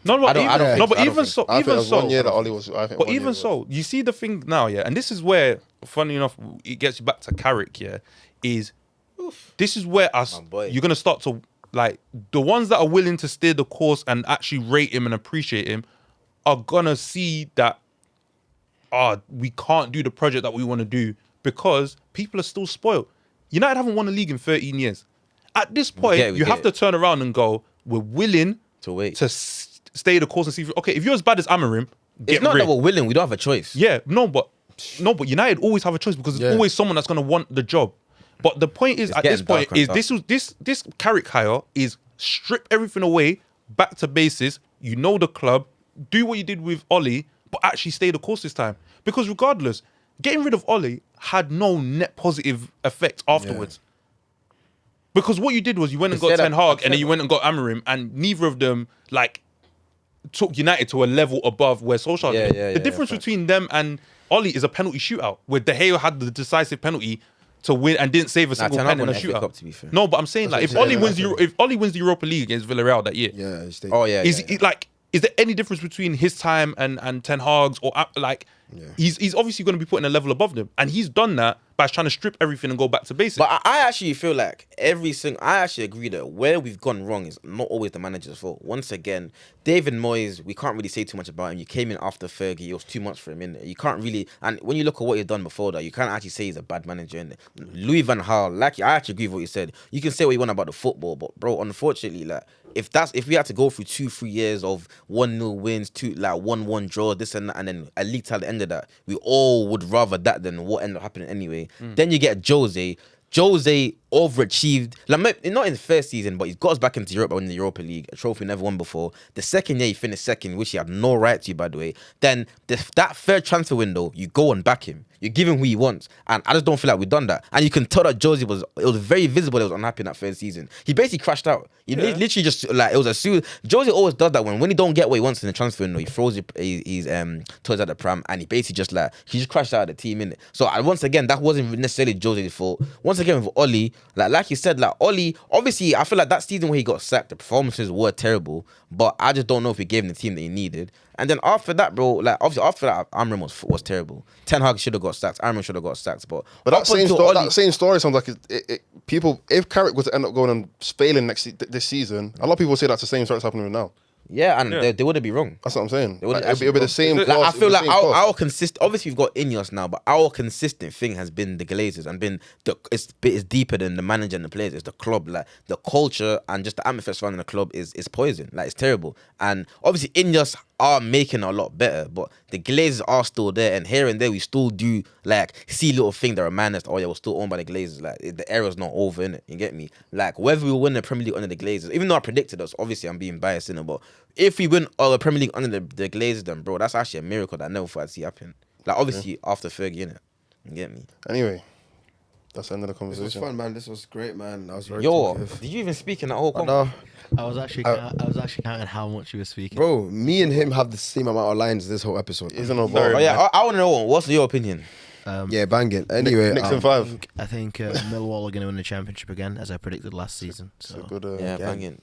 No, but I don't even, think no, but so. I don't even think so, I think it even was so, 1 year that Ollie was. I think but 1 year even was. so, you see the thing now, yeah, and this is where, funny enough, it gets you back to Carrick, yeah, is this is where boy. you're gonna start to the ones that are willing to steer the course and actually rate him and appreciate him are gonna see that we can't do the project that we want to do because people are still spoiled. United haven't won a league in 13 years. At this point, get it, we you get have to it. turn around and go, we're willing to wait. to stay the course and see. If you're as bad as Amorim, get It's not rid. that we're willing. We don't have a choice. Yeah, but United always have a choice because there's always someone that's going to want the job. But the point is, at this getting point, darker and this Carrick hire is strip everything away, back to basis. You know the club, do what you did with Ollie, but actually stay the course this time. Because regardless, getting rid of Ollie had no net positive effect afterwards. Because what you did was you went and got said Ten that- Hag and then you went and got Amorim, and neither of them took United to a level above where Solskjaer Yeah, did. yeah, The yeah, difference facts. between them and Ollie is a penalty shootout, where De Gea had the decisive penalty to win and didn't save a single Ten Hag pen in a won the FA shootout. Cup, to be fair. No, but I'm saying if Ollie wins the Europa League against Villarreal that year, Yeah, he stayed. Oh yeah. is yeah. is there any difference between his time and Ten Hag's or he's obviously going to be put in a level above them, and he's done that by trying to strip everything and go back to basics. But I actually feel like I actually agree that where we've gone wrong is not always the manager's fault. Once again, David Moyes, we can't really say too much about him. You came in after Fergie, it was too much for him, innit? You can't really, and when you look at what he's done before that, you can't actually say he's a bad manager, innit? Louis Van Gaal, I actually agree with what you said. You can say what you want about the football, but bro, unfortunately, if we had to go through 2-3 years of 1-0 wins, 1-1 draw, this and that, and then a league at the end of that, we all would rather that than what ended up happening anyway. Then you get Jose. Jose overachieved, not in the first season, but he's got us back into Europe, in the Europa League, a trophy we never won before. The second year he finished second, which he had no right to, by the way. Then that third transfer window, you go and back him. You give him who he wants, and I just don't feel like we've done that. And you can tell that Jose was very visible that he was unhappy in that first season. He basically crashed out. He literally just it was a suit. Jose always does that when he don't get what he wants in the transfer window, he throws his toys at the pram, and he basically just crashed out of the team, innit? So once again, that wasn't necessarily Jose's fault. Once again with Ollie, like you said, Ollie, obviously I feel like that season where he got sacked, the performances were terrible, but I just don't know if he gave him the team that he needed. And then after that, bro, obviously after that, Amorim was terrible. Ten Hag should have got sacked. Amorim should have got sacked. But that same story sounds like people. If Carrick was to end up going and failing this season, a lot of people say that's the same story that's happening now. Yeah, and Yeah. they wouldn't be wrong. That's what I'm saying. They wouldn't Like, it'll be the same. Like, cost, I feel like it'll be the same cost. our consist. Obviously, we've got Ineos now, but our consistent thing has been the Glazers and been it's deeper than the manager and the players. It's the club, like the culture and just the atmosphere surrounding the club is poison. Like it's terrible. And obviously, Ineos are making it a lot better, but the Glazers are still there. And here and there, we still do like see little things that remind us. Oh yeah, we're still owned by the Glazers. Like the era's not over, innit? You get me? Like whether we win the Premier League under the Glazers, even though I predicted us, obviously I'm being biased in it, but if we win the Premier League under the Glazers, then bro, that's actually a miracle that I never thought I'd see happen. Like obviously after Fergie, innit? You get me? Anyway, that's the end of the This was conversation. fun, man. This was great, man. I was very Yo, talkative. did you even speak in that whole I convo? know. I was actually counting how much you were speaking. Bro, me and him have the same amount of lines this whole episode. Isn't no Sorry, ball. Oh yeah, I want to know what's your opinion? Yeah, banging. Anyway, Knicks in 5. I think Millwall are going to win the championship again, as I predicted last season. So Good. Yeah, banging.